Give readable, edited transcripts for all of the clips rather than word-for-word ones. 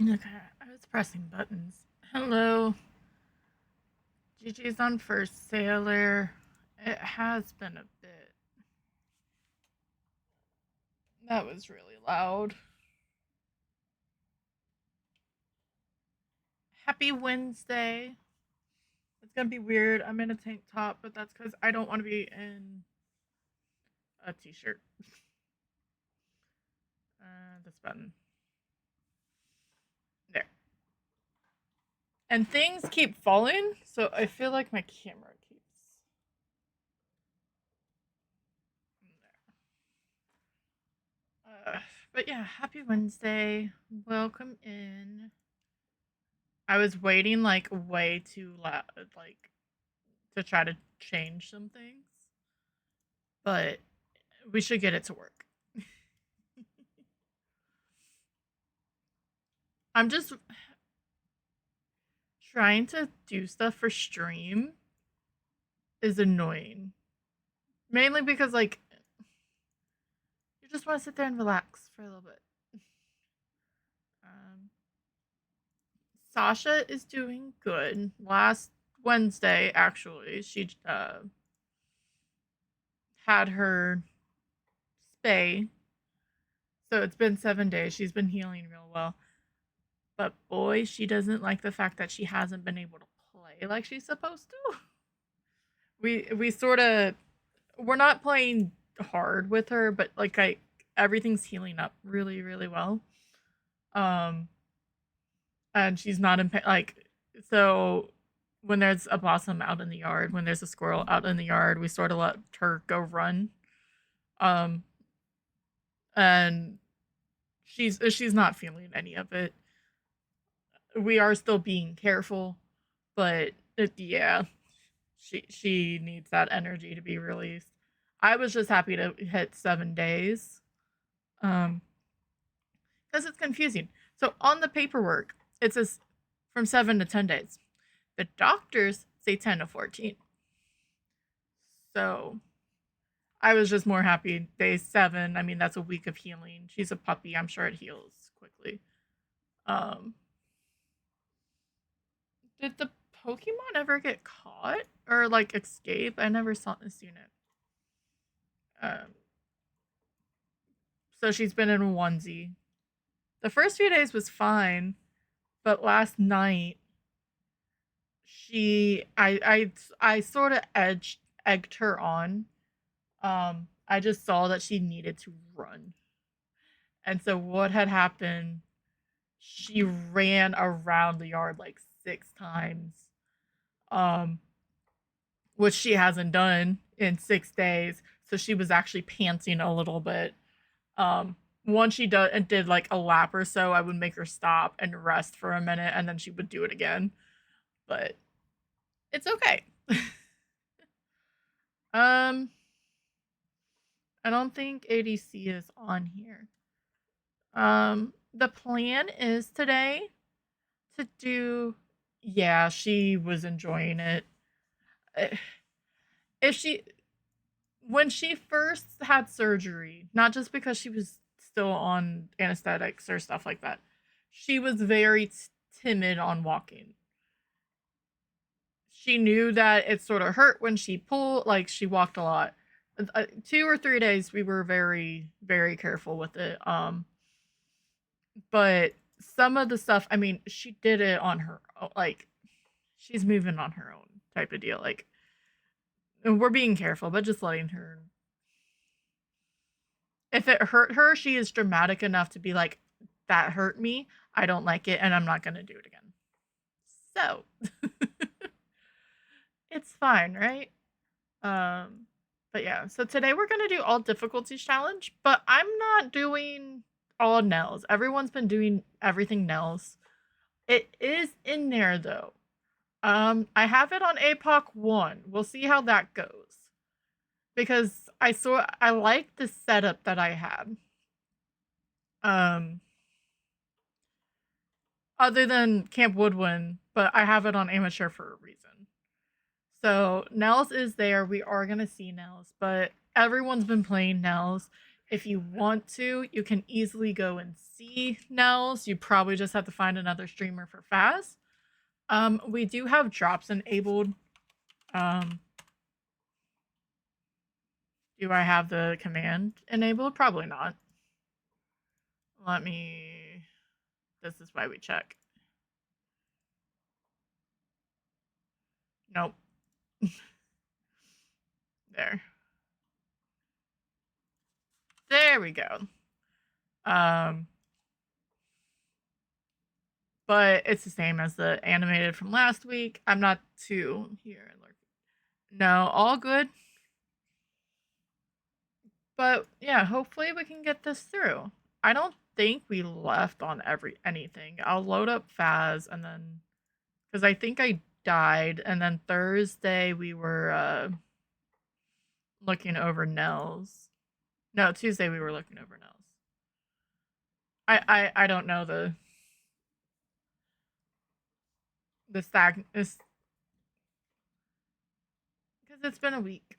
Okay, I was pressing buttons. Hello, Gigi's on First Sailor. It has been a bit. That was really loud. Happy Wednesday. It's gonna be weird. I'm in a tank top, but that's because I don't want to be in a t-shirt. This button. There. And things keep falling, so I feel like my camera keeps. There. But yeah, happy Wednesday. Welcome in. I was waiting like way too loud, like to try to change some things, but we should get it to work. I'm just trying to do stuff for stream is annoying. Mainly because like you just want to sit there and relax for a little bit. Um, Sasha is doing good. Last Wednesday, actually, she had her spay, so it's been 7 days. She's been healing real well. But boy, she doesn't like the fact that she hasn't been able to play like she's supposed to. We sort of we're not playing hard with her, but like everything's healing up really well. Um and she's not in like so when there's a blossom out in the yard, when there's a squirrel out in the yard, we sort of let her go run. Um and she's not feeling any of it. We are still being careful, but yeah, she needs that energy to be released. I was just happy to hit 7 days, because it's confusing. So on the paperwork, it says from 7 to 10 days. The doctors say 10 to 14. So I was just more happy day 7. I mean, that's a week of healing. She's a puppy. I'm sure it heals quickly. Um, did the Pokemon ever get caught or like escape? I never seen it. Um, so she's been in a onesie. The first few days was fine, but last night I sort of egged her on. I just saw that she needed to run. And so what had happened, she ran around the yard like 6 times. Um which she hasn't done in 6 days. So she was actually panting a little bit. Once she did like a lap or so, I would make her stop and rest for a minute, and then she would do it again. But it's okay. um, I don't think ADC is on here. The plan is today to do. Yeah, she was enjoying it. Eh, If she when she first had surgery, not just because she was still on anesthetics or stuff like that, she was very timid on walking. She knew that it sort of hurt when she pulled, like she walked a lot. 2 or 3 days we were very careful with it. But some of the stuff, I mean, she did it on her like she's moving on her own type of deal. Like we're being careful, but just letting her. If it hurt her, she is dramatic enough to be like, that hurt me. I don't like it, and I'm not gonna do it again. So it's fine, right? Um, but yeah, so today we're gonna do all difficulties challenge, but I'm not doing all Nels. Everyone's been doing everything Nels. It is in there though. I have it on APOC 1. We'll see how that goes. Because I like the setup that I had. Um Other than Camp Woodwind, but I have it on amateur for a reason. So Nels is there. We are gonna see Nels, but everyone's been playing Nels. if you want to, you can easily go and see Nels. You probably just have to find another streamer for Phas. We do have drops enabled. Do I have the command enabled? Probably not. Let me... This is why we check. Nope. There. There we go. But it's the same as the animated from last week. I'm not too here. No, all good. But yeah, hopefully we can get this through. I don't think we left on anything. I'll load up Phas and then, because I think I died, and then Thursday we were looking over Nels. No, Tuesday we were looking over Nels. I don't know the stag is because it's been a week.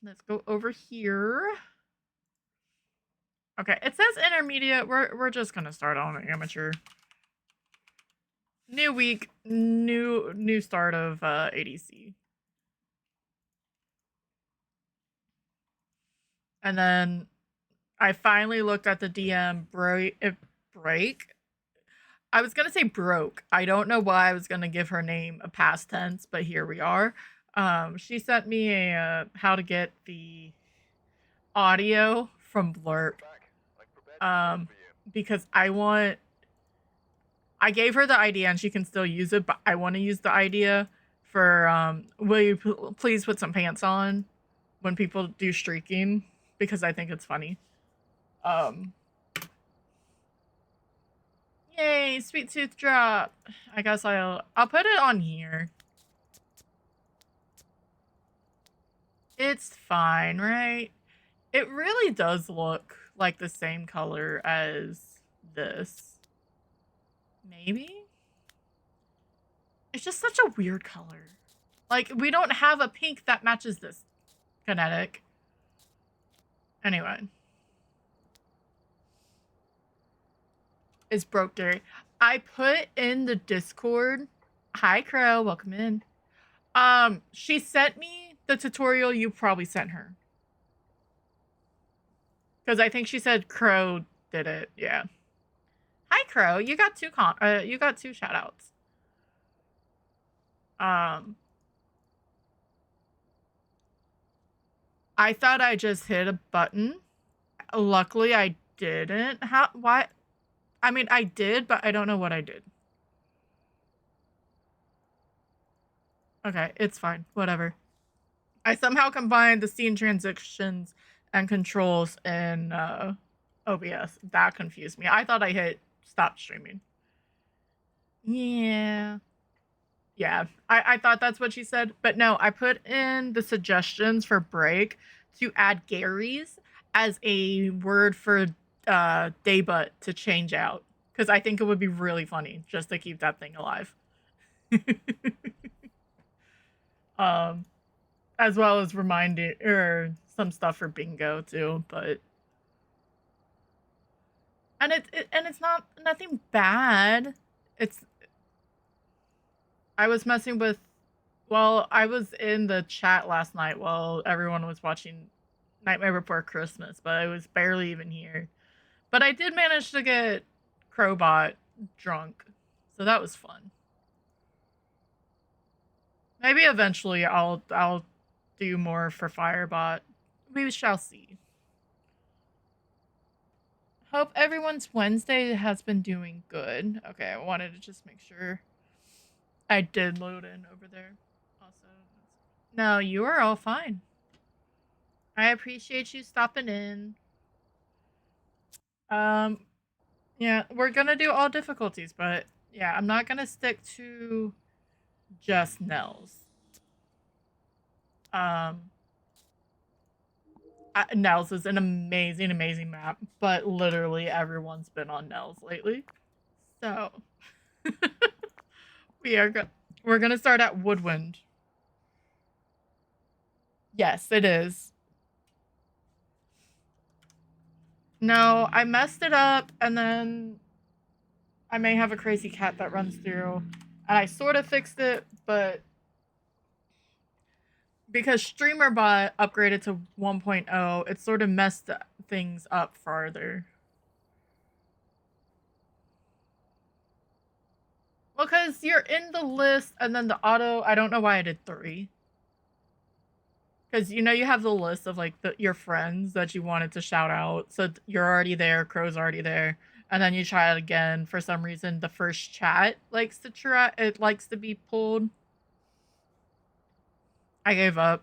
Let's go over here. Okay, it says intermediate. We're just gonna start on amateur. New week, new start of ADC. And then I finally looked at the DM break. I was gonna say broke. I don't know why I was gonna give her name a past tense, but here we are. She sent me a how to get the audio from Blurp. Because I gave her the idea and she can still use it, but I want to use the idea for will you please put some pants on when people do streaking, because I think it's funny. Yay, sweet tooth drop. I guess I'll put it on here. It's fine, right? It really does look like the same color as this. Maybe? It's just such a weird color. Like, we don't have a pink that matches this kinetic. Anyway. It's broke, Gary. I put in the Discord. Hi, Crow. Welcome in. She sent me the tutorial you probably sent her. Because I think she said Crow did it. Yeah. Hi, Crow. You got two shout outs. I thought I just hit a button. Luckily, I didn't. Why? I mean, I did, but I don't know what I did. Okay, it's fine. Whatever. I somehow combined the scene transitions and controls in OBS. That confused me. I thought I hit stop streaming. Yeah. Yeah, I thought that's what she said. But no, I put in the suggestions for break to add Gary's as a word for debut to change out. Because I think it would be really funny just to keep that thing alive. As well as reminding some stuff for bingo too, but and it's not nothing bad. I was messing with, well, I was in the chat last night while everyone was watching Nightmare Before Christmas, but I was barely even here. But I did manage to get Crowbot drunk, so that was fun. Maybe eventually I'll do more for Firebot. We shall see. Hope everyone's Wednesday has been doing good. Okay, I wanted to just make sure I did load in over there. Also, no, you are all fine. I appreciate you stopping in. Yeah, we're gonna do all difficulties, but yeah, I'm not gonna stick to just Nels. Nels is an amazing map, but literally everyone's been on Nels lately. So we're gonna start at Woodwind. Yes, it is. No, I messed it up, and then I may have a crazy cat that runs through, and I sort of fixed it, but because StreamerBot upgraded to 1.0, it sort of messed things up farther. Well, because you're in the list, and then the auto, I don't know why I did 3. Because, you know, you have the list of, like, your friends that you wanted to shout out. So you're already there, Crow's already there. And then you try it again. For some reason, the first chat likes to try, it likes to be pulled. I gave up.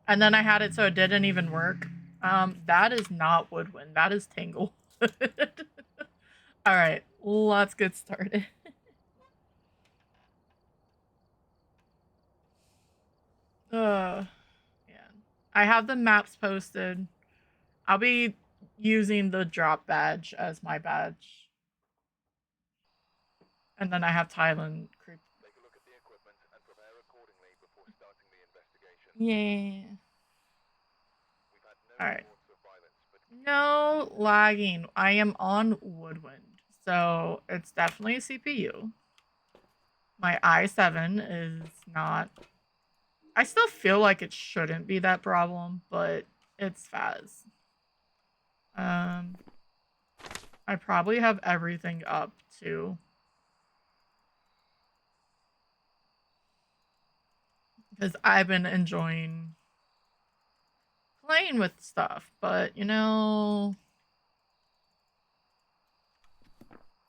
And then I had it so it didn't even work. That is not Woodwind. That is Tangle. Alright, let's get started. Man. I have the maps posted. I'll be using the drop badge as my badge. And then I have Thailand creep. Take a look at the equipment and prepare accordingly before starting the investigation. Yeah. We've had no reports of violence, but no lagging. I am on Woodwind, so it's definitely a CPU. My i7 is not. I still feel like it shouldn't be that problem, but it's Phas. I probably have everything up too. Because I've been enjoying playing with stuff, but you know,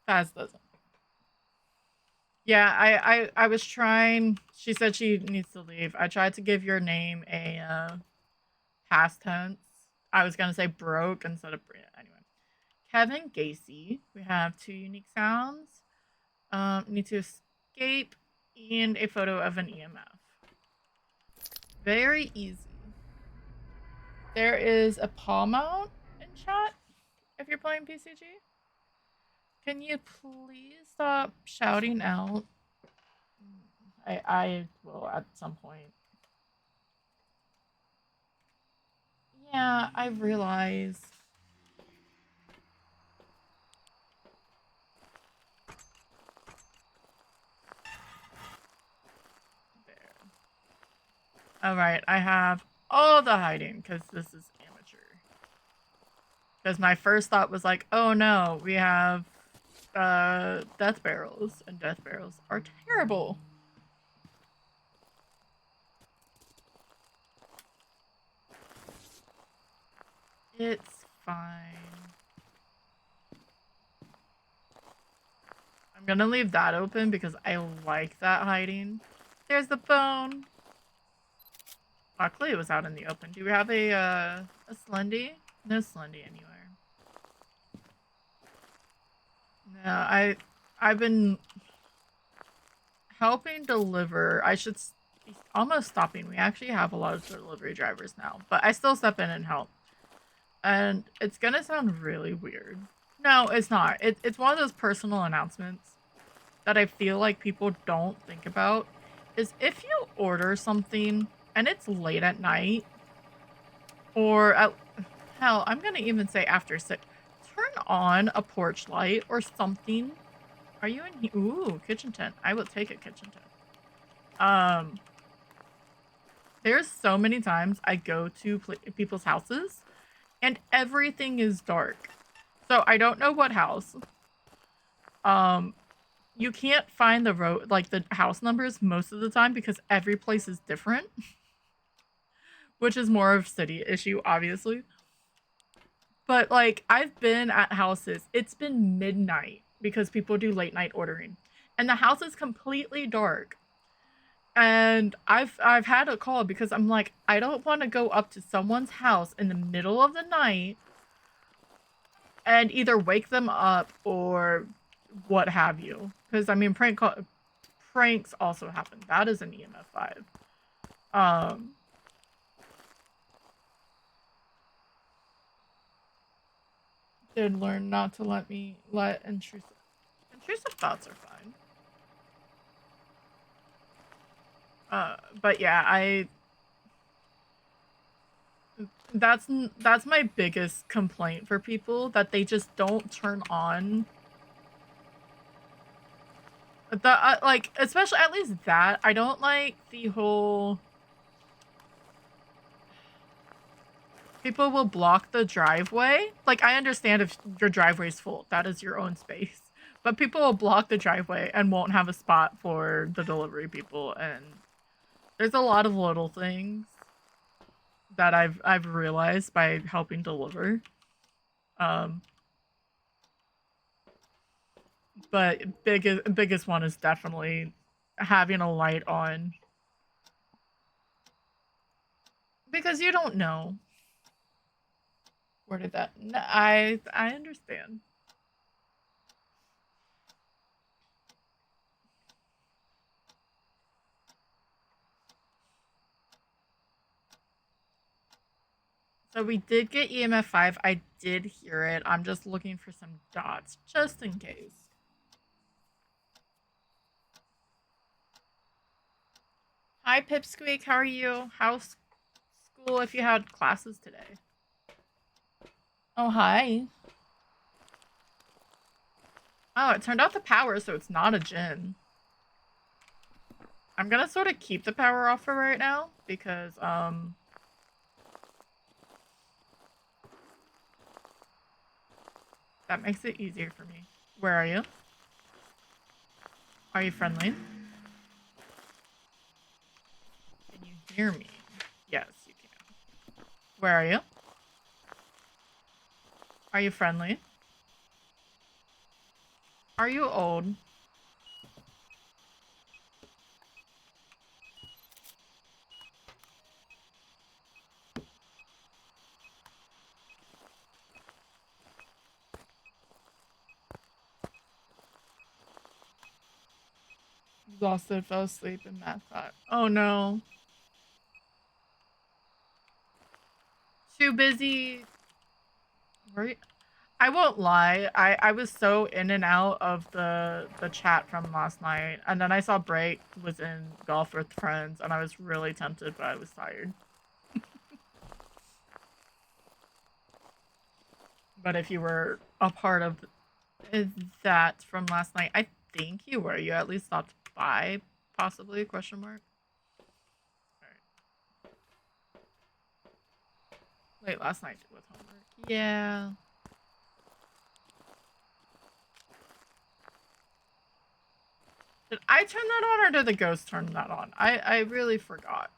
Phas doesn't. Yeah, I was trying. She said she needs to leave. I tried to give your name a past tense. I was gonna say broke instead of anyway. Kevin Gacy. We have 2 unique sounds. Need to escape and a photo of an EMF. Very easy. There is a paw mount in chat if you're playing PCG. Can you please stop shouting out? I will at some point. Yeah, I realize. There. Alright, I have all the hiding because this is amateur. Because my first thought was like, oh no, we have death barrels, and death barrels are terrible. It's fine. I'm gonna leave that open because I like that hiding. There's the bone. Luckily it was out in the open. Do we have a Slendy? No Slendy anywhere. No, I've been helping deliver. I should be almost stopping. We actually have a lot of delivery drivers now, but I still step in and help. And it's gonna sound really weird. No, it's not. It's one of those personal announcements that I feel like people don't think about. Is if you order something and it's late at night, or hell, I'm gonna even say after 6, turn on a porch light or something. Are you in here? Ooh, kitchen tent. I will take a kitchen tent. There's so many times I go to people's houses and everything is dark. So I don't know what house. You can't find the road, like the house numbers most of the time because every place is different, which is more of a city issue, obviously. But like I've been at houses, it's been midnight because people do late night ordering, and the house is completely dark. And I've had a call because I'm like, I don't want to go up to someone's house in the middle of the night and either wake them up or what have you. Because I mean, pranks also happen. That is an EMF 5. Did learn not to let intrusive thoughts are fine. But yeah, That's my biggest complaint for people, that they just don't turn on the like, especially at least that. I don't like the whole people will block the driveway. Like, I understand if your driveway's full, that is your own space. But people will block the driveway and won't have a spot for the delivery people, and there's a lot of little things that I've realized by helping deliver. Um, but biggest one is definitely having a light on, because you don't know. Where did that? I understand. So we did get EMF 5. I did hear it. I'm just looking for some dots, just in case. Hi, Pipsqueak. How are you? How's school if you had classes today? Oh, hi. Oh, it turned off the power, so it's not a gin. I'm gonna sort of keep the power off for right now, because, that makes it easier for me. Where are you? Are you friendly? Can you hear me? Yes, you can. Where are you? Are you friendly? Are you old? Exhausted, fell asleep in math thought. Oh no. Too busy. I won't lie. I was so in and out of the chat from last night, and then I saw Bright was in golf with friends, and I was really tempted, but I was tired. But if you were a part of that from last night, I think you were. You at least stopped by, possibly? Question mark. Right. Late last night with homework. Yeah. Did I turn that on, or did the ghost turn that on? I really forgot.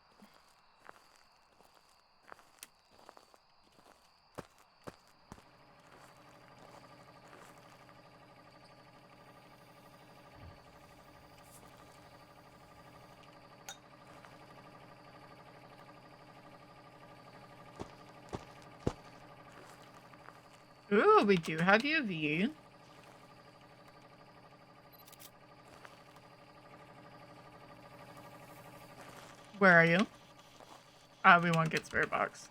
Ooh, we do have UV. Where are you? We won't get spirit box.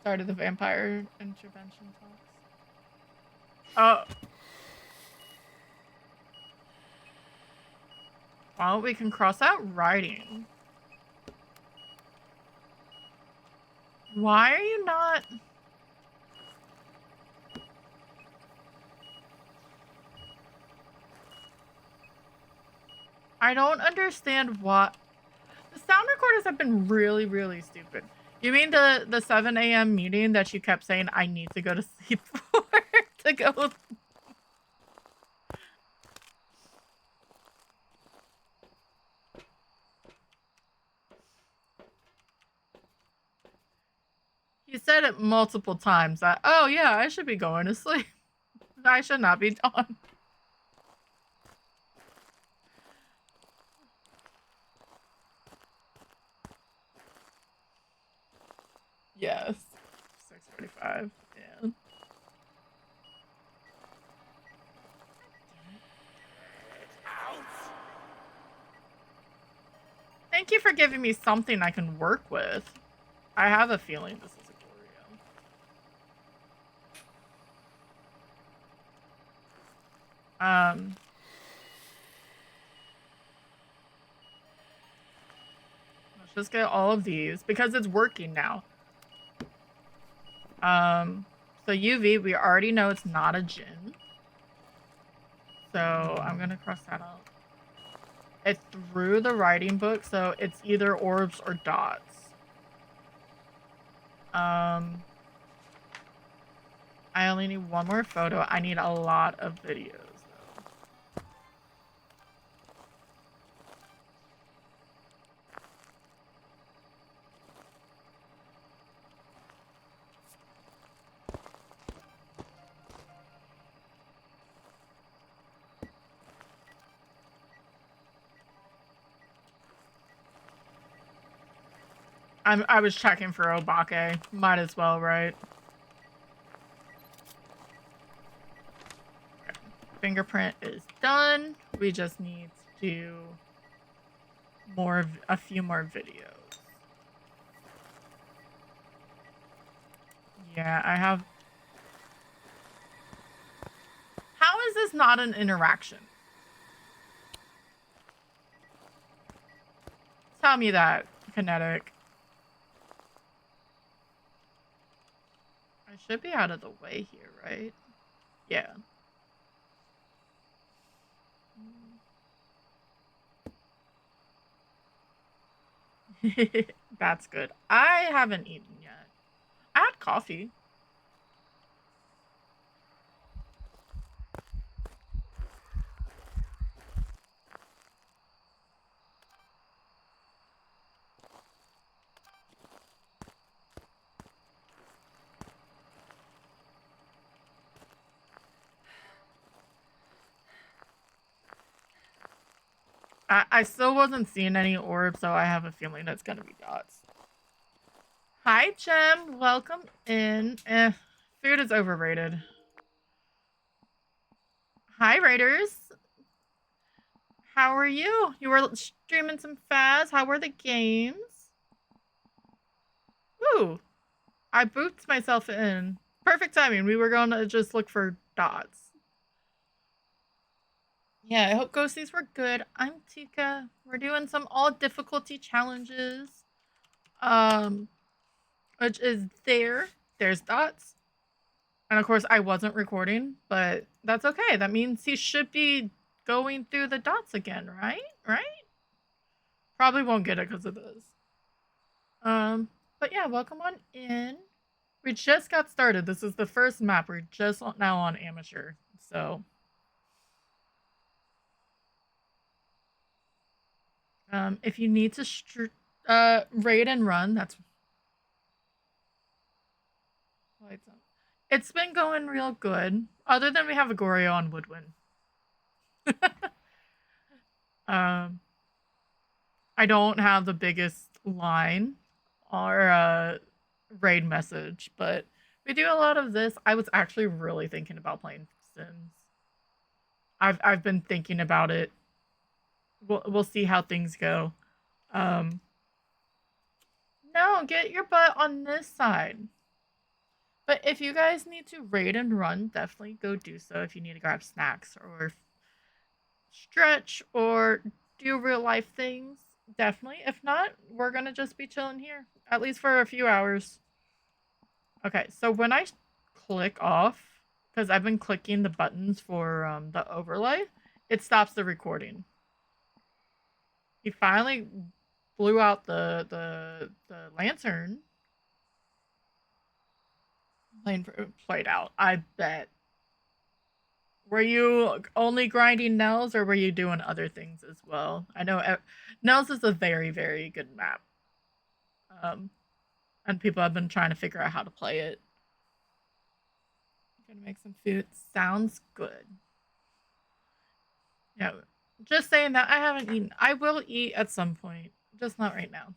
Started the vampire intervention talks. Oh. Well, we can cross out writing. Why are you not... I don't understand what... The sound recorders have been really, really stupid. You mean the 7 a.m. meeting that you kept saying I need to go to sleep for to go... You said it multiple times that, oh yeah, I should be going to sleep. I should not be on. Yes. 6:45. Yeah. Thank you for giving me something I can work with. I have a feeling this is a Goryo. Let's just get all of these because it's working now. So UV, we already know it's not a gin. So I'm gonna cross that out. It threw the writing book, so it's either orbs or dots. I only need one more photo. I need a lot of videos, though. I was checking for Obake. Might as well, right? Okay. Fingerprint is done. We just need to do a few more videos. Yeah, I have. How is this not an interaction? Tell me that, Kinetic. I should be out of the way here, right? Yeah. That's good. I haven't eaten yet. I had coffee. I still wasn't seeing any orbs, so I have a feeling it's gonna be dots. Hi, Jem. Welcome in. Food is overrated. Hi, Raiders. How are you? You were streaming some Phas. How were the games? Ooh. I booped myself in. Perfect timing. We were going to just look for dots. Yeah, I hope ghosties were good. I'm Tika. We're doing some all difficulty challenges. Which is there's dots. And of course I wasn't recording, but that's okay. That means he should be going through the dots again, right? Right? Probably won't get it because of this. But yeah, welcome on in. We just got started. This is the first map. We're just now on amateur. So if you need to raid and run, that's it's been going real good. Other than we have a Goryo on Woodwind. I don't have the biggest line or raid message, but we do a lot of this. I was actually really thinking about playing Sims. I've been thinking about it. We'll see how things go. No, get your butt on this side. But if you guys need to raid and run, definitely go do so if you need to grab snacks or stretch or do real life things. Definitely. If not, we're gonna just be chilling here, at least for a few hours. Okay, so when I click off, because I've been clicking the buttons for the overlay, it stops the recording. He finally blew out the lantern. Played out, I bet. Were you only grinding Nels, or were you doing other things as well? I know Nels is a very, very good map. And people have been trying to figure out how to play it. I'm gonna make some food. Sounds good. Yeah, just saying that I haven't eaten. I will eat at some point, just not right now.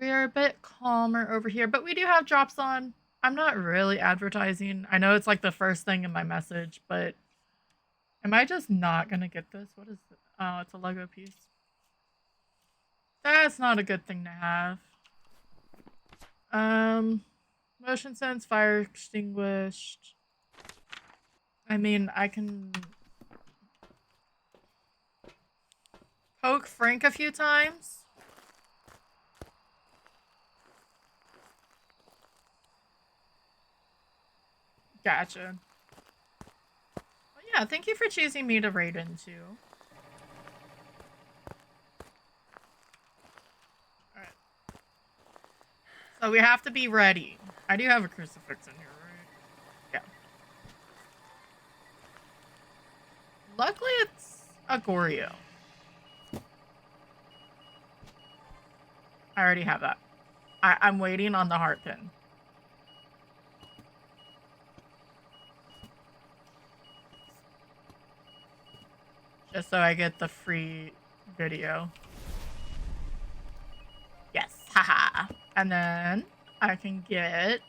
We are a bit calmer over here, but we do have drops on. I'm not really advertising. I know it's like the first thing in my message, but am I just not gonna get this? What is it? Oh, it's a Lego piece. That's not a good thing to have. Motion sense, fire extinguished. I mean, I can poke Frank a few times. Gotcha. Well, yeah, thank you for choosing me to raid into. Alright. So we have to be ready. I do have a crucifix in here, right? Yeah. Luckily, it's a Goryo. I already have that. I'm waiting on the heart pin. Just so I get the free video. Yes, haha. And then I can get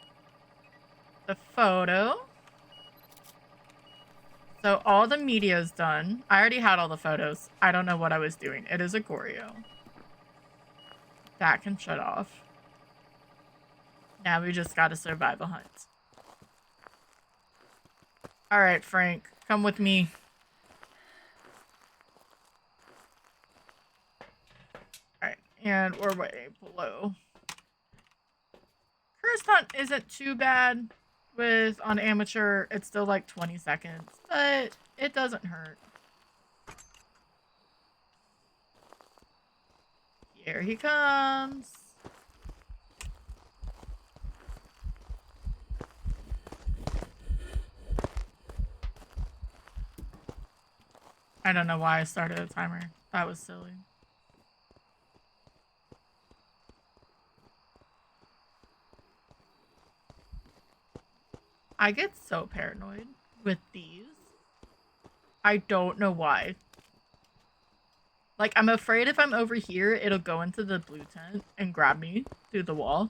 the photo. So all the media is done. I already had all the photos. I don't know what I was doing. It is a Goryo. That can shut off. Now we just gotta survive a hunt. Alright, Frank. Come with me. Alright, and we're way below. First hunt isn't too bad. With on amateur, it's still like 20 seconds, but it doesn't hurt. Here he comes. I don't know why I started a timer. That was silly. I get so paranoid with these. I don't know why. Like, I'm afraid if I'm over here, it'll go into the blue tent and grab me through the wall.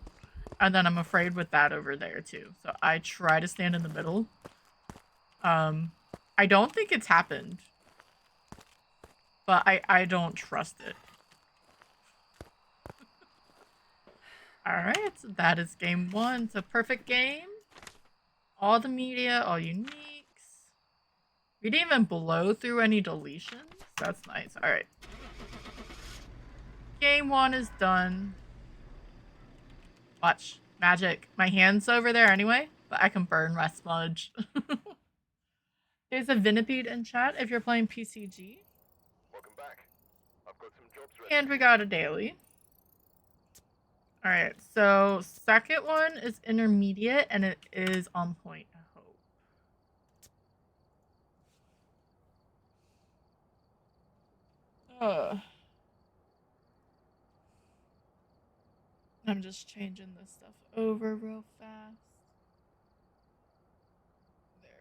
And then I'm afraid with that over there, too. So I try to stand in the middle. I don't think it's happened. But I don't trust it. Alright, so that is game one. It's a perfect game. All the media, all uniques. We didn't even blow through any deletions. That's nice. Alright. Game one is done. Watch. Magic. My hand's over there anyway, but I can burn my smudge. There's a Vinipede in chat if you're playing PCG. Welcome back. I've got some jobs ready. And we got a daily. Alright, so second one is intermediate and it is on point, I hope. I'm just changing this stuff over real fast. There.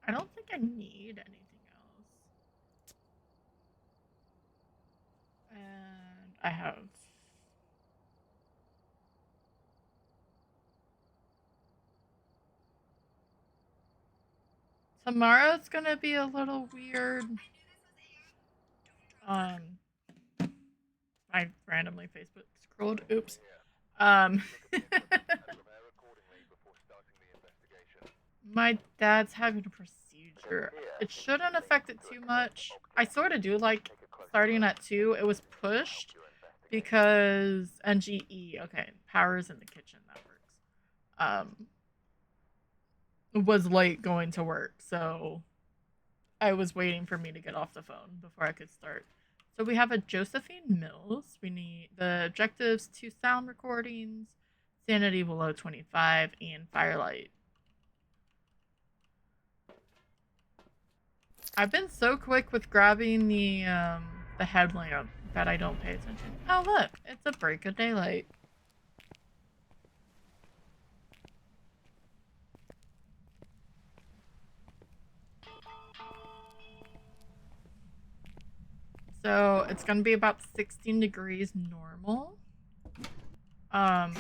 I don't think I need anything else. And I have. Tomorrow's gonna be a little weird. I randomly Facebook scrolled. Oops. My dad's having a procedure. It shouldn't affect it too much. I sort of do like starting at 2. It was pushed because NGE, okay, power's in the kitchen, that works. Was late going to work, so I was waiting for me to get off the phone before I could start. So we have a Josephine Mills. We need the objectives, 2 sound recordings, sanity below 25, and firelight. I've been so quick with grabbing the headlamp that I don't pay attention. Oh look, it's a break of daylight. So it's gonna be about 16 degrees normal. I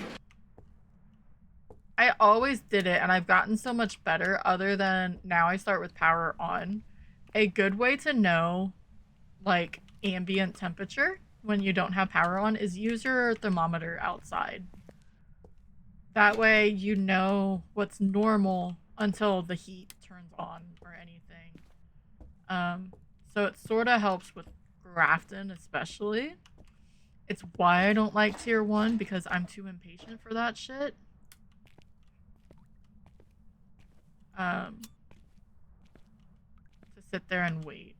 always did it and I've gotten so much better other than now I start with power on. A good way to know like ambient temperature when you don't have power on is use your thermometer outside. That way you know what's normal until the heat turns on or anything. So it sort of helps with Grafton especially. It's why I don't like tier 1 because I'm too impatient for that shit. To sit there and wait.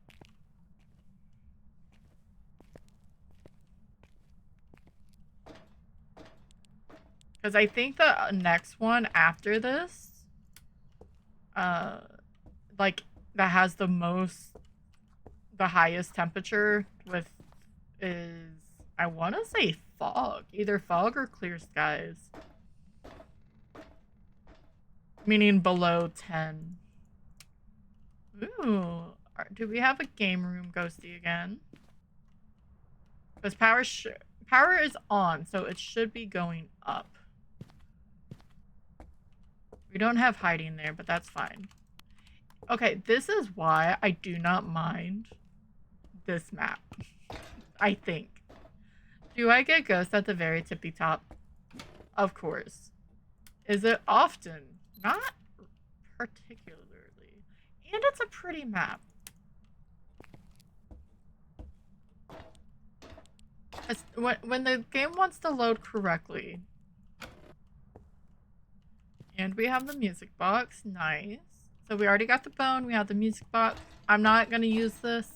Because I think the next one after this, like, that has the highest temperature with is, I want to say fog. Either fog or clear skies. Meaning below 10. Ooh. Do we have a game room ghosty again? Because power is on, so it should be going up. We don't have hiding there, but that's fine. Okay, this is why I do not mind this map. I think. Do I get ghost at the very tippy top? Of course. Is it often? Not particularly. And it's a pretty map. When the game wants to load correctly. And we have the music box. Nice. So we already got the bone. We have the music box. I'm not going to use this.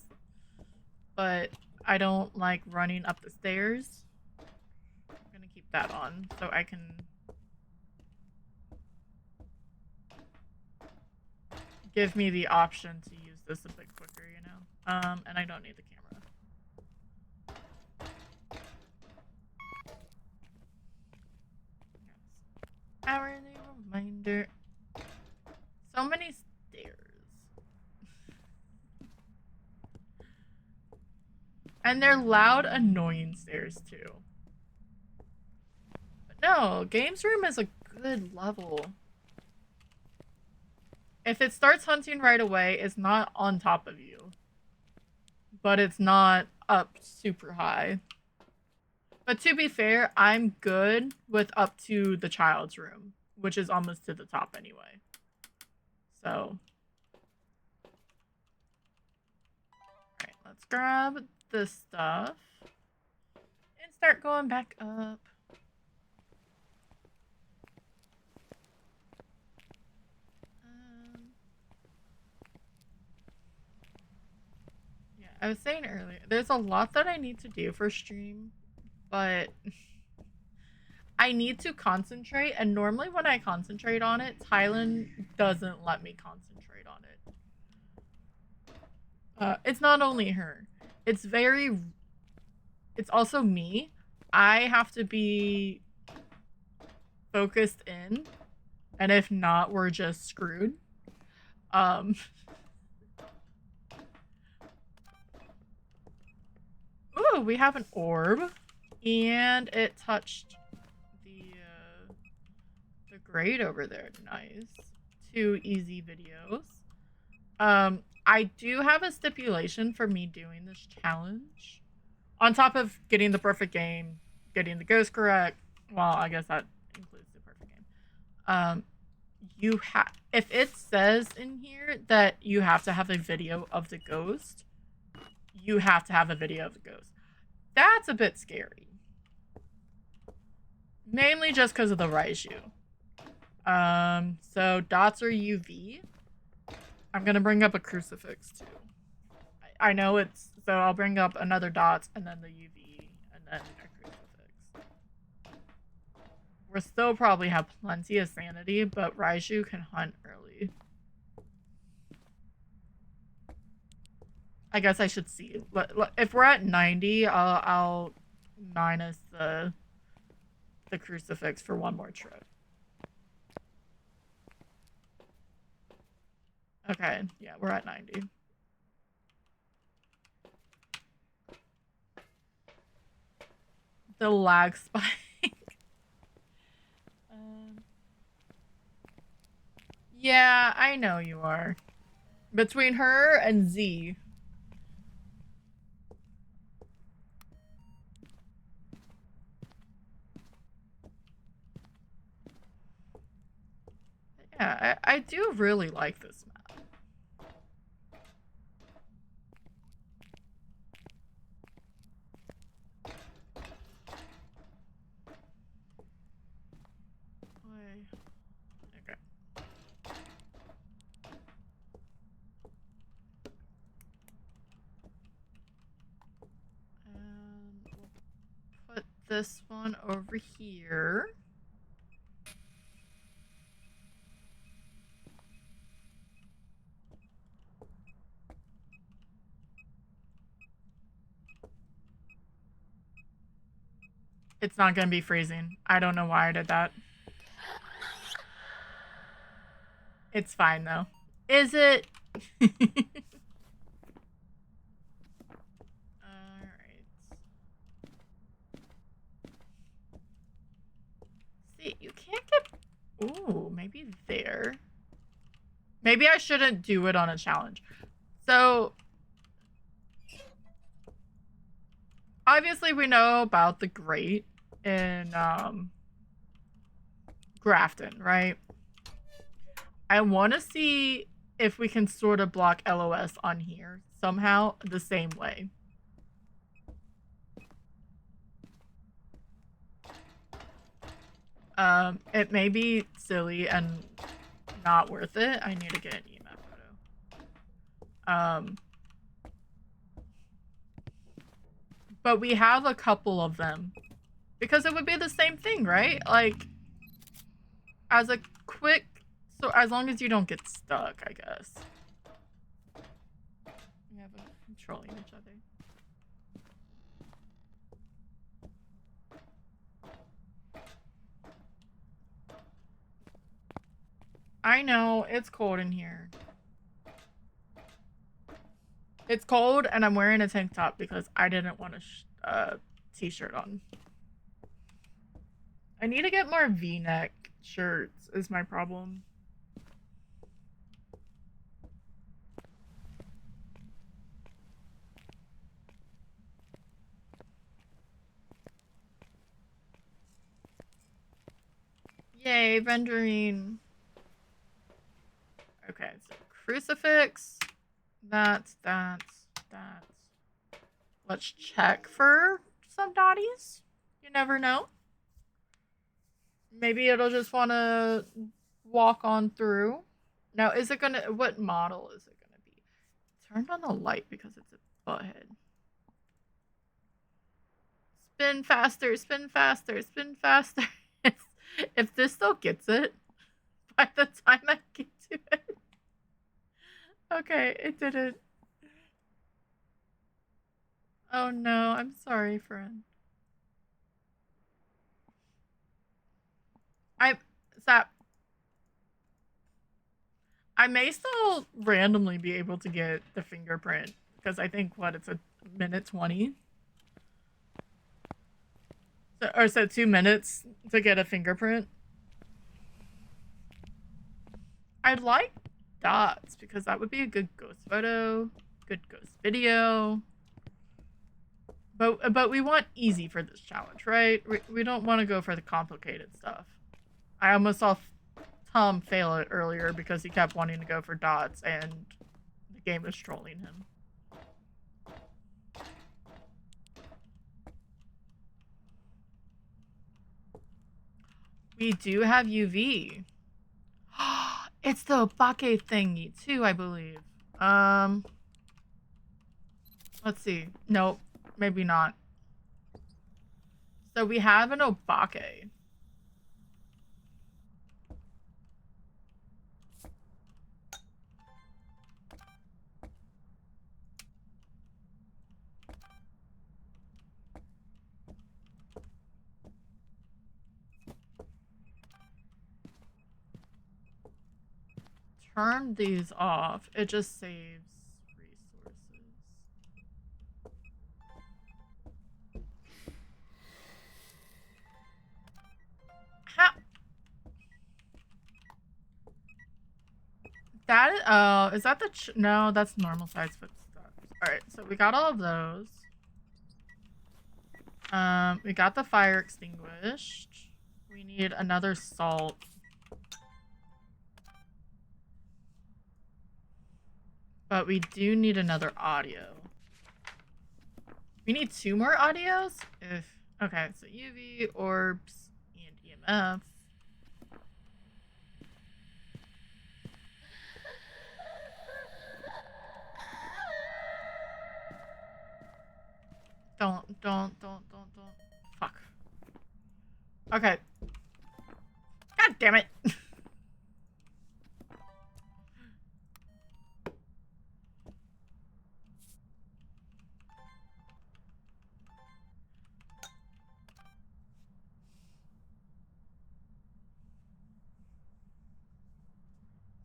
But I don't like running up the stairs. I'm going to keep that on so I can... give me the option to use this a bit quicker, you know? And I don't need the camera. Hourly reminder. So many stairs. And they're loud, annoying stairs, too. But no, games room is a good level. If it starts hunting right away, it's not on top of you. But it's not up super high. But to be fair, I'm good with up to the child's room, which is almost to the top anyway. So. Alright, let's grab this stuff. And start going back up. Yeah, I was saying earlier, there's a lot that I need to do for stream, but I need to concentrate, and normally when I concentrate on it, Thailand doesn't let me concentrate on it. It's not only her. It's also me. I have to be focused in, and if not, we're just screwed. Ooh, we have an orb, and it touched the grade over there. Nice. 2 easy videos. I do have a stipulation for me doing this challenge. On top of getting the perfect game, getting the ghost correct. Well, I guess that includes the perfect game. If it says in here that you have to have a video of the ghost, you have to have a video of the ghost. That's a bit scary. Mainly just because of the Raiju. So dots or UV. I'm gonna bring up a crucifix too. I know it's, so I'll bring up another dots and then the UV and then a crucifix. We'll still probably have plenty of sanity, but Raiju can hunt early. I guess I should see. If we're at 90, I'll minus the crucifix for one more trip. Okay, yeah, we're at 90. The lag spike. Yeah, I know you are. Between her and Z. Yeah, I do really like this map. Okay. And we'll put this one over here. It's not gonna be freezing. I don't know why I did that. It's fine though. Is it? Alright. See, you can't get... Ooh, maybe there. Maybe I shouldn't do it on a challenge. So... Obviously, we know about the grate in, Grafton, right? I want to see if we can sort of block LOS on here somehow the same way. It may be silly and not worth it. I need to get an EMF photo. But we have a couple of them. Because it would be the same thing, right? Like, as a quick... So, as long as you don't get stuck, I guess. We have a controlling each other. I know, it's cold in here. It's cold, and I'm wearing a tank top because I didn't want a t-shirt on. I need to get more V-neck shirts, is my problem. Yay, rendering. Okay, so crucifix. That's. Let's check for some dotties. You never know. Maybe it'll just want to walk on through. Now, is it gonna... What model is it gonna be? Turned on the light because it's a butthead. Spin faster, spin faster, spin faster. If this still gets it, by the time I get to it. Okay, it didn't. Oh no, I'm sorry, friend. I may still randomly be able to get the fingerprint because I think it's a minute 20. So 2 minutes to get a fingerprint. I'd like dots because that would be a good ghost photo, good ghost video. But we want easy for this challenge, right? We don't want to go for the complicated stuff. I almost saw Tom fail it earlier because he kept wanting to go for dots and the game was trolling him. We do have UV. It's the Obake thingy too, I believe. Let's see. Nope, maybe not. So we have an Obake. Turn these off. It just saves resources. Ha! That is that the no, that's normal size footsteps. Alright, so we got all of those. We got the fire extinguished. We need another salt. But we do need another audio. We need 2 more audios? Okay, so UV, orbs, and EMF. Don't. Fuck. Okay. God damn it.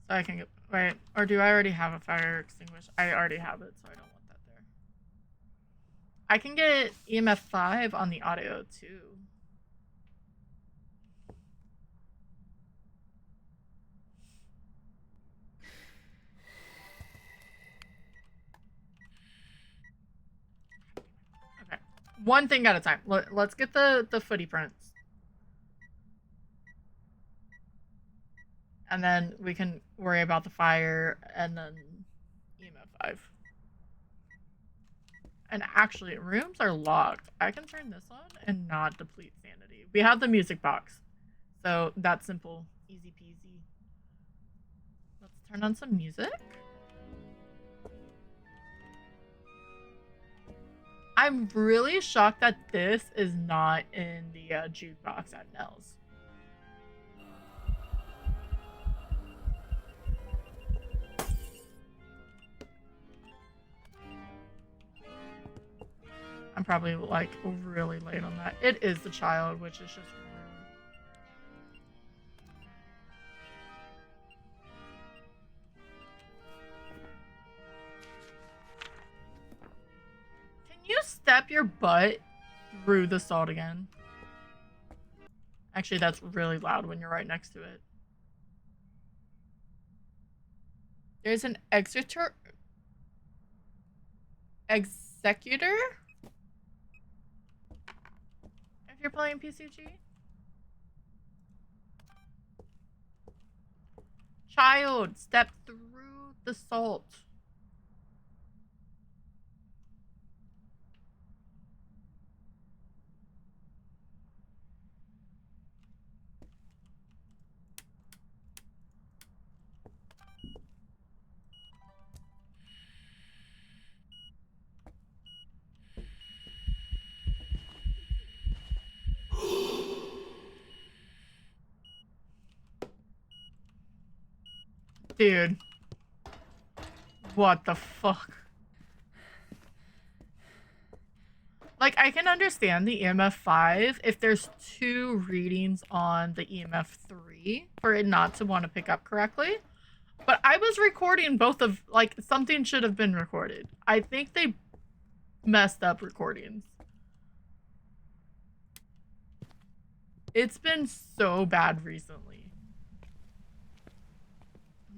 So I can get, wait, or do I already have a fire extinguisher? I already have it, so I don't want that there. I can get EMF 5 on the audio too. Okay, one thing at a time. Let's get the footy prints. And then we can worry about the fire and then EMF 5. And actually, rooms are locked. I can turn this on and not deplete sanity. We have the music box. So that's simple. Easy peasy. Let's turn on some music. I'm really shocked that this is not in the jukebox at Nell's. I'm probably like really late on that. It is the child, which is just rude. Can you step your butt through the salt again? Actually, that's really loud when you're right next to it. There's an executor. If you're playing PCG. Child, step through the salt. Dude. What the fuck? Like, I can understand the EMF 5 if there's 2 readings on the EMF 3 for it not to want to pick up correctly. But I was recording both of, like, something should have been recorded. I think they messed up recordings. It's been so bad recently.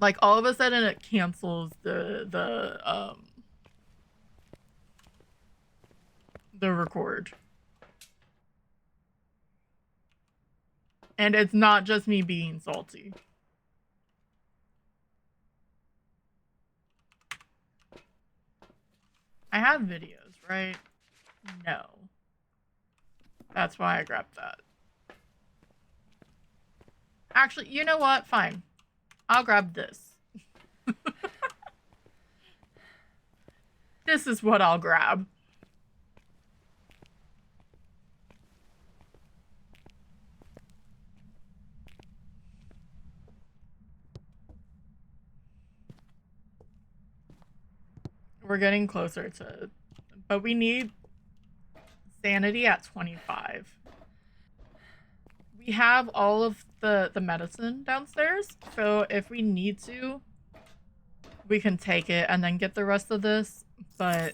Like, all of a sudden it cancels the record. And it's not just me being salty. I have videos, right? No. That's why I grabbed that. Actually, you know what? Fine. I'll grab this. This is what I'll grab. We're getting closer to, but we need sanity at 25. We have all of the medicine downstairs, so if we need to, we can take it and then get the rest of this, but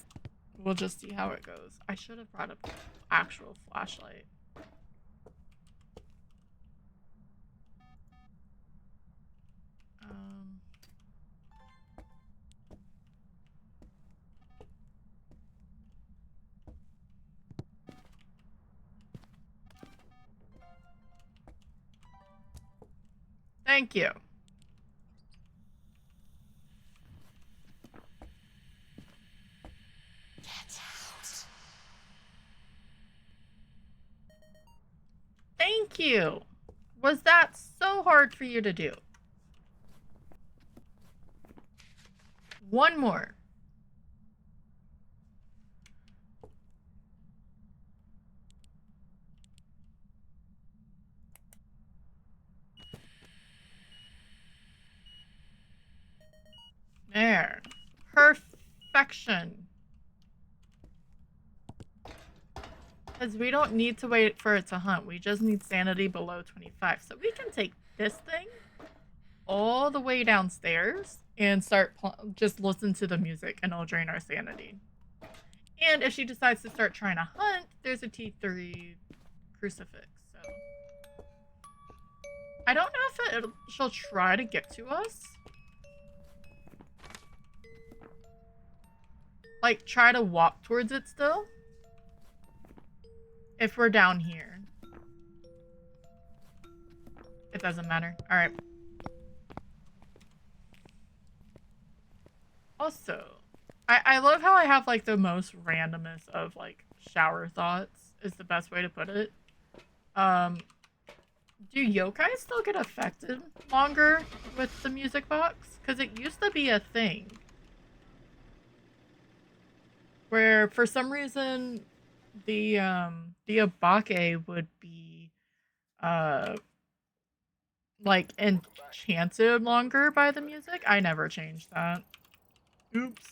we'll just see how it goes. I should have brought an actual flashlight. Thank you. Thank you. Was that so hard for you to do? One more. There. Perfection. Because we don't need to wait for it to hunt. We just need sanity below 25. So we can take this thing all the way downstairs and start just listen to the music and it'll drain our sanity. And if she decides to start trying to hunt, there's a T3 crucifix. So I don't know if she'll try to get to us. Like, try to walk towards it still. If we're down here. It doesn't matter. Alright. Also, I love how I have, like, the most randomest of, like, shower thoughts, is the best way to put it. Do yokai still get affected longer with the music box? Because it used to be a thing. Where, for some reason, the abake would be, like, enchanted longer by the music. I never changed that. Oops.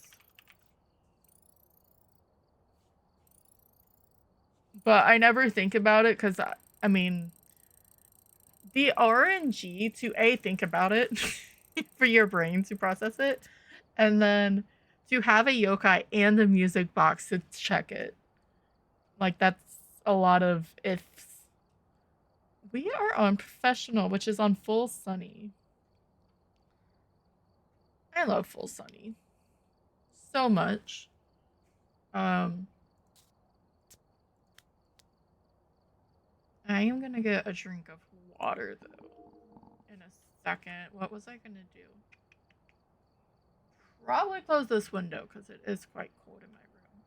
But I never think about it because, I mean, the RNG to A, think about it for your brain to process it, and then to have a yokai and the music box to check it. Like, that's a lot of ifs. We are on professional, which is on full sunny. I love full sunny so much. I am gonna get a drink of water though in a second. What was I gonna do? Probably close this window because it is quite cold in my room.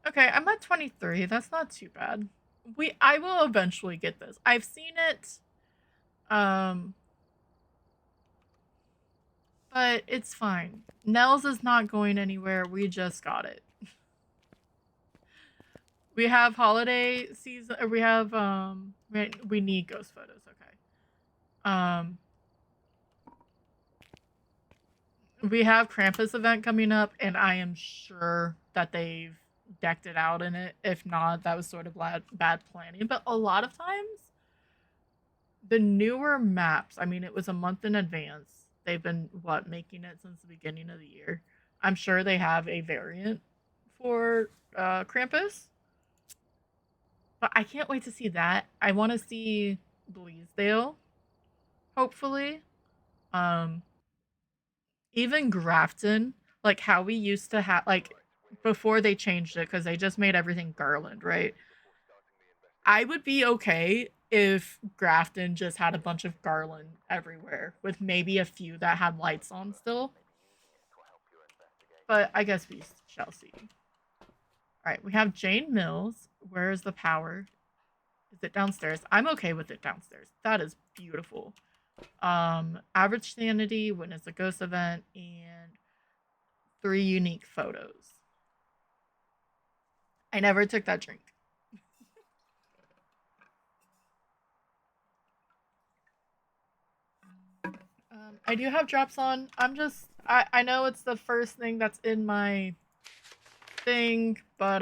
Okay, I'm at 23. That's not too bad. I will eventually get this. I've seen it. But it's fine. Nels is not going anywhere. We just got it. We have holiday season. We have we need ghost photos. Okay. We have Krampus event coming up, and I am sure that they've decked it out in it. If not, that was sort of bad planning. But a lot of times, the newer maps. I mean, it was a month in advance. They've been making it since the beginning of the year. I'm sure they have a variant for Krampus. But I can't wait to see that. I want to see Bleasdale, hopefully. Even Grafton, like how we used to have, like before they changed it, because they just made everything garland, right? I would be okay if Grafton just had a bunch of garland everywhere, with maybe a few that had lights on still. But I guess we shall see. Alright, we have Jane Mills. Where is the power? Is it downstairs? I'm okay with it downstairs. That is beautiful. Average sanity, witness a ghost event, and 3 unique photos. I never took that drink. I do have drops on. I know it's the first thing that's in my thing, but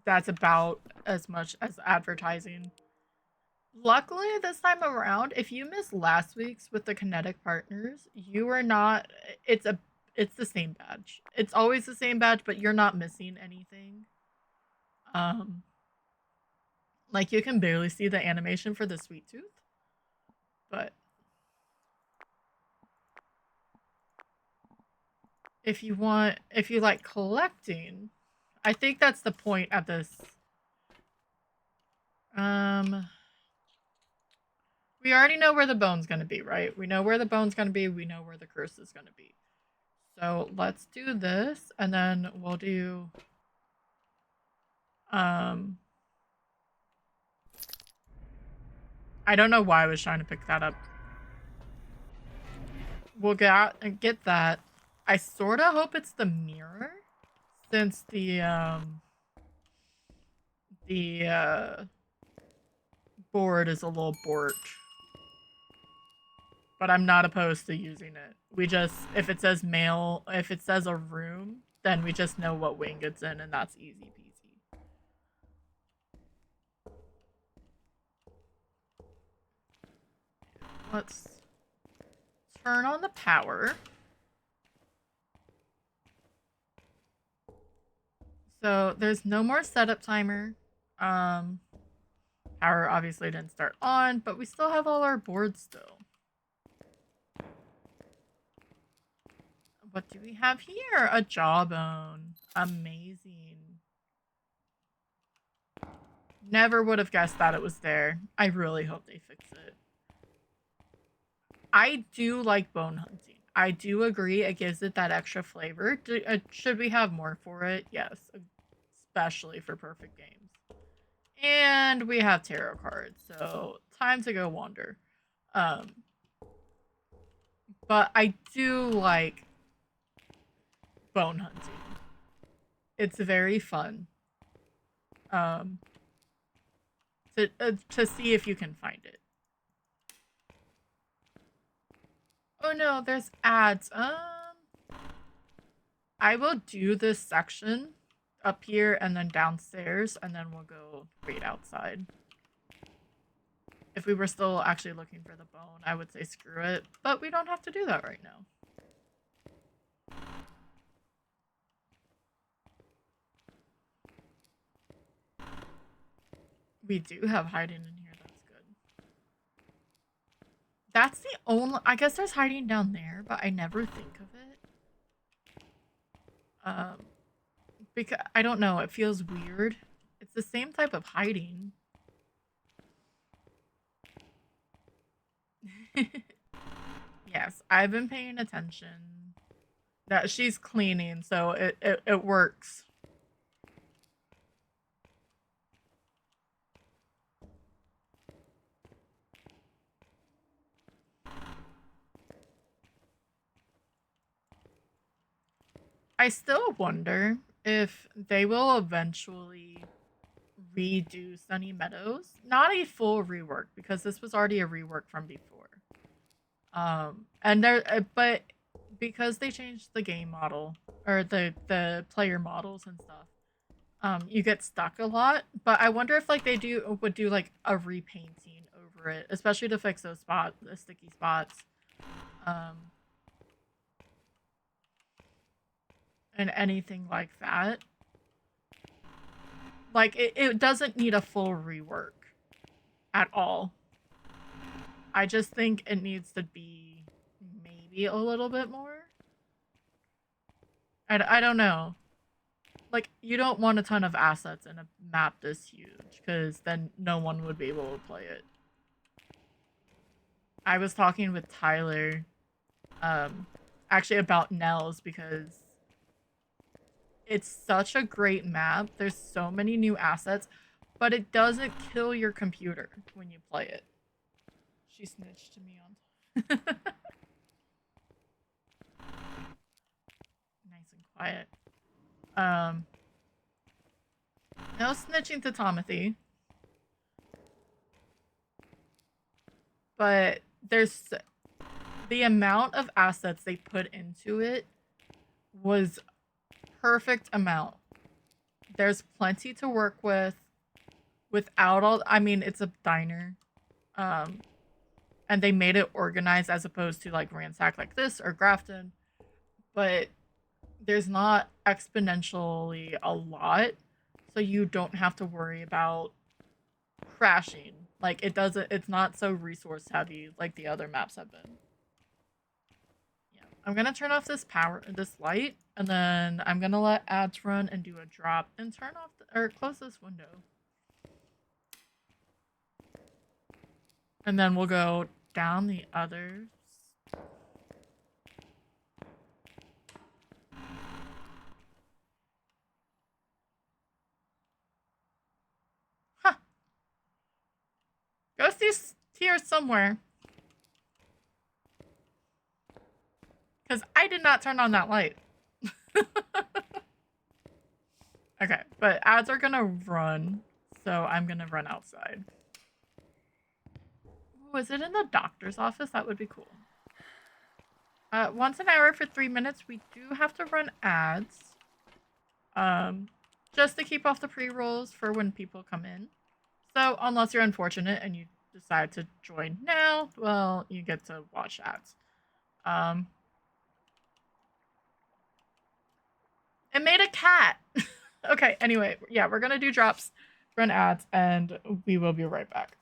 that's about as much as advertising. Luckily, this time around, if you missed last week's with the kinetic partners, you are not. It's the same badge. It's always the same badge, but you're not missing anything. Like you can barely see the animation for the sweet tooth, but if you like collecting, I think that's the point of this. we already know where the bone's gonna be, right? We know where the bone's gonna be. We know where the curse is gonna be. So let's do this, and then we'll do I don't know why I was trying to pick that up. We'll get that. I sort of hope it's the mirror, since the board is a little bort. But I'm not opposed to using it. We just, if it says male, if it says a room, then we just know what wing it's in, and that's easy peasy. Let's turn on the power. So there's no more setup timer. Power obviously didn't start on, but we still have all our boards still. What do we have here? A jawbone. Amazing. Never would have guessed that it was there. I really hope they fix it. I do like bone hunting. I do agree it gives it that extra flavor. Should we have more for it? Yes. Especially for perfect games. And we have tarot cards, so time to go wander. But I do like bone hunting. It's very fun. To see if you can find it. Oh no, there's ads. I will do this section up here and then downstairs, and then we'll go wait outside. If we were still actually looking for the bone, I would say screw it, but we don't have to do that right now. We do have hiding in here. That's good. That's the only... I guess there's hiding down there, but I never think of it. Because I don't know. It feels weird. It's the same type of hiding. Yes, I've been paying attention. That she's cleaning, so it works. I still wonder if they will eventually redo Sunny Meadows. Not a full rework, because this was already a rework from before. And but because they changed the game model, or the player models and stuff, you get stuck a lot. But I wonder if like they would do like a repainting over it, especially to fix those the sticky spots. And anything like that. Like, it doesn't need a full rework at all. I just think it needs to be maybe a little bit more. I don't know. Like, you don't want a ton of assets in a map this huge, because then no one would be able to play it. I was talking with Tyler, actually about Nels, because it's such a great map. There's so many new assets, but it doesn't kill your computer when you play it. She snitched to me on. Nice and quiet. No snitching to Timothy. But there's the amount of assets they put into it was perfect amount. There's plenty to work with without all... I mean, it's a diner. And they made it organized as opposed to like Ransack like this or Grafton. But there's not exponentially a lot, so you don't have to worry about crashing. Like, it's not so resource heavy like the other maps have been. Yeah, I'm gonna turn off this light, and then I'm gonna let ads run and do a drop and turn off or close this window. And then we'll go down the others. Huh. Ghosty's here somewhere. Because I did not turn on that light. Okay, but ads are gonna run, so I'm gonna run outside. Ooh, is it in the doctor's office? That would be cool. Once an hour for 3 minutes, we do have to run ads. Just to keep off the pre-rolls for when people come in. So, unless you're unfortunate and you decide to join now, well, you get to watch ads. It made a cat! Okay, anyway, yeah, we're gonna do drops, run ads, and we will be right back.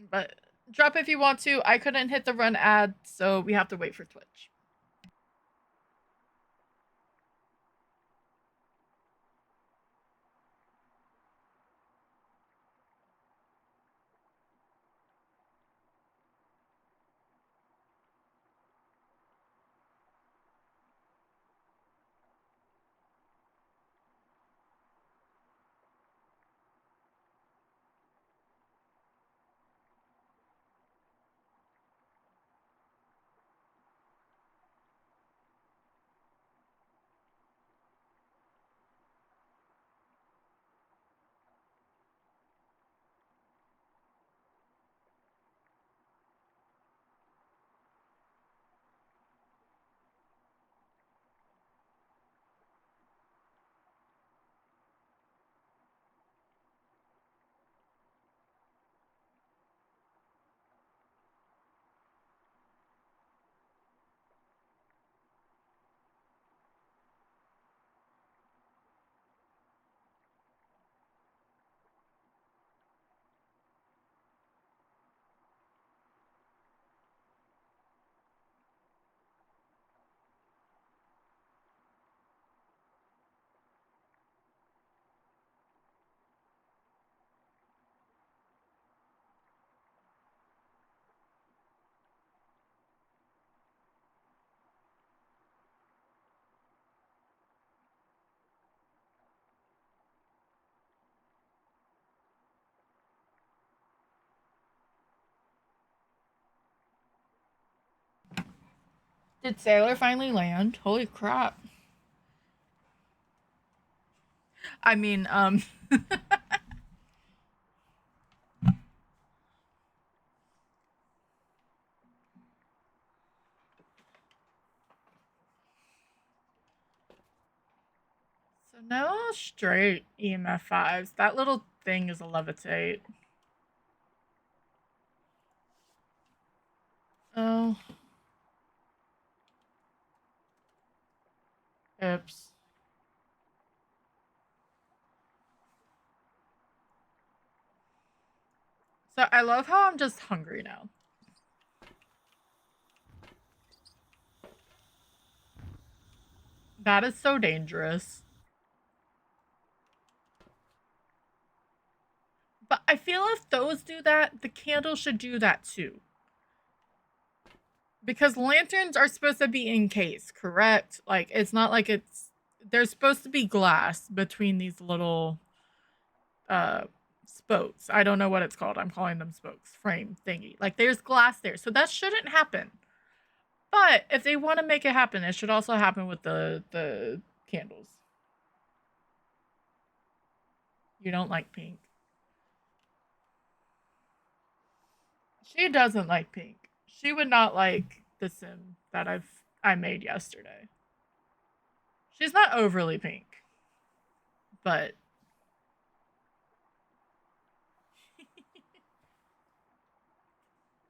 But drop if you want to. I couldn't hit the run ad, so we have to wait for Twitch. Did Sailor finally land? Holy crap. I mean, so no straight EMF 5s. That little thing is a levitate. Oh. Oops. So I love how I'm just hungry now. That is so dangerous. But I feel if those do that, the candle should do that too. Because lanterns are supposed to be encased, correct? Like, it's not like it's... There's supposed to be glass between these little spokes. I don't know what it's called. I'm calling them spokes. Frame thingy. Like, there's glass there. So that shouldn't happen. But if they want to make it happen, it should also happen with the candles. You don't like pink. She doesn't like pink. She would not like the sim that I made yesterday. She's not overly pink, but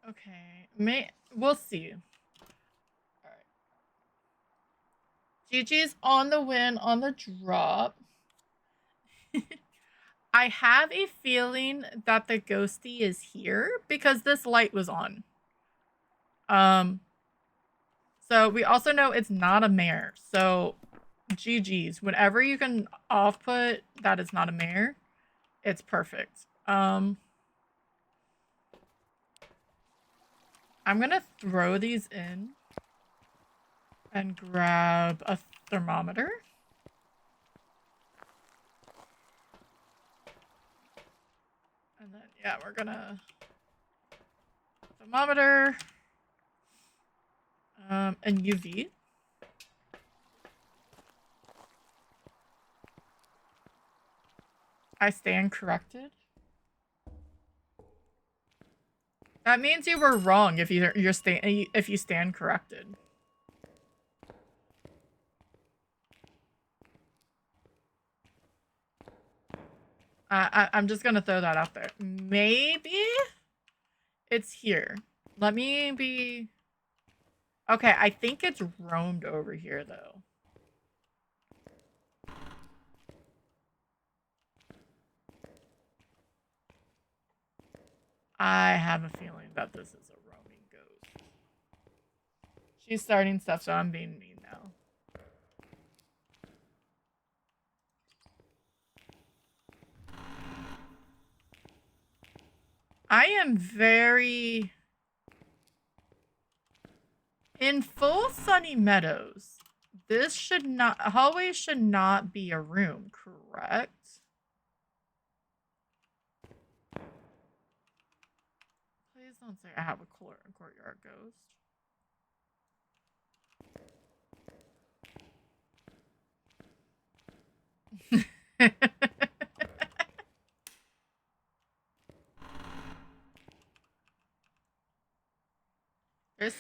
okay. We'll see. All right. Gigi's on the win on the drop. I have a feeling that the ghosty is here because this light was on. So we also know it's not a mare. So GG's. Whenever you can off put that it's not a mare, it's perfect. I'm gonna throw these in and grab a thermometer. And then yeah, we're gonna thermometer and UV. I stand corrected. That means you were wrong if if you stand corrected. I'm just gonna throw that out there. Maybe it's here. Let me be. Okay, I think it's roamed over here though. I have a feeling that this is a roaming ghost. She's starting stuff, so I'm being mean now. I am very... In full sunny meadows, this should not... Hallway should not be a room, correct? Please don't say I have a courtyard ghost. There's...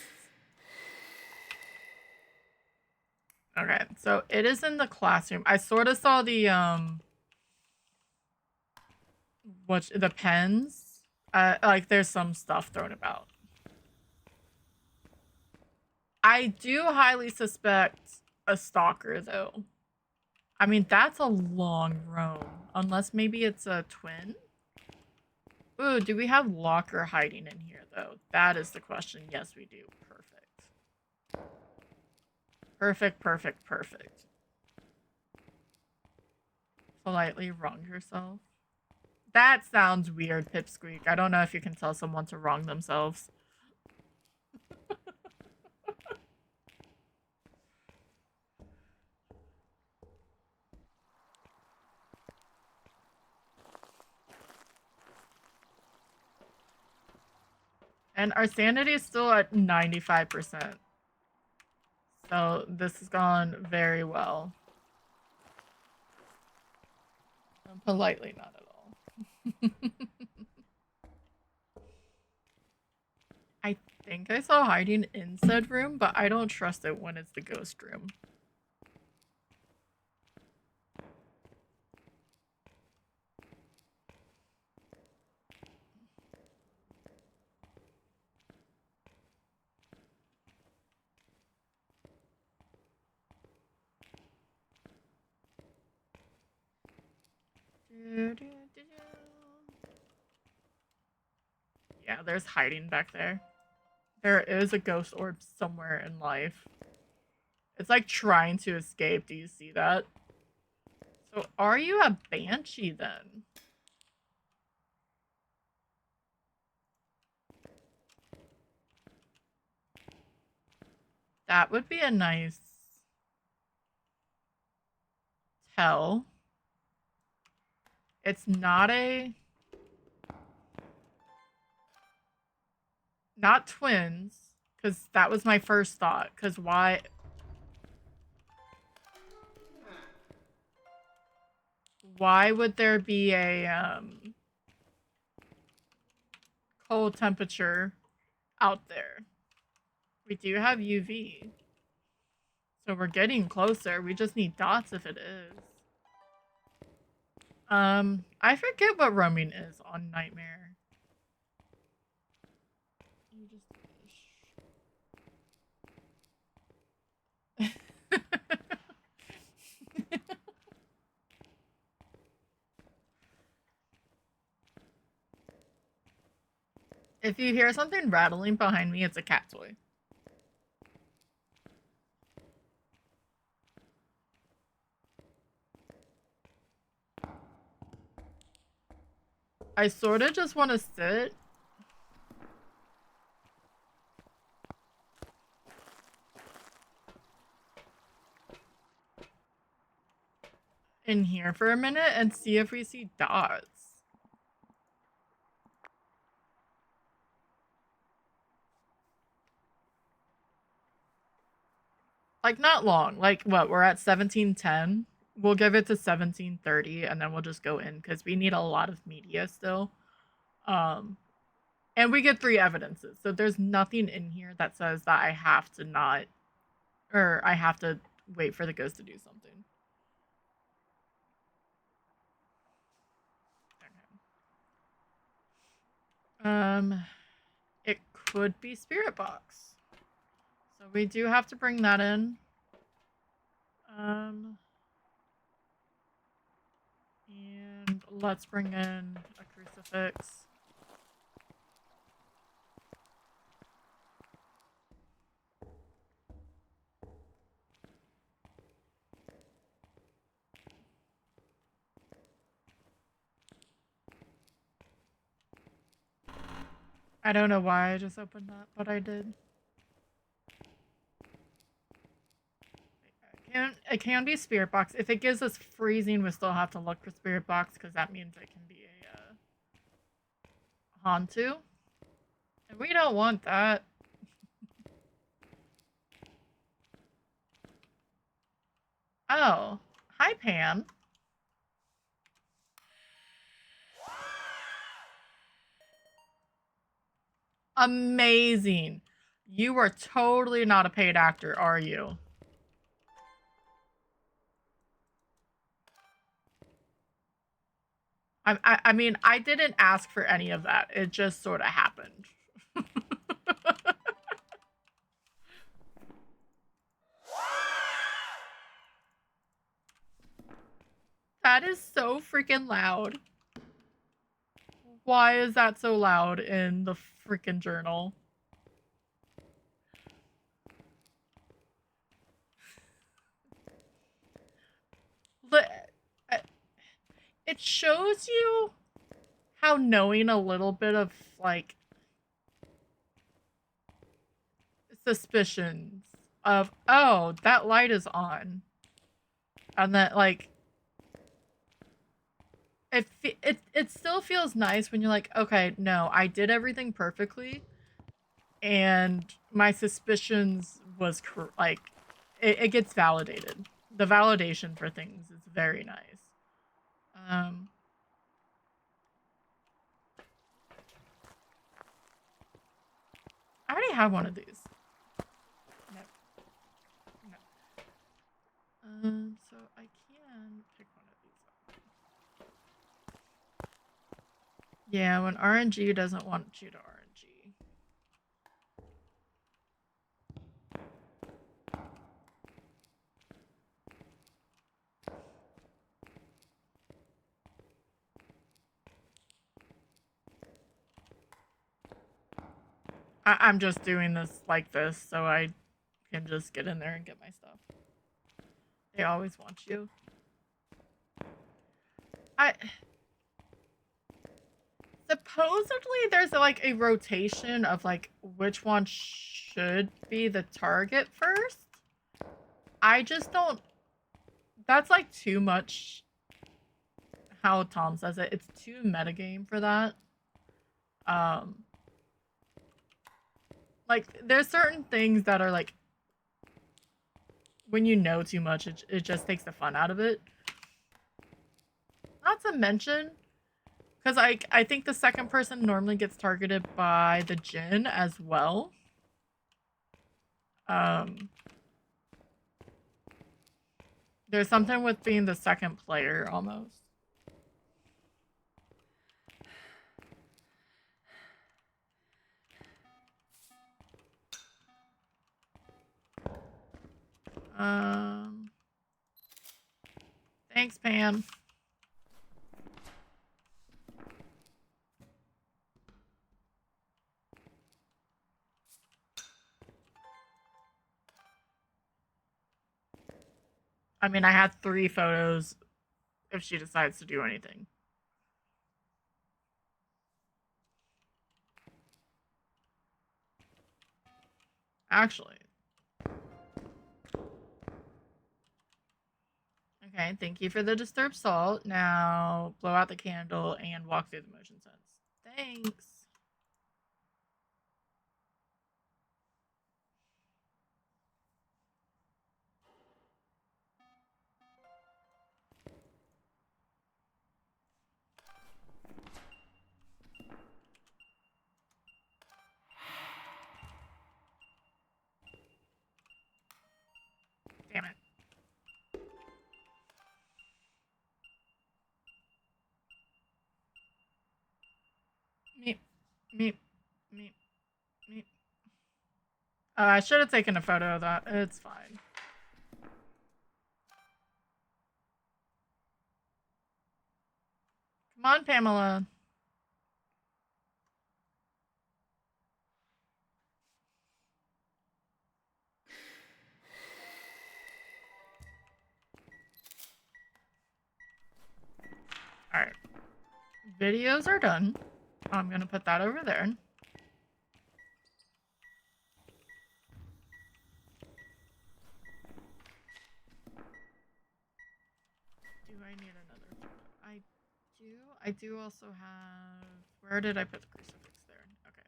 Okay, so it is in the classroom. I sort of saw the the pens. Like there's some stuff thrown about. I do highly suspect a stalker though. I mean, that's a long roam. Unless maybe it's a twin? Ooh, do we have locker hiding in here though? That is the question. Yes, we do. Perfect. Perfect, perfect, perfect. Politely wrong yourself. That sounds weird, Pipsqueak. I don't know if you can tell someone to wrong themselves. And our sanity is still at 95%. So this has gone very well. Politely, not at all. I think I saw hiding in said room, but I don't trust it when it's the ghost room. Yeah, there's hiding back there. There is a ghost orb somewhere in life. It's like trying to escape. Do you see that? So are you a banshee then? That would be a nice tell. It's not not twins, because that was my first thought. Because why would there be a cold temperature out there? We do have UV. So we're getting closer. We just need dots if it is. I forget what roaming is on Nightmare. You just... If you hear something rattling behind me, it's a cat toy. I sort of just want to sit. In here for a minute and see if we see dots. Like, not long. Like, what? We're at 17:10. We'll give it to 17:30 and then we'll just go in because we need a lot of media still. And we get 3 evidences. So there's nothing in here that says that I have to not, or I have to wait for the ghost to do something. Okay. It could be Spirit Box. So we do have to bring that in. And let's bring in a crucifix. I don't know why I just opened that, but I did. It can be Spirit Box. If it gives us freezing, we still have to look for Spirit Box because that means it can be a Hantu. And we don't want that. Oh. Hi, Pam. Amazing. You are totally not a paid actor, are you? I mean, I didn't ask for any of that. It just sort of happened. That is so freaking loud. Why is that so loud in the freaking journal? It shows you how knowing a little bit of, like, suspicions of, oh, that light is on. And that, like, it still feels nice when you're like, okay, no, I did everything perfectly. And my suspicions was, like, it gets validated. The validation for things is very nice. I already have one of these. No. So I can pick one of these up. Yeah, when RNG doesn't want you to RNG. I'm just doing this like this so I can just get in there and get my stuff. They always want you. Supposedly there's like a rotation of like which one should be the target first. I just don't. That's like too much. How Tom says it, it's too metagame for that. Like there's certain things that are like when you know too much, it just takes the fun out of it. Not to mention, because I think the second person normally gets targeted by the Jinn as well. There's something with being the second player almost. Thanks, Pam. I mean, I had 3 photos if she decides to do anything. Actually. Okay, thank you for the disturbed salt. Now blow out the candle and walk through the motion sense. Thanks. Damn it. Meep, meep, meep, meep. I should have taken a photo of that. It's fine. Come on, Pamela. Alright. Videos are done. I'm gonna put that over there. Do I need another photo? I do also have... Where did I put the crucifix there? Okay.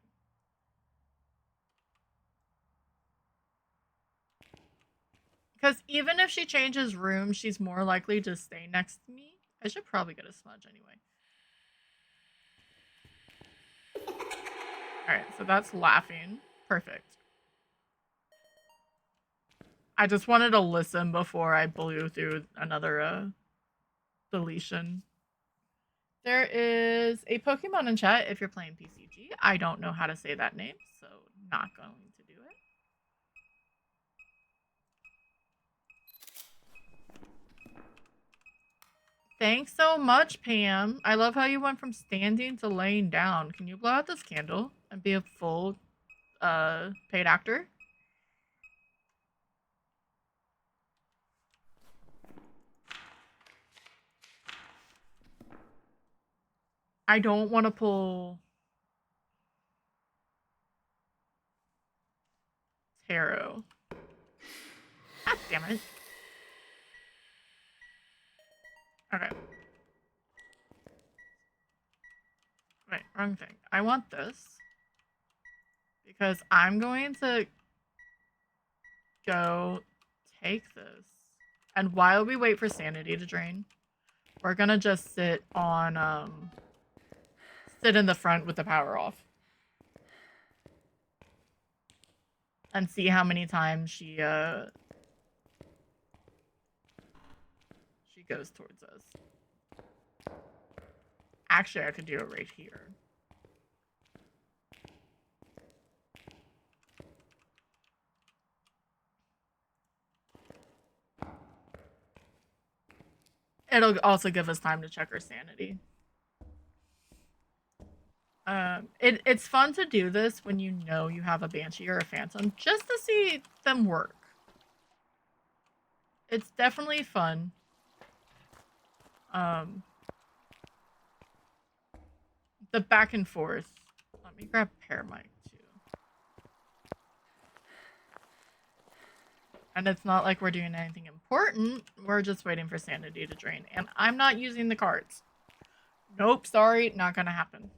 Because even if she changes rooms, she's more likely to stay next to me. I should probably get a smudge anyway. Alright, so that's laughing. Perfect. I just wanted to listen before I blew through another deletion. There is a Pokemon in chat if you're playing PCG. I don't know how to say that name, so not going to do it. Thanks so much, Pam. I love how you went from standing to laying down. Can you blow out this candle and be a full paid actor? I don't want to pull tarot. God damn it. Okay. Wait, wrong thing. I want this. Because I'm going to go take this. And while we wait for sanity to drain, we're gonna just sit on, sit in the front with the power off. And see how many times she goes towards us. Actually, I could do it right here. It'll also give us time to check our sanity. It's fun to do this when you know you have a Banshee or a Phantom, just to see them work. It's definitely fun. The back and forth. Let me grab Paramite too. And it's not like we're doing anything important. We're just waiting for sanity to drain. And I'm not using the cards. Nope, sorry, not gonna happen.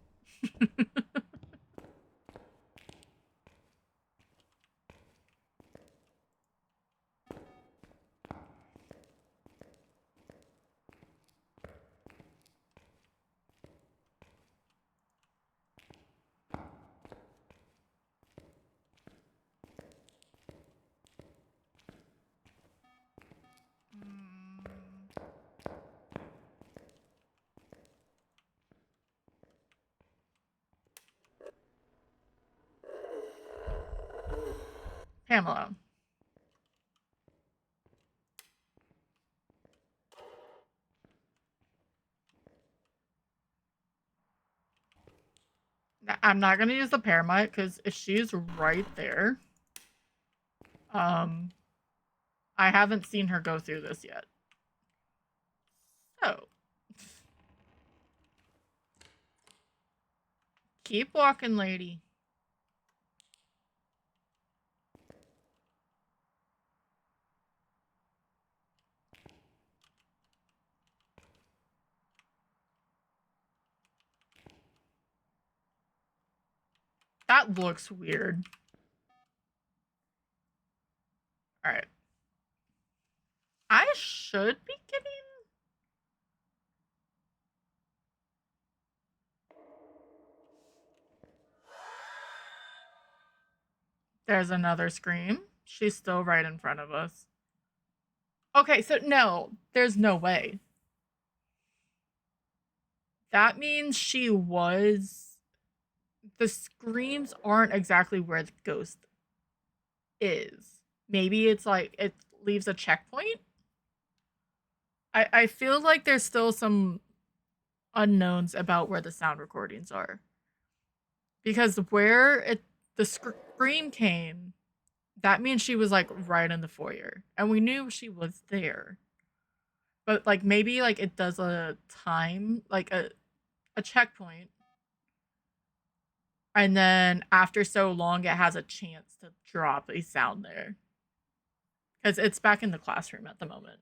Pamela. I'm not gonna use the Paramite because if she's right there, I haven't seen her go through this yet. So, keep walking, lady. That looks weird. Alright. I should be getting... There's another scream. She's still right in front of us. Okay, so no, there's no way. That means she was... The screams aren't exactly where the ghost is. Maybe it's like it leaves a checkpoint? I feel like there's still some unknowns about where the sound recordings are. Because the scream came, that means she was like right in the foyer. And we knew she was there. But like maybe like it does a time, like a checkpoint. And then after so long it has a chance to drop a sound there. Because it's back in the classroom at the moment.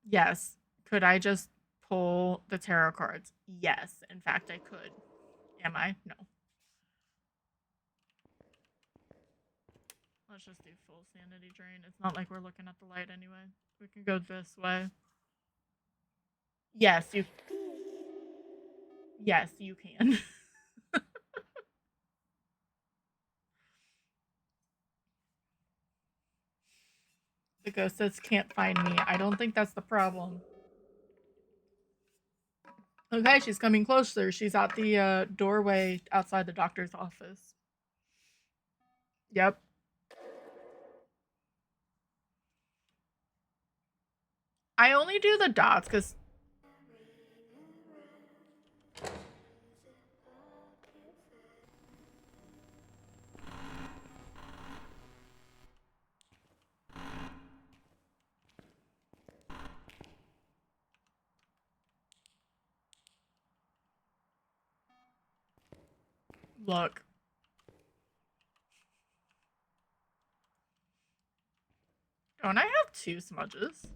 Yes. Could I just pull the tarot cards? Yes. In fact, I could. Am I? No. Let's just do full sanity drain. It's not like we're looking at the light anyway. We can go this way. Yes, you... Yes, you can. The ghost says can't find me. I don't think that's the problem. Okay, she's coming closer. She's at the doorway outside the doctor's office. Yep. I only do the dots because... Look. Don't I have 2 smudges?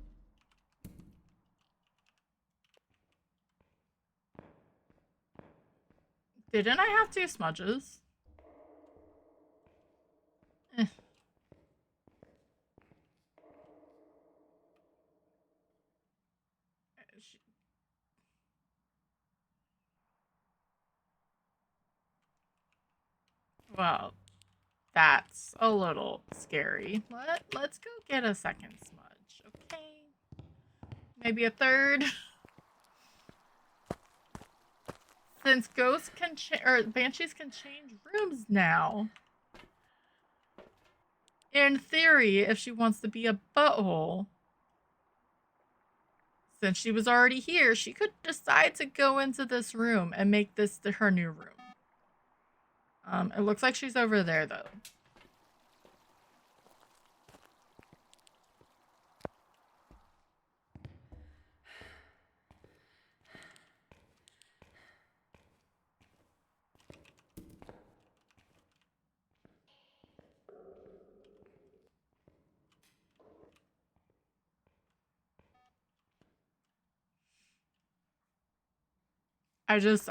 Didn't I have 2 smudges? Eh. Well, that's a little scary. Let's go get a second smudge, okay? Maybe a third. Since ghosts can or banshees can change rooms now. In theory, if she wants to be a butthole, since she was already here, she could decide to go into this room and make this her new room. It looks like she's over there though.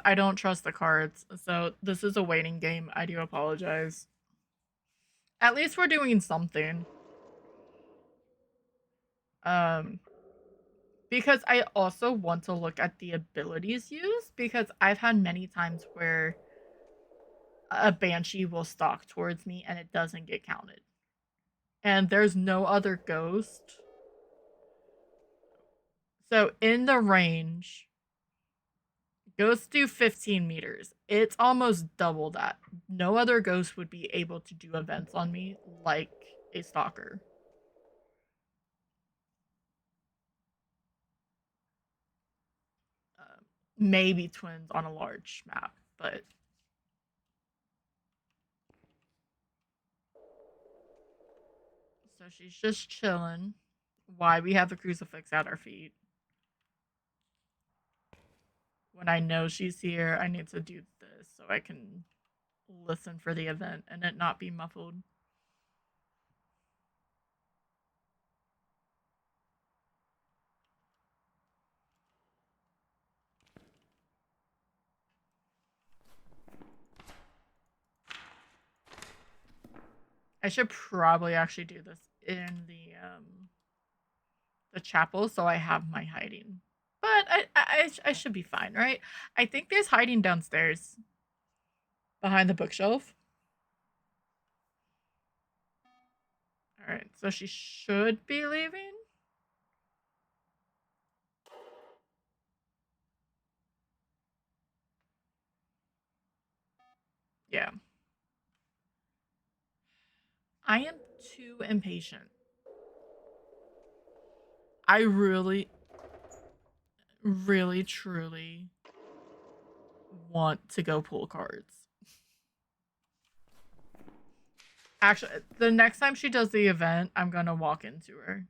I don't trust the cards. So this is a waiting game. I do apologize. At least we're doing something. Because I also want to look at the abilities used because I've had many times where a banshee will stalk towards me and it doesn't get counted. And there's no other ghost. So in the range, ghosts do 15 meters. It's almost double that. No other ghost would be able to do events on me like a stalker. maybe twins on a large map, but so she's just chilling. Why we have a crucifix at our feet. When I know she's here, I need to do this so I can listen for the event and it not be muffled. I should probably actually do this in the chapel so I have my hiding. But I should be fine, right? I think there's hiding downstairs behind the bookshelf. All right, so she should be leaving. Yeah. I am too impatient. I really, really, truly want to go pull cards. Actually, the next time she does the event, I'm gonna walk into her.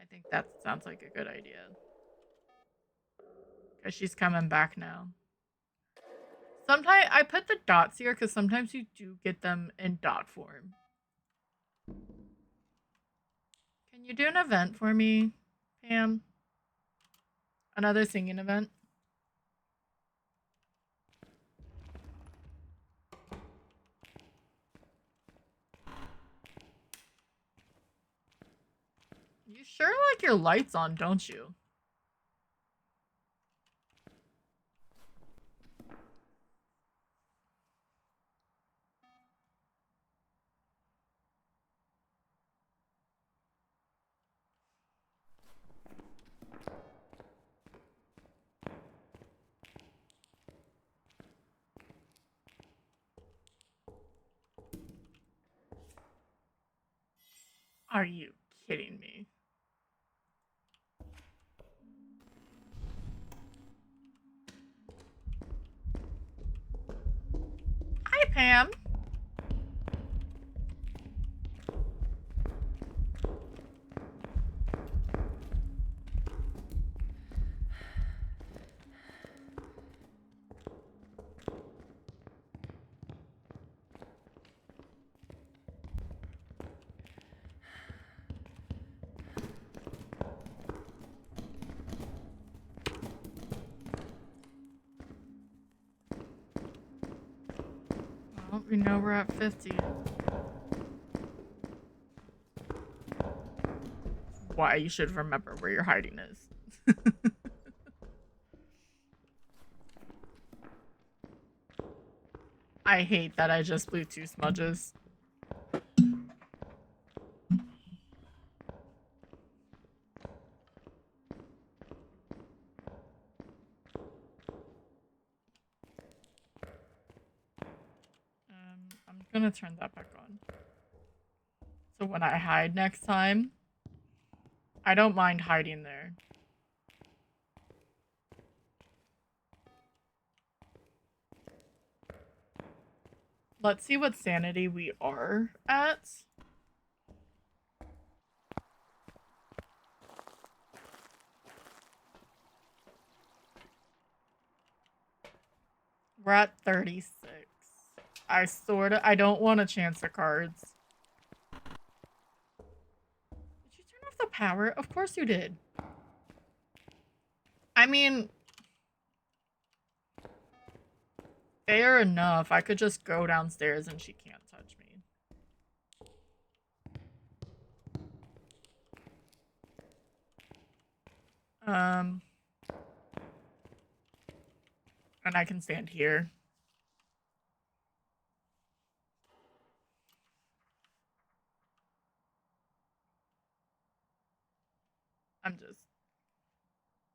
I think that sounds like a good idea. Because she's coming back now. Sometimes I put the dots here because sometimes you do get them in dot form. Can you do an event for me, Pam? Another singing event? You sure like your lights on, don't you? Are you kidding me? Hi, Pam. Well, we know we're at 50. Why you should remember where your hiding is. I hate that I just blew 2 smudges. I'm gonna turn that back on. So when I hide next time, I don't mind hiding there. Let's see what sanity we are at. We're at 36. I don't want to chance the cards. Did you turn off the power? Of course you did. I mean, fair enough. I could just go downstairs and she can't touch me. And I can stand here.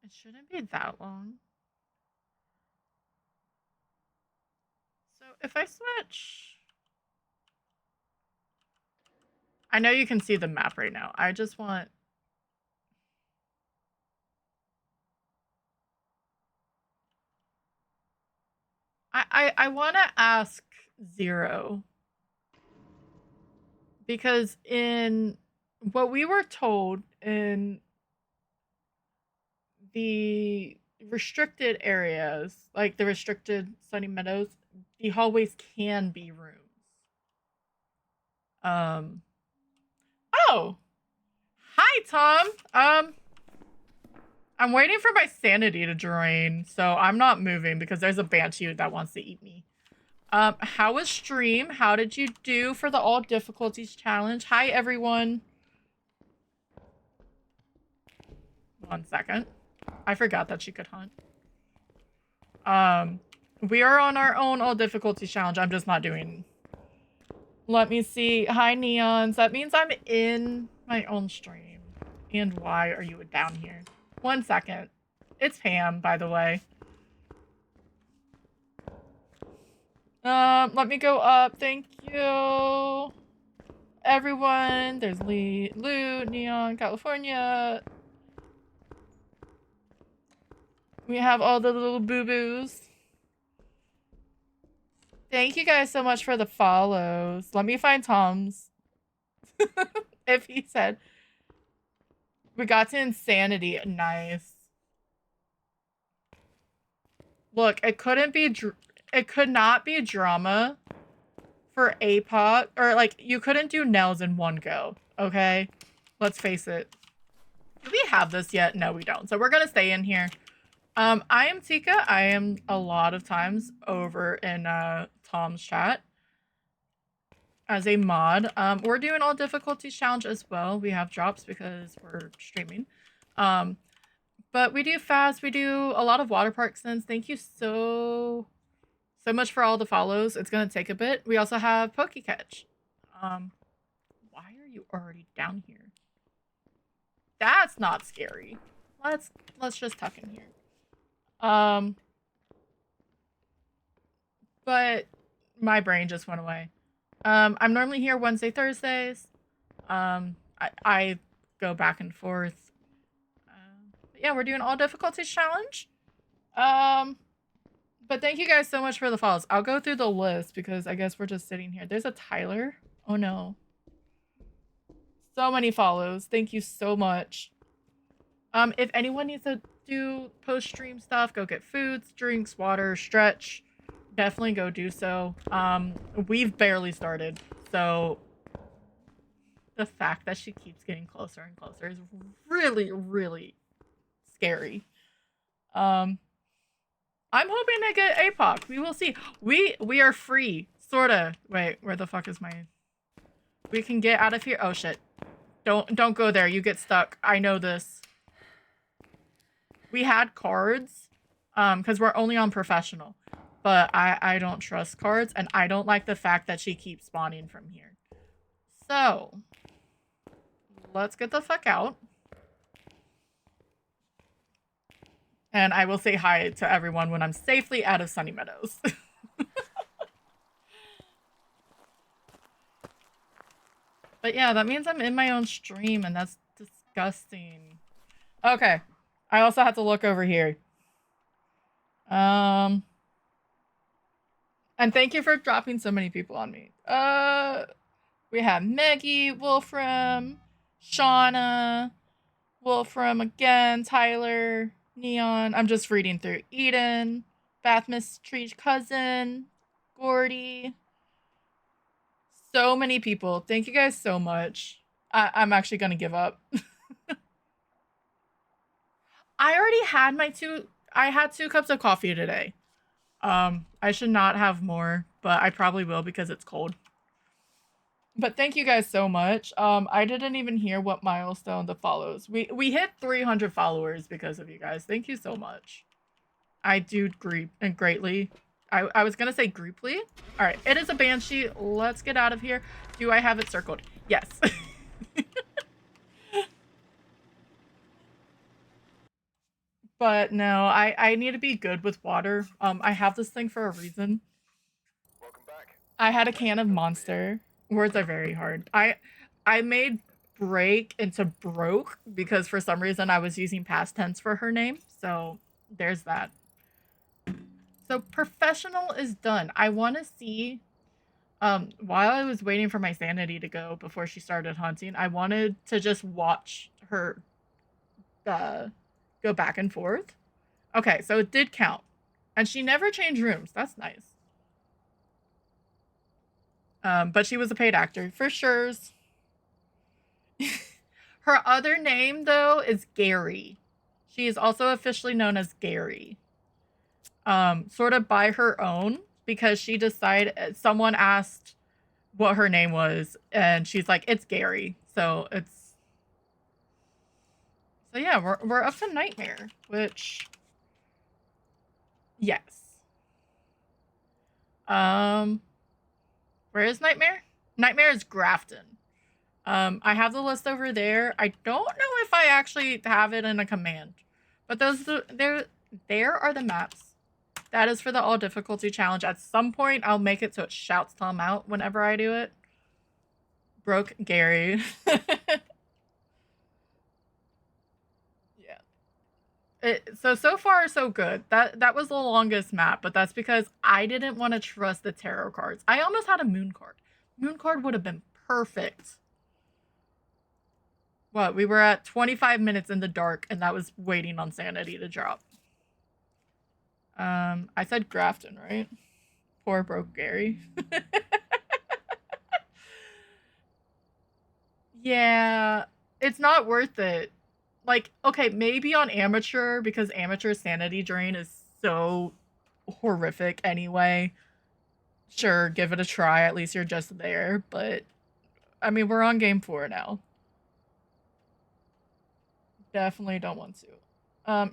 It shouldn't be that long. So if I switch, I know you can see the map right now. I just want I want to ask Zero, because in what we were told in the restricted areas, like the restricted Sunny Meadows, the hallways can be rooms. Oh, hi Tom. I'm waiting for my sanity to drain, so I'm not moving because there's a banshee that wants to eat me. How was stream? How did you do for the all difficulties challenge? Hi everyone. 1 second. I forgot that she could hunt. We are on our own all difficulties challenge. I'm just not doing. Let me see. Hi Neons. That means I'm in my own stream. And why are you down here? 1 second. It's Pam, by the way. Let me go up. Thank you. Everyone. There's Lee, Lou, Neon, California. We have all the little boo-boos. Thank you guys so much for the follows. Let me find Tom's. If he said. We got to insanity. Nice. Look, it couldn't be... It could not be drama for APOC. Or, like, you couldn't do nails in one go. Okay? Let's face it. Do we have this yet? No, we don't. So we're gonna stay in here. I am Tika. I am a lot of times over in Tom's chat as a mod. We're doing all difficulties challenge as well. We have drops because we're streaming. But we do fast. We do a lot of water park sins. Thank you so much for all the follows. It's gonna take a bit. We also have Pokecatch. Why are you already down here? That's not scary. Let's just tuck in here. But my brain just went away. I'm normally here Wednesday, Thursdays. I go back and forth. But yeah, we're doing all difficulties challenge. But thank you guys so much for the follows. I'll go through the list because I guess we're just sitting here. There's a Tyler. Oh no. So many follows. Thank you so much. If anyone needs to do post-stream stuff, go get foods, drinks, water, stretch. Definitely go do so. We've barely started, so the fact that she keeps getting closer and closer is really, really scary. I'm hoping to get APOC. We will see. We are free, sorta. Wait, where the fuck is my... We can get out of here. Oh shit. Don't go there. You get stuck. I know this. We had cards, because we're only on professional. But I don't trust cards, and I don't like the fact that she keeps spawning from here. So, let's get the fuck out. And I will say hi to everyone when I'm safely out of Sunny Meadows. But yeah, that means I'm in my own stream, and that's disgusting. Okay. I also have to look over here. And thank you for dropping so many people on me. We have Maggie, Wolfram, Shauna, Wolfram again, Tyler, Neon. I'm just reading through. Eden, Bathmas Tree's cousin, Gordy. So many people. Thank you guys so much. I'm actually gonna give up. I already had my I had 2 cups of coffee today. I should not have more, but I probably will because it's cold. But thank you guys so much. I didn't even hear what milestone the follows. We hit 300 followers because of you guys. Thank you so much. I do greatly. I was gonna say greeply. All right, it is a banshee. Let's get out of here. Do I have it circled? Yes. But no, I need to be good with water. I have this thing for a reason. Welcome back. I had a can of Monster. Words are very hard. I made break into broke because for some reason I was using past tense for her name. So there's that. So professional is done. I want to see, while I was waiting for my sanity to go before she started hunting, I wanted to just watch her go back and forth. Okay, so it did count. And she never changed rooms. That's nice. But she was a paid actor for sure. Her other name, though, is Gary. She is also officially known as Gary. Sort of by her own, because she decided, someone asked what her name was, and she's like, it's Gary. So yeah, we're up to Nightmare, which, yes. Where is Nightmare? Nightmare is Grafton. I have the list over there. I don't know if I actually have it in a command, but there are the maps. That is for the all difficulty challenge. At some point, I'll make it so it shouts Tom out whenever I do it. Broke Gary. Yeah. So far so good. That was the longest map, but that's because I didn't want to trust the tarot cards. I almost had a moon card. Moon card would have been perfect. What, we were at 25 minutes in the dark, and that was waiting on sanity to drop. I said Grafton, right? Poor broke Gary. Yeah, it's not worth it. Like, okay, maybe on amateur, because amateur sanity drain is so horrific anyway. Sure, give it a try. At least you're just there. But, I mean, we're on game 4 now. Definitely don't want to.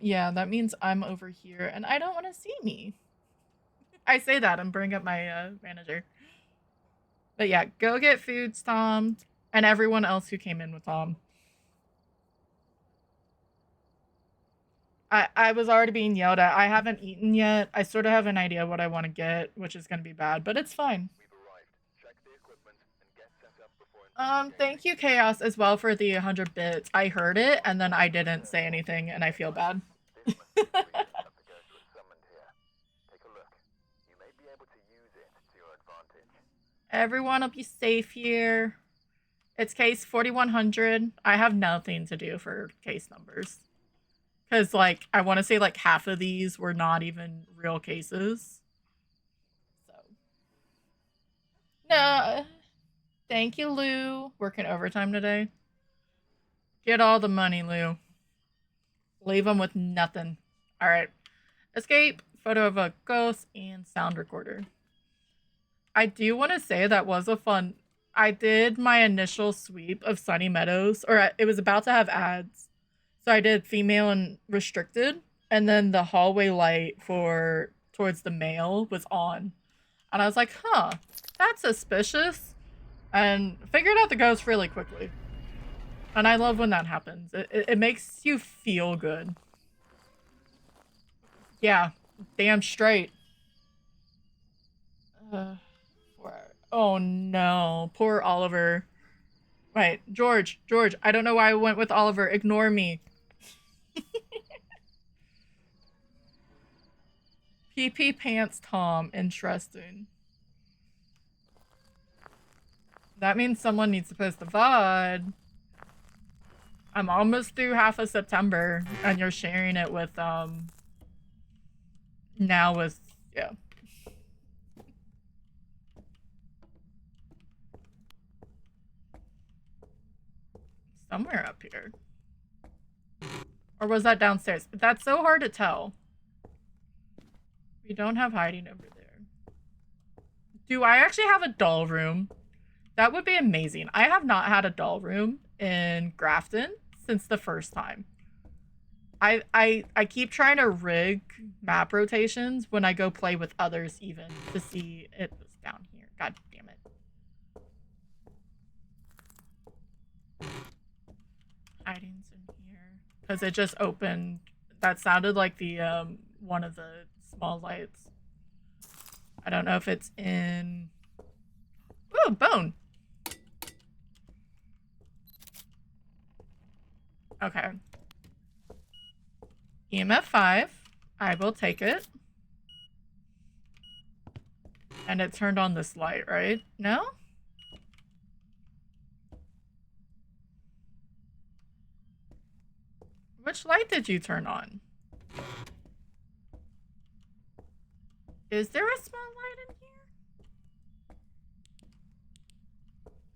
Yeah, that means I'm over here, and I don't want to see me. I say that and bring up my manager. But yeah, go get foods, Tom, and everyone else who came in with Tom. I was already being yelled at. I haven't eaten yet. I sort of have an idea what I want to get, which is going to be bad, but it's fine. Thank you, Chaos, as well, for the 100 bits. I heard it, and then I didn't say anything, and I feel bad. Everyone will be safe here. It's case 4100. I have nothing to do for case numbers. Because, like, I want to say, like, half of these were not even real cases. So. No. Thank you, Lou. Working overtime today. Get all the money, Lou. Leave them with nothing. Alright. Escape, photo of a ghost, and sound recorder. I do want to say that was a fun... I did my initial sweep of Sunny Meadows, or it was about to have ads. So I did female and restricted, and then the hallway light for towards the male was on. And I was like, huh, that's suspicious. And figured out the ghost really quickly. And I love when that happens. It makes you feel good. Yeah, damn straight. Oh no, poor Oliver. Right, George, I don't know why I went with Oliver. Ignore me. PP Pants Tom, interesting. That means someone needs to post the VOD. I'm almost through half of September, and you're sharing it with, now with, yeah. Somewhere up here. Or was that downstairs? That's so hard to tell. We don't have hiding over there. Do I actually have a doll room? That would be amazing. I have not had a doll room in Grafton since the first time. I keep trying to rig map rotations when I go play with others even to see it was down here. God damn it. Hiding's in here. Because it just opened. That sounded like the one of the small lights. I don't know if it's in... Ooh, bone. Okay. EMF 5. I will take it. And it turned on this light, right? No? Which light did you turn on? Is there a small light in here?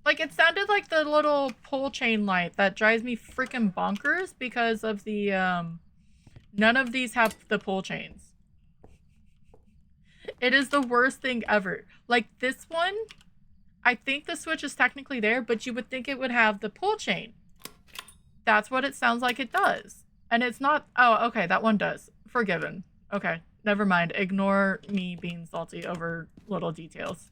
Like, it sounded like the little pole chain light that drives me freaking bonkers because of the, none of these have the pole chains. It is the worst thing ever. Like, this one, I think the switch is technically there, but you would think it would have the pull chain. That's what it sounds like it does. And it's not. Oh, okay, that one does. Forgiven. Okay, never mind. Ignore me being salty over little details.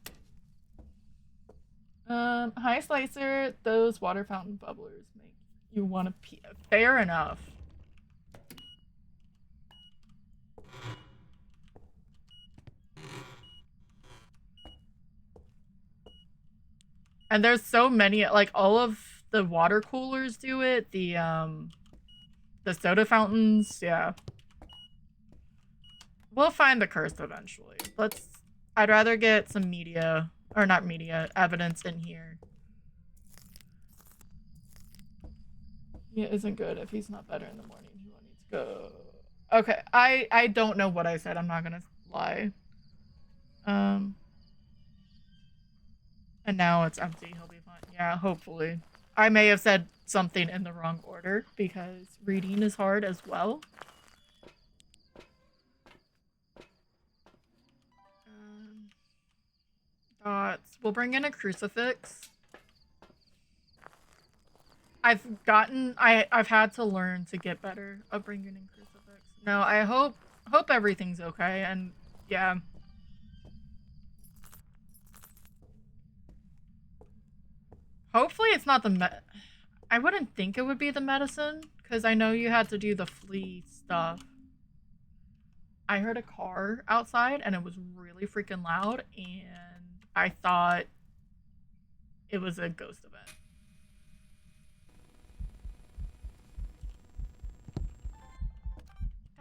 Hi, Slicer. Those water fountain bubblers make you want to pee. Fair enough. And there's so many, like, all of the water coolers do it. The soda fountains, yeah. We'll find the curse eventually. I'd rather get some media, or not media, evidence in here. Yeah, isn't good. If he's not better in the morning, he will need to go. Okay, I don't know what I said. I'm not gonna lie. And now it's empty. He'll be fine. Yeah, hopefully. I may have said something in the wrong order because reading is hard as well. Dots. We'll bring in a crucifix. I've had to learn to get better at bringing in crucifix. No, I hope everything's okay, and yeah. Hopefully it's not I wouldn't think it would be the medicine, because I know you had to do the flea stuff. I heard a car outside, and it was really freaking loud, and I thought it was a ghost event.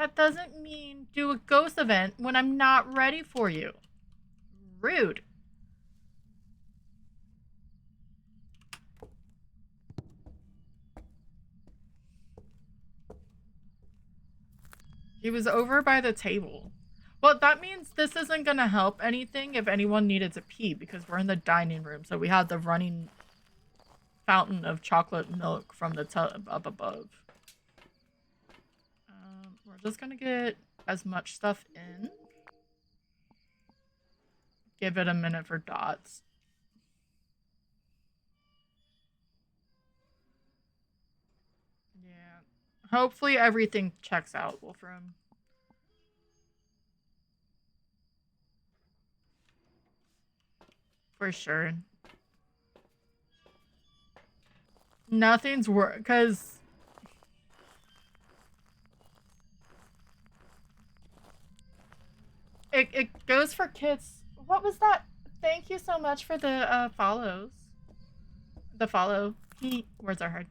That doesn't mean do a ghost event when I'm not ready for you. Rude. He was over by the table. Well, that means this isn't gonna help anything if anyone needed to pee, because we're in the dining room, so we have the running fountain of chocolate milk from the tub up above. We're just gonna get as much stuff in. Give it a minute for dots. Yeah. Hopefully everything checks out, Wolfram. For sure. Nothing's because it goes for kids. What was that? Thank you so much for the follows. The follow. Words are hard.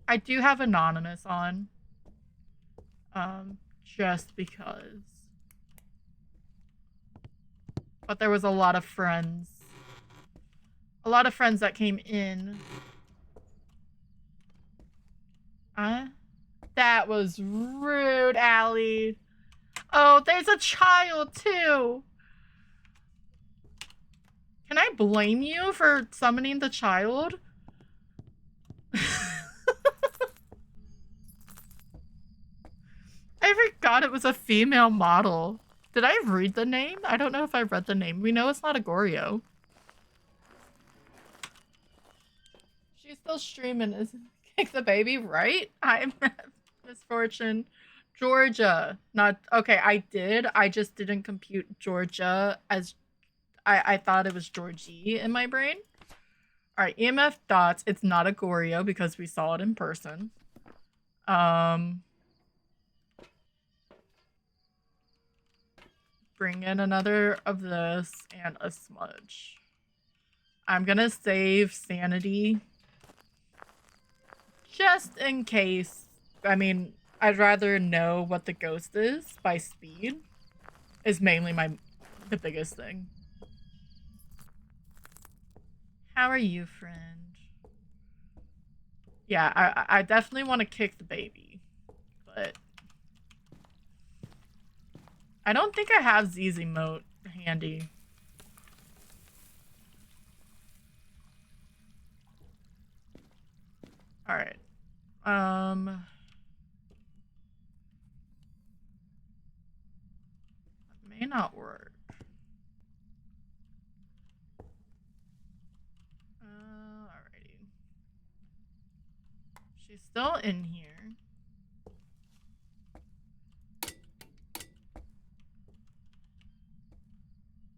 I do have anonymous on. Just because. But there was a lot of friends. A lot of friends that came in. That was rude, Allie. Oh, there's a child too. Can I blame you for summoning the child? I forgot it was a female model. Did I read the name? I don't know if I read the name. We know it's not a Goryo. She's still streaming. Is Kick the Baby, right? I'm misfortune. Georgia. Not okay, I just didn't compute Georgia as I thought it was Georgie in my brain. Alright, EMF dots. It's not a Goryo because we saw it in person. Bring in another of this and a smudge. I'm gonna save sanity. Just in case. I mean, I'd rather know what the ghost is by speed. Is mainly the biggest thing. How are you, friend? Yeah, I definitely want to kick the baby, but I don't think I have Z's emote handy. All right. It may not work. Alrighty. She's still in here.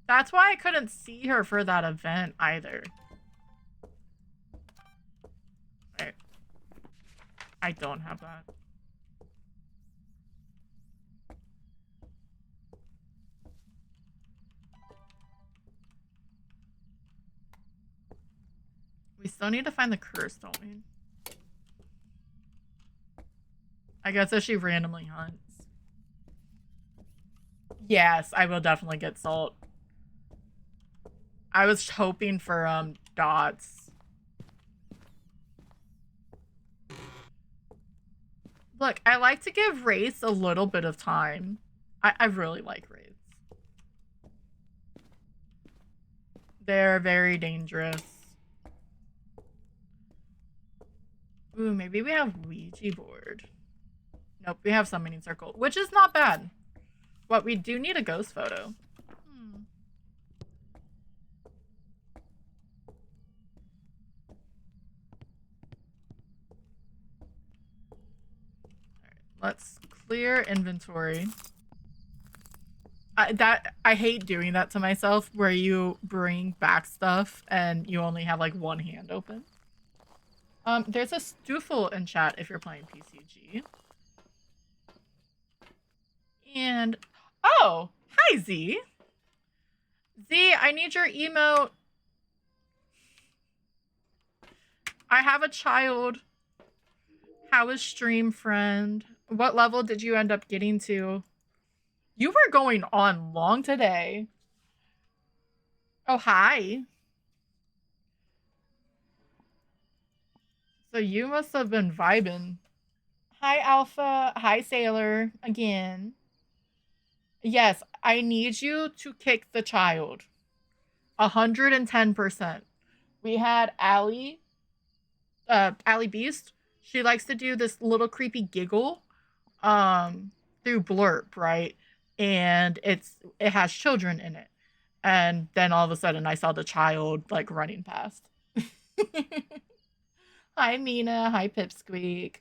That's why I couldn't see her for that event either. Right. I don't have that. We still need to find the curse, don't we? I guess if she randomly hunts. Yes, I will definitely get salt. I was hoping for dots. Look, I like to give wraiths a little bit of time. I really like wraiths. They're very dangerous. Ooh, maybe we have Ouija board. Nope, we have summoning circle, which is not bad. What, we do need a ghost photo. Let's clear inventory. I hate doing that to myself, where you bring back stuff and you only have like one hand open. There's a Stoofle in chat if you're playing PCG. And oh, hi Z. Z, I need your emote. I have a child. How is stream, friend? What level did you end up getting to? You were going on long today. Oh, hi. So you must have been vibing. Hi, Alpha. Hi, Sailor. Again. Yes, I need you to kick the child. 110%. We had Allie, Allie Beast. She likes to do this little creepy giggle through blurb, right? And it has children in it. And then all of a sudden I saw the child like running past. Hi Mina, hi Pipsqueak.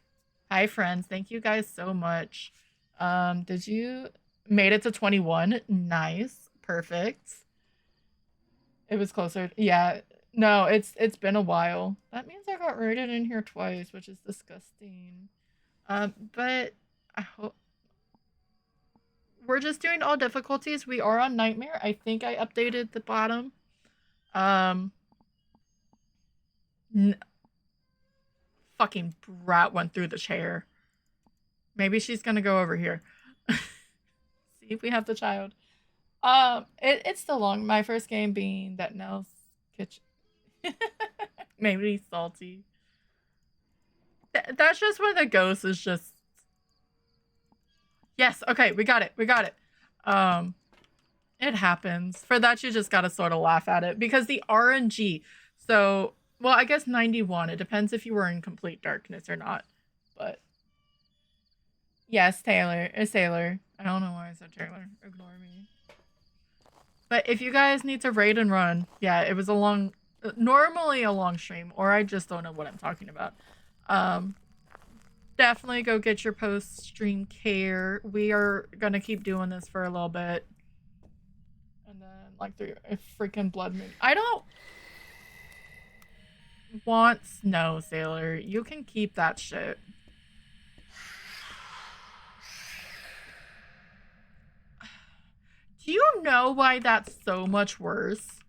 Hi friends. Thank you guys so much. Did you made it to 21? Nice. Perfect. It was closer. Yeah. No, it's been a while. That means I got raided in here twice, which is disgusting. But I hope we're just doing all difficulties. We are on Nightmare. I think I updated the bottom. Fucking brat went through the chair. Maybe she's gonna go over here. See if we have the child. It's still long. My first game being that Nell's kitchen. Maybe salty. That's just when the ghost is just. Yes, okay, we got it. We got it. It happens. For that, you just gotta sort of laugh at it because the RNG. So, well, I guess 91. It depends if you were in complete darkness or not. But yes, Taylor. It's Taylor. I don't know why I said Taylor. Ignore me. But if you guys need to raid and run, yeah, it was a long, normally a long stream, or I just don't know what I'm talking about. Definitely go get your post-stream care. We are gonna keep doing this for a little bit. And then, like, through a freaking blood moon. I don't want snow, Sailor. You can keep that shit. Do you know why that's so much worse?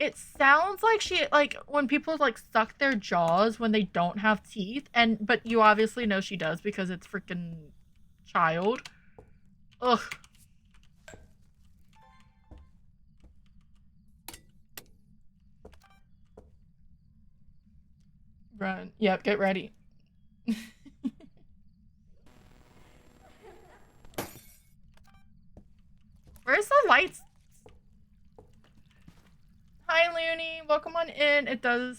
It sounds like she, like, when people, like, suck their jaws when they don't have teeth, but you obviously know she does because it's freaking child. Ugh. Run. Yep, get ready. Where's the lights? Hi, Looney. Welcome on in. It does.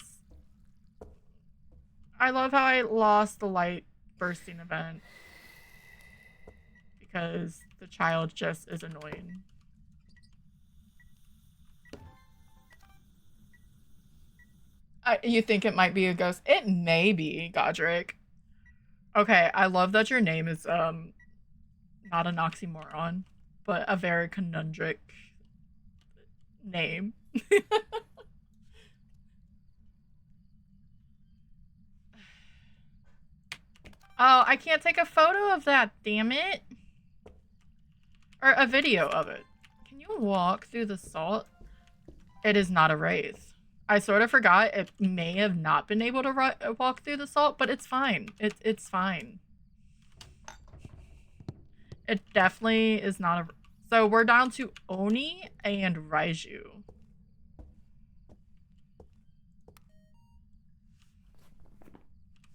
I love how I lost the light bursting event because the child just is annoying. You think it might be a ghost? It may be, Godric. Okay, I love that your name is not an oxymoron, but a very conundric name. Oh, I can't take a photo of that, damn it. Or a video of it. Can you walk through the salt? It is not a wraith. I sort of forgot it may have not been able to walk through the salt, but it's fine. It's fine. It definitely is not a... So we're down to Oni and Raiju.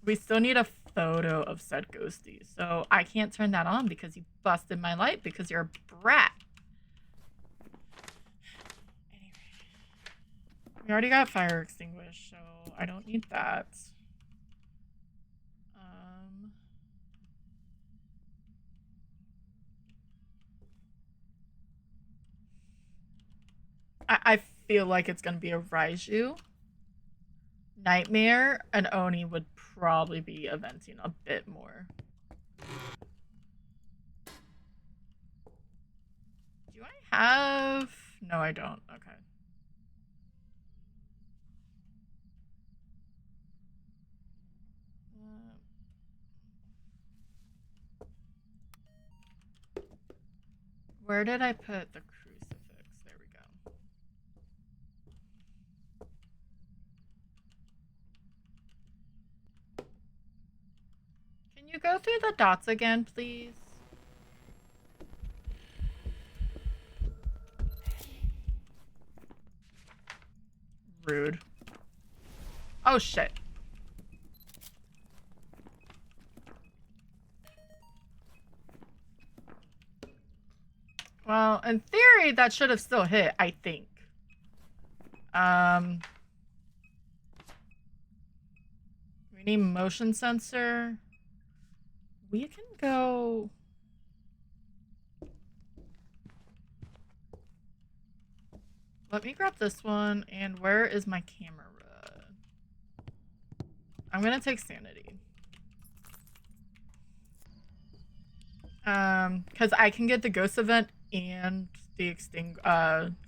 We still need a photo of said ghosty. So I can't turn that on because you busted my light because you're a brat. Anyway. We already got fire extinguished, so I don't need that. I feel like it's gonna be a Raiju. Nightmare and Oni would probably be eventing a bit more. Do I have... No, I don't. Okay. Where did I put the crucifix? There we go. Can you go through the dots again, please? Rude. Oh, shit. Well, in theory, that should have still hit, I think. We need motion sensor. We can go... Let me grab this one, and where is my camera? I'm gonna take sanity. Because I can get the ghost event and the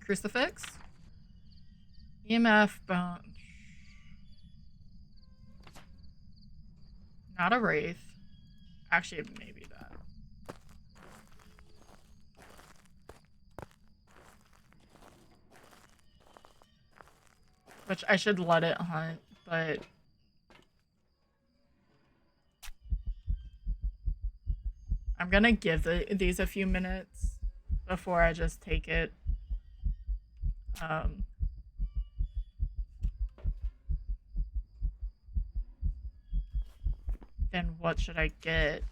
crucifix. EMF bone. Not a wraith. Actually, maybe that. Which I should let it hunt, but... I'm gonna give these a few minutes before I just take it. Then what should I get?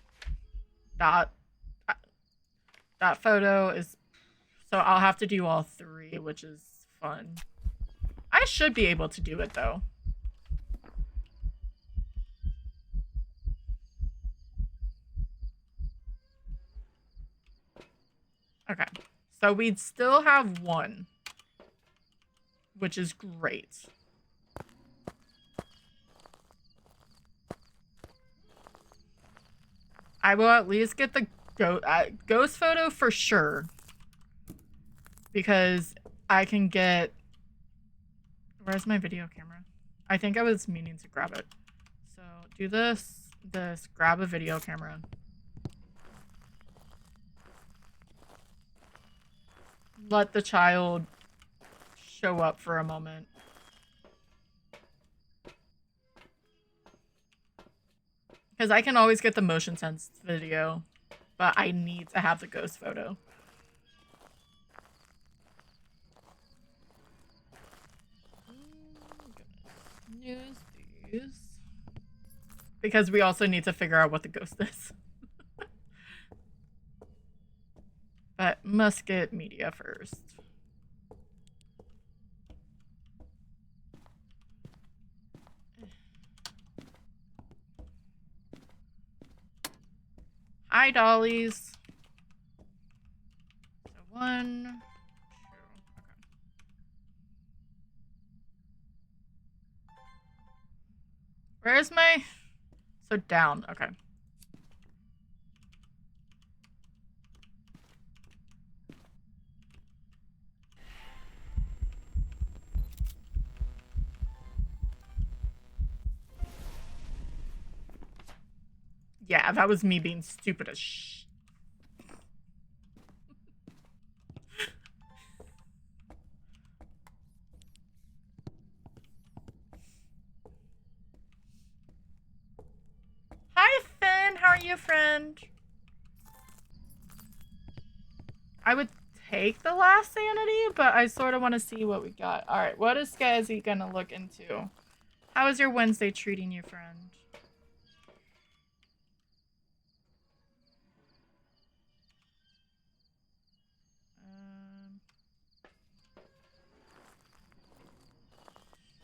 That photo is... So I'll have to do all three, which is fun. I should be able to do it, though. Okay. So we'd still have one, which is great. I will at least get the ghost photo for sure. Because I can get... Where's my video camera? I think I was meaning to grab it. So do this, grab a video camera. Let the child show up for a moment. Because I can always get the motion sense video, but I need to have the ghost photo. Use these. Because we also need to figure out what the ghost is. But must get media first. Hi, dollies. So 1, 2. Okay. Where's my... So down. Okay. Yeah, that was me being stupid as sh... Hi, Finn. How are you, friend? I would take the last sanity, but I sort of want to see what we got. All right, what is Skazzy gonna look into? How is your Wednesday treating you, friend?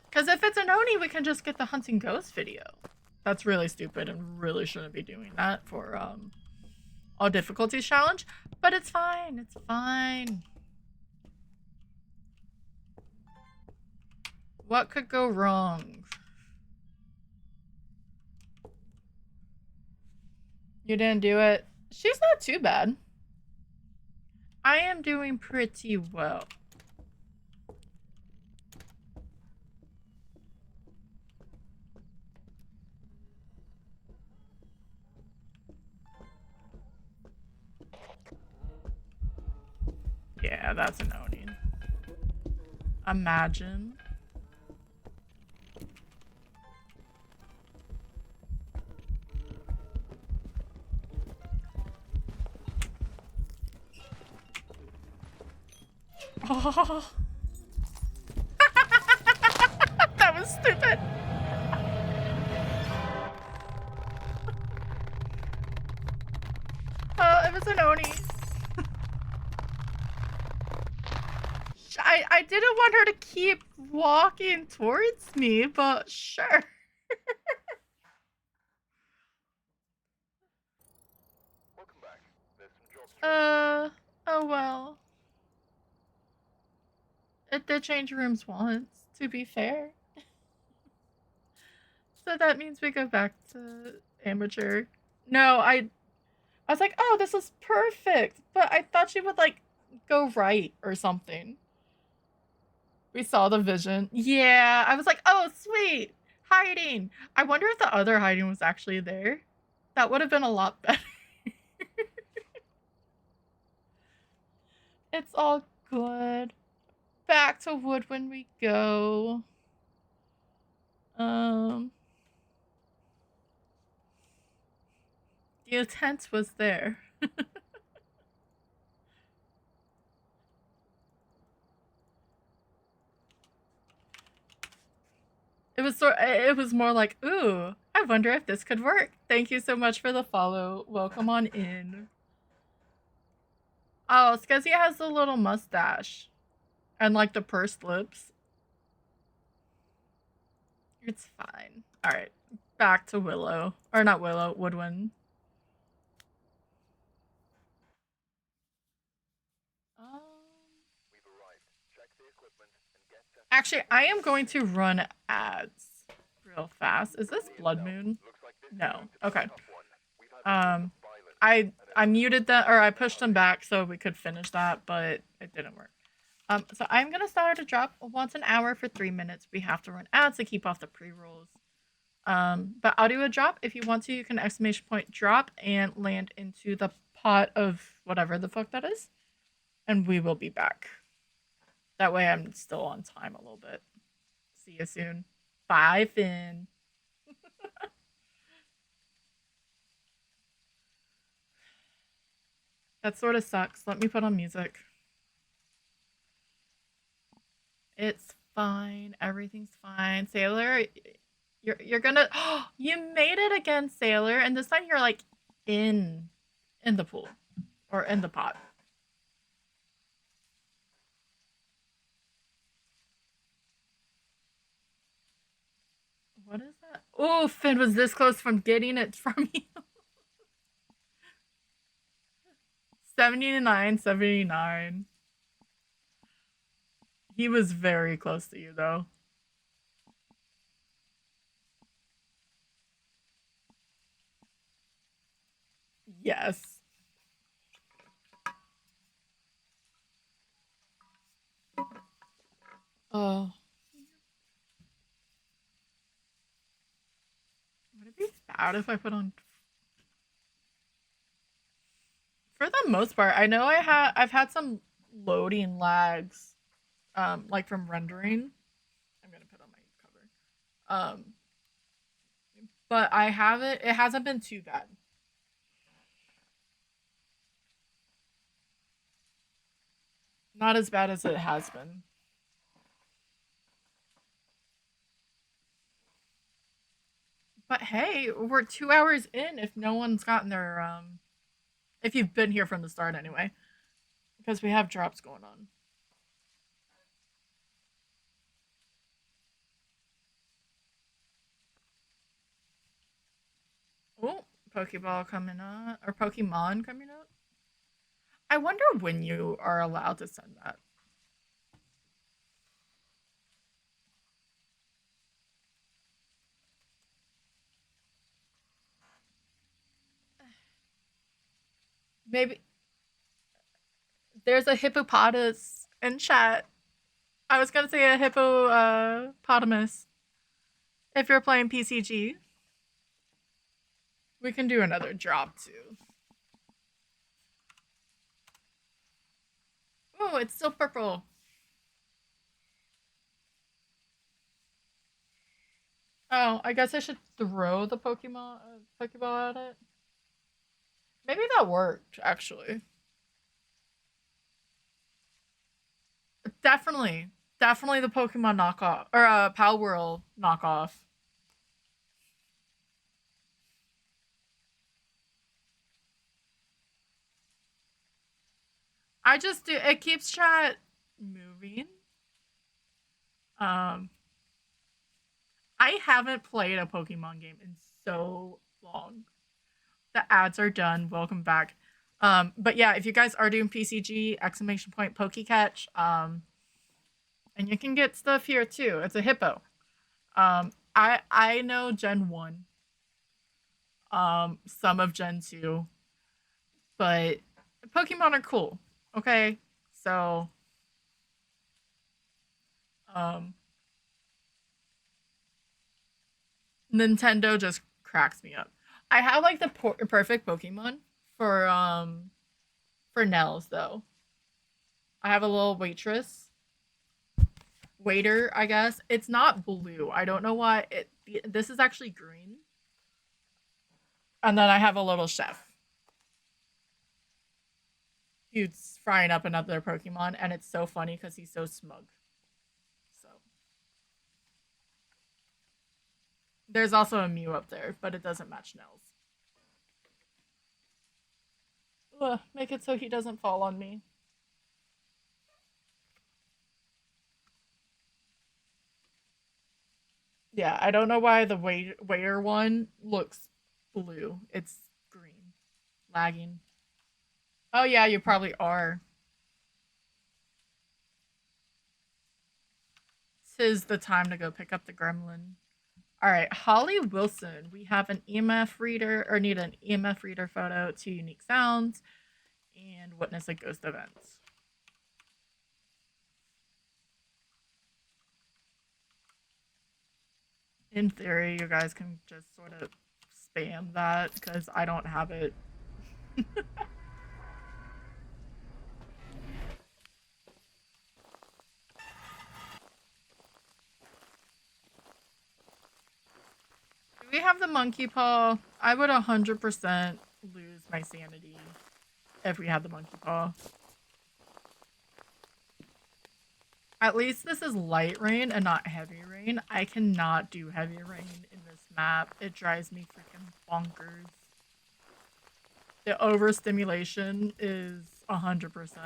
Because if it's an Oni, we can just get the hunting ghost video. That's really stupid and really shouldn't be doing that for all difficulties challenge. But it's fine. It's fine. What could go wrong? You didn't do it. She's not too bad. I am doing pretty well. Yeah, that's an Oni. Imagine. Oh. That was stupid. It was an Oni. I didn't want her to keep walking towards me, but sure. Welcome back. There's some jobs. Oh well. It did change rooms once, to be fair. So that means we go back to amateur. No, I was like, oh, this is perfect. But I thought she would like go right or something. We saw the vision. Yeah, I was like, oh, sweet. Hiding. I wonder if the other hiding was actually there. That would have been a lot better. It's all good. Back to wood when we go. The intent was there. It was more like, ooh, I wonder if this could work. Thank you so much for the follow. Welcome on in. Oh, Skezzy has the little mustache. And like the pursed lips. It's fine. Alright. Back to Willow. Or not Willow, Woodwind. We've arrived. Check the equipment and get set. Actually, I am going to run ads real fast. Is this Blood Moon? No. Okay. I muted them, or I pushed them back so we could finish that, but it didn't work. So I'm gonna start a drop once an hour for 3 minutes. We have to run ads to keep off the pre-rolls. But I'll do a drop. If you want to, you can exclamation point drop and land into the pot of whatever the fuck that is. And we will be back. That way I'm still on time a little bit. See you soon. Bye, Finn. That sort of sucks. Let me put on music. It's fine. Everything's fine. Sailor, You're gonna you made it again, Sailor, and this time you're like in the pool or in the pot. What is that? Oh, Finn was this close from getting it from you. 79, 79. He was very close to you though. Yes. Oh. Would it be bad if I put on? For the most part, I know I've had some loading lags, like from rendering. I'm gonna put on my cover. But I haven't. It hasn't been too bad. Not as bad as it has been. But hey, we're 2 hours in. If no one's gotten their if you've been here from the start anyway, because we have drops going on. Oh, Pokeball coming up or Pokemon coming up. I wonder when you are allowed to send that. Maybe there's a hippopotamus in chat. I was gonna say a hippopotamus. If you're playing PCG, we can do another drop too. Oh, it's still purple. Oh, I guess I should throw the Pokeball at it. Maybe that worked actually. Definitely, definitely the Pokemon knockoff or Pal World knockoff. I just do. It keeps chat moving. Um, I haven't played a Pokemon game in so long. The ads are done. Welcome back. But yeah, if you guys are doing PCG, exclamation point Pokecatch. And you can get stuff here too. It's a hippo. I know Gen 1. Some of Gen 2. But Pokemon are cool. Okay? So um Nintendo just cracks me up. I have like the perfect Pokemon for Nels though. I have a little waiter, I guess. It's not blue. I don't know why this is actually green. And then I have a little chef. He's frying up another Pokemon, and it's so funny because he's so smug. So there's also a Mew up there, but it doesn't match Nels. Ugh, make it so he doesn't fall on me. Yeah, I don't know why the waiter one looks blue. It's green. Lagging. Oh yeah, you probably are. Tis the time to go pick up the gremlin. All right, Holly Wilson. We have an EMF reader, or need an EMF reader photo, 2 unique sounds, and witness a ghost event. In theory, you guys can just sort of spam that because I don't have it. Do we have the monkey paw? I would 100% lose my sanity if we had the monkey paw. At least this is light rain and not heavy rain. I cannot do heavy rain in this map. It drives me freaking bonkers. The overstimulation is 100%.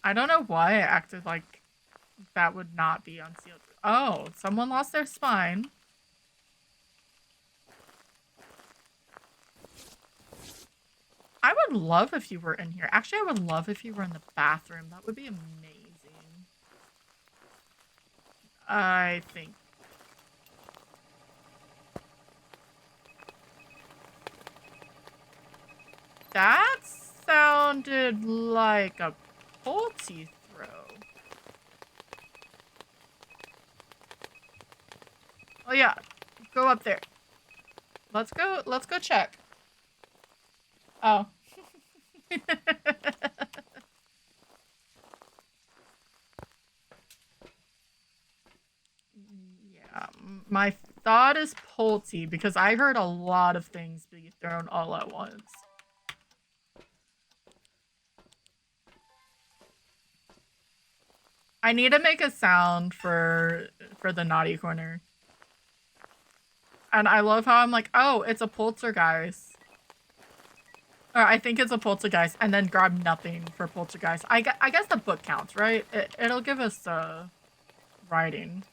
I don't know why I acted like that would not be unsealed. Oh, someone lost their spine. I would love if you were in here. Actually, I would love if you were in the bathroom. That would be amazing. I think. That sounded like a Pulte throw. Oh yeah, go up there. Let's go check. Oh. Yeah, my thought is Pulte because I heard a lot of things be thrown all at once. I need to make a sound for the naughty corner. And I love how I'm like, oh, it's a poltergeist. Or I think it's a poltergeist, and then grab nothing for poltergeist. I guess the book counts, right? It'll give us writing.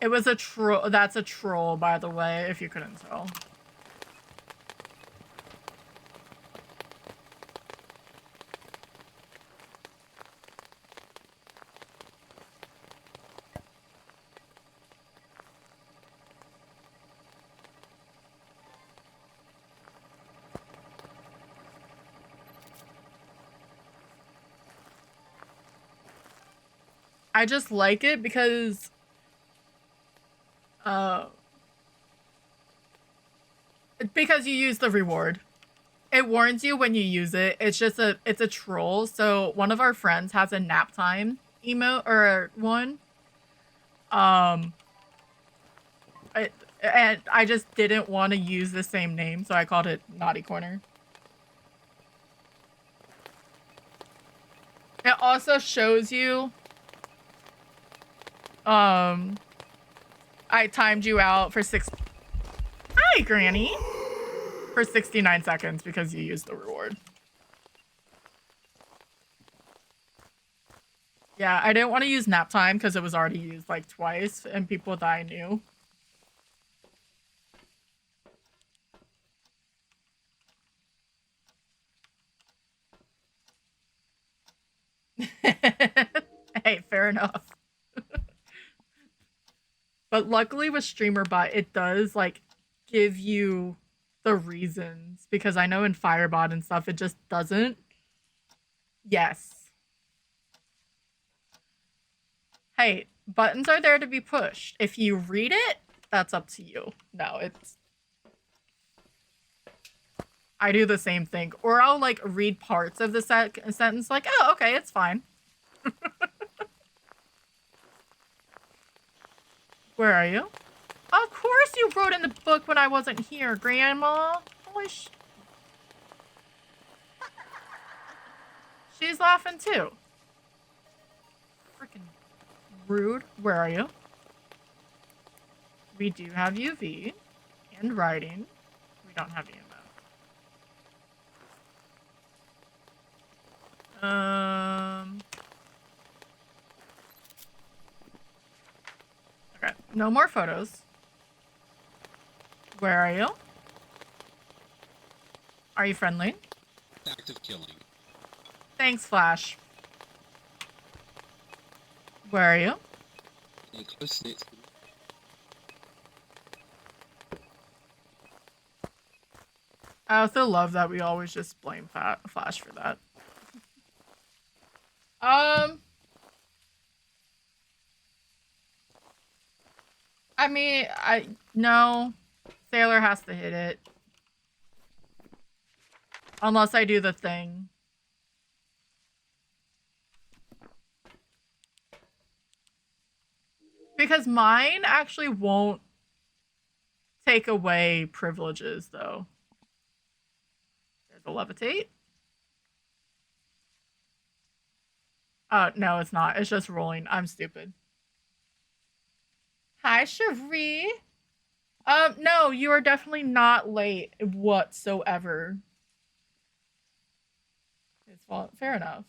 It was a troll. That's a troll, by the way, if you couldn't tell. I just like it because you use the reward. It warns you when you use it. It's a troll. So one of our friends has a nap time emote or one. And I just didn't want to use the same name, so I called it Naughty Corner. It also shows you I timed you out for Hi, Granny! For 69 seconds because you used the reward. Yeah, I didn't want to use nap time because it was already used like twice and people that I knew. Hey, fair enough. But luckily with StreamerBot, it does like give you the reasons because I know in Firebot and stuff, it just doesn't. Yes. Hey, buttons are there to be pushed. If you read it, that's up to you. No, it's... I do the same thing. Or I'll like read parts of the sentence like, oh, okay, it's fine. Where are you? Of course you wrote in the book when I wasn't here, Grandma. Holy sh... She's laughing too. Freaking rude. Where are you? We do have UV and writing. We don't have EMF. Okay, no more photos. Where are you? Are you friendly? Active killing. Thanks, Flash. Where are you? In close next. I also love that we always just blame Flash for that. I mean, no. Sailor has to hit it. Unless I do the thing. Because mine actually won't take away privileges, though. There's a levitate. No, it's not. It's just rolling. I'm stupid. Hi, Cherie. No, you are definitely not late whatsoever. It's fair enough.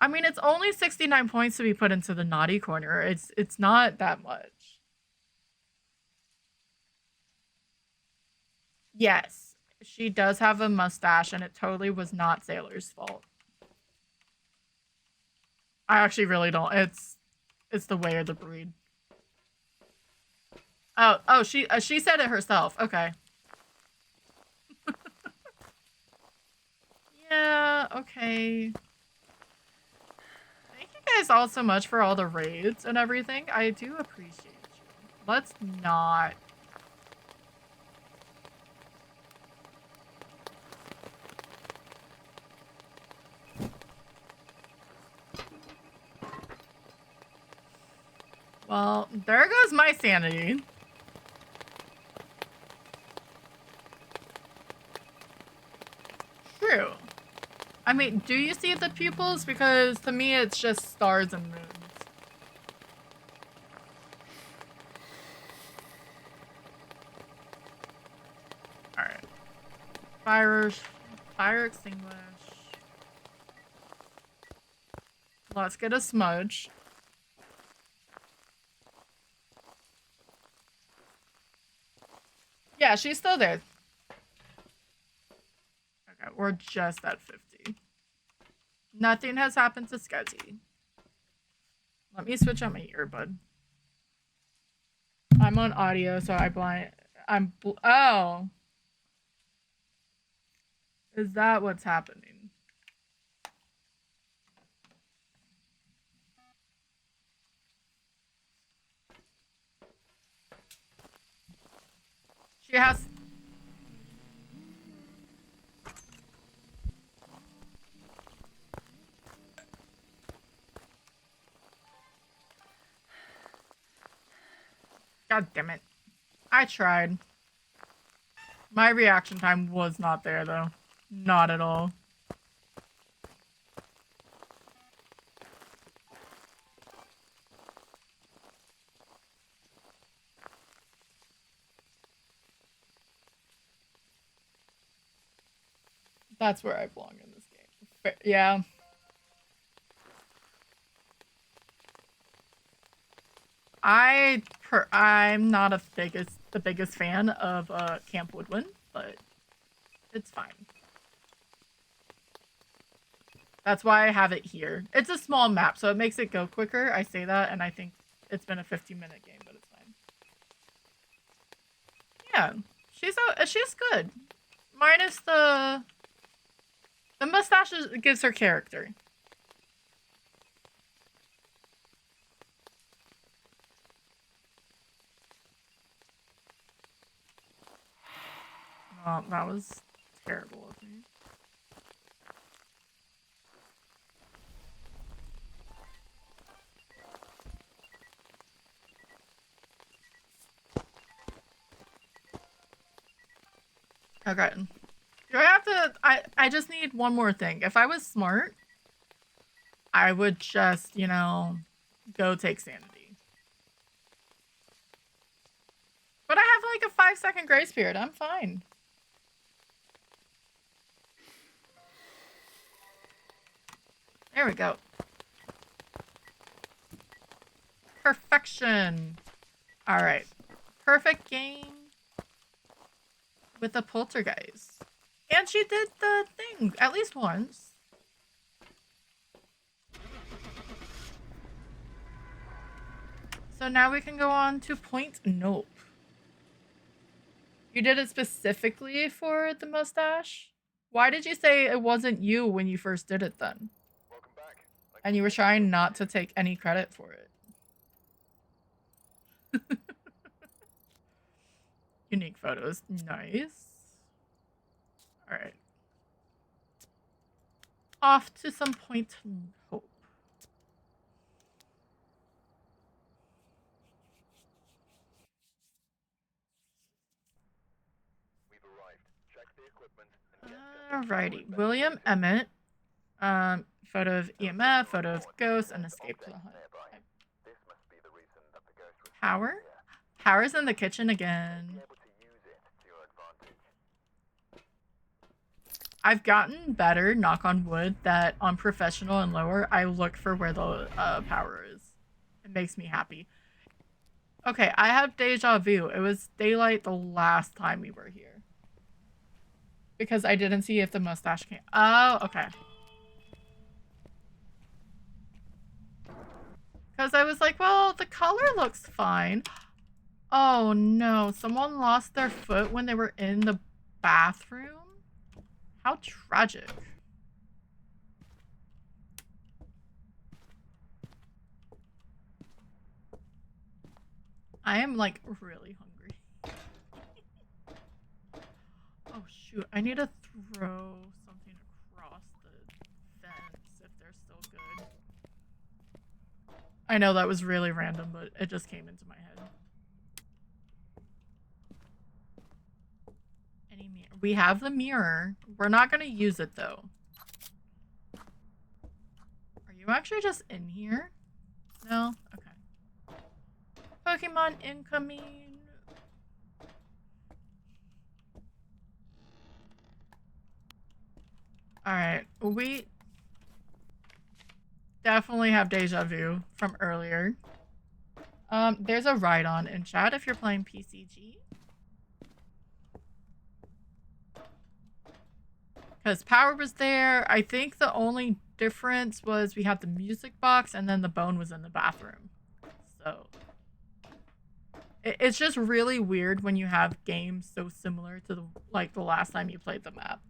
I mean, it's only 69 points to be put into the naughty corner. It's not that much. Yes, she does have a mustache, and it totally was not Sailor's fault. I actually really don't. It's the way of the breed. Oh, she said it herself. Okay. Yeah, okay. Thank you guys all so much for all the raids and everything. I do appreciate you. Let's not. Well, there goes my sanity. True. I mean, do you see the pupils? Because to me, it's just stars and moons. Alright. Fire extinguish. Let's get a smudge. Yeah, she's still there. Okay, we're just at 50. Nothing has happened to Scuzzy. Let me switch on my earbud. I'm on audio, so oh. Is that what's happening? She has... God damn it. I tried. My reaction time was not there, though. Not at all. That's where I belong in this game. Yeah. I'm not the biggest fan of Camp Woodland, but it's fine. That's why I have it here. It's a small map, so it makes it go quicker. I say that, and I think it's been a 15-minute game, but it's fine. Yeah, she's good. Minus the mustache gives her character. Oh, that was terrible of me. Okay. Do I have to... I just need one more thing. If I was smart, I would just, you know, go take sanity. But I have like a 5-second grace period. I'm fine. There we go. Perfection. All right. Perfect game with a poltergeist. And she did the thing at least once. So now we can go on to point nope. You did it specifically for the mustache? Why did you say it wasn't you when you first did it then? Welcome back. And you were trying not to take any credit for it. Unique photos. Nice. Alright. off to some Point Hope. We've arrived. Check the equipment and get Alrighty, William Emmett. Photo of EMF, photo of ghost, and escape to the hunt. nearby. This must be the reason that the ghost was Power? here. Power's in the kitchen Be again. able to use it to your advantage. I've gotten better, knock on wood, that on professional and lower, I look for where the power is. It makes me happy. Okay, I have deja vu. It was daylight the last time we were here. Because I didn't see if the mustache came. Oh, okay. Because I was like, well, the color looks fine. Oh no, someone lost their foot when they were in the bathroom? How tragic. I am like really hungry. Oh shoot, I need to throw something across the fence if they're still good. I know that was really random, but it just came into my head. Any mirror? We have the mirror. We're not gonna use it though. Are you actually just in here? No? Okay. Pokemon incoming. Alright, we definitely have deja vu from earlier. There's a ride-on in chat if you're playing PCG. Because power was there. I think the only difference was we had the music box and then the bone was in the bathroom. So it's just really weird when you have games so similar to the last time you played the map.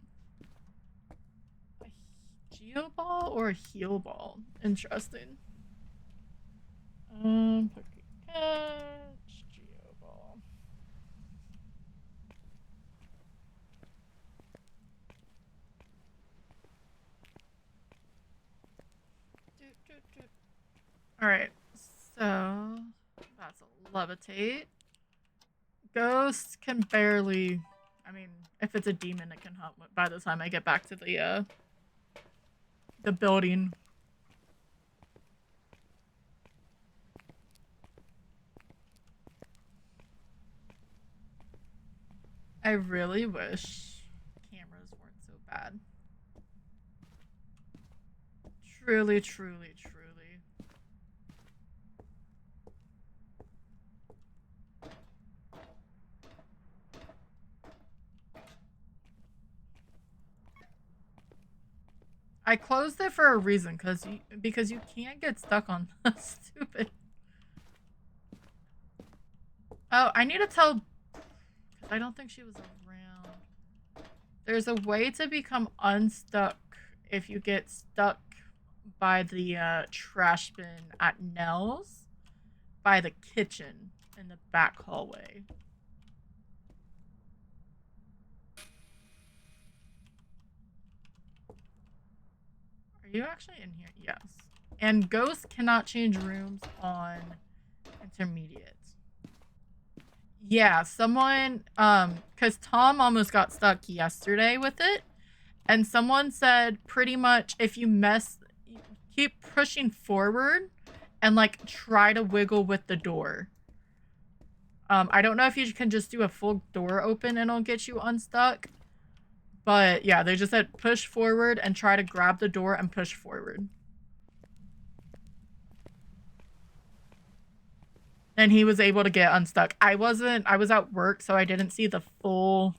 A Geo Ball or a Heal Ball? Interesting. Pokecatch, Geo Ball. Alright, so that's a levitate. Ghost can barely, I mean, if it's a demon, it can hunt by the time I get back to the building. I really wish cameras weren't so bad. Truly, truly, truly. I closed it for a reason, because you can't get stuck on stupid. Oh, I need to tell, because I don't think she was around. There's a way to become unstuck if you get stuck by the trash bin at Nell's, by the kitchen in the back hallway. Are you actually in here? Yes. And ghosts cannot change rooms on intermediate. Yeah, someone, because Tom almost got stuck yesterday with it, and someone said pretty much if you keep pushing forward and like try to wiggle with the door. I don't know if you can just do a full door open and it'll get you unstuck. But yeah, they just said push forward and try to grab the door and push forward. And he was able to get unstuck. I was at work, so I didn't see the full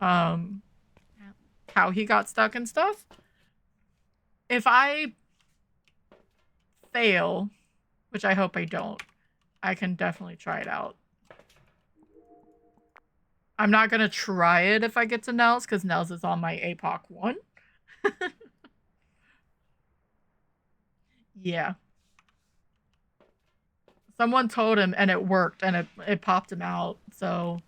how he got stuck and stuff. If I fail, which I hope I don't, I can definitely try it out. I'm not gonna try it if I get to Nels, because Nels is on my APOC 1. Yeah. Someone told him and it worked and it popped him out, so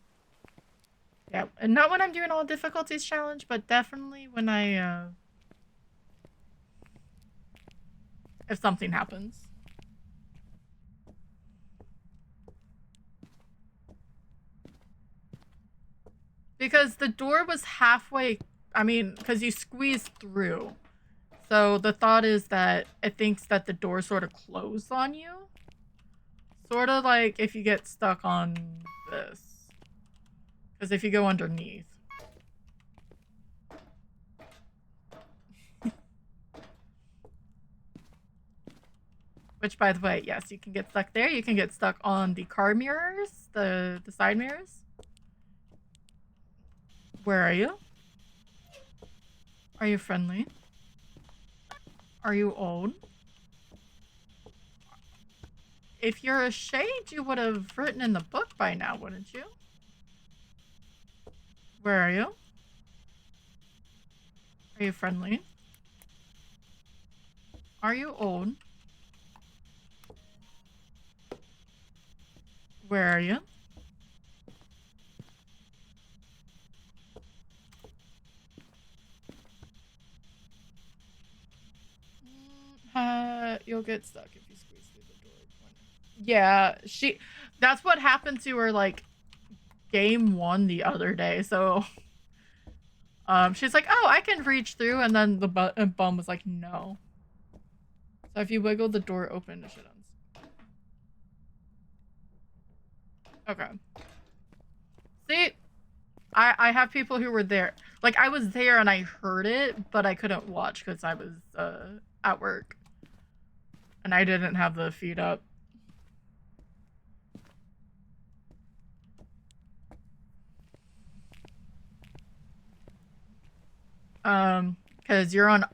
yeah. And not when I'm doing all difficulties challenge, but definitely when I if something happens. Because the door was halfway, I mean, because you squeezed through. So the thought is that it thinks that the door sort of closed on you. Sort of like if you get stuck on this. Because if you go underneath. Which, by the way, yes, you can get stuck there. You can get stuck on the car mirrors, the side mirrors. Where are you? Are you friendly? Are you old? If you're a shade, you would have written in the book by now, wouldn't you? Where are you? Are you friendly? Are you old? Where are you? You'll get stuck if you squeeze through the door. Yeah, that's what happened to her, like, game 1 the other day, so... she's like, oh, I can reach through, and then the bum was like, no. So if you wiggle the door open, it should unzip. Okay. See? I have people who were there. Like, I was there and I heard it, but I couldn't watch because I was, at work. And I didn't have the feed up. Because you're on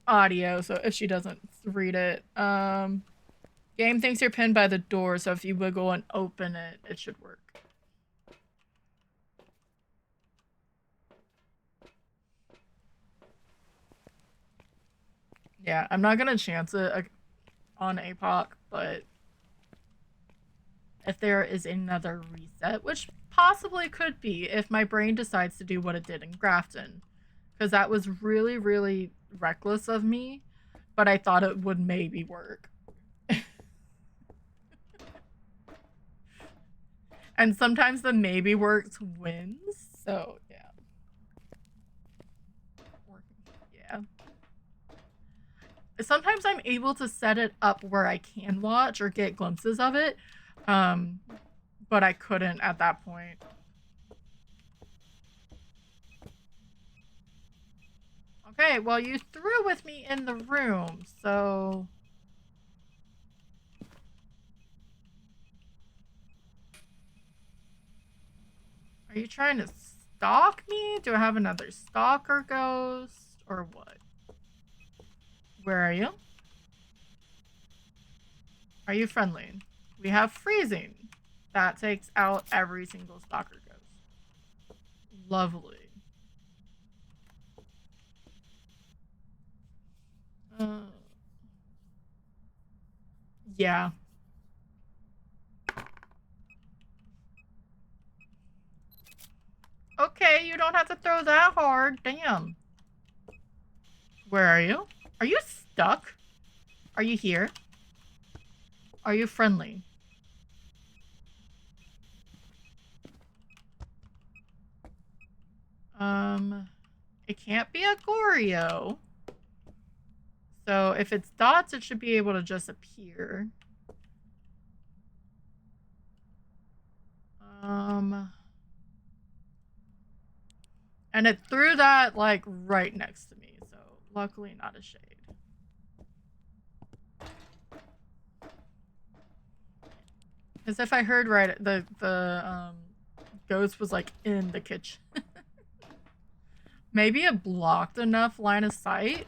audio, so if she doesn't read it, game thinks you're pinned by the door, so if you wiggle and open it, it should work. Yeah, I'm not gonna chance it on APOC, but if there is another reset, which possibly could be if my brain decides to do what it did in Grafton, because that was really, really reckless of me, but I thought it would maybe work. And sometimes the maybe works wins, so yeah. Yeah. Sometimes I'm able to set it up where I can watch or get glimpses of it, but I couldn't at that point. Okay, well, you threw with me in the room, so... Are you trying to stalk me? Do I have another stalker ghost? Or what? Where are you? Are you friendly? We have freezing. That takes out every single stalker ghost. Lovely. Yeah. Okay, you don't have to throw that hard. Damn. Where are you? Are you stuck? Are you here? Are you friendly? It can't be a Goryo. So if it's dots, it should be able to just appear. And it threw that, like, right next to me, so luckily not a shade. Because if I heard right, the ghost was, like, in the kitchen. Maybe it blocked enough line of sight?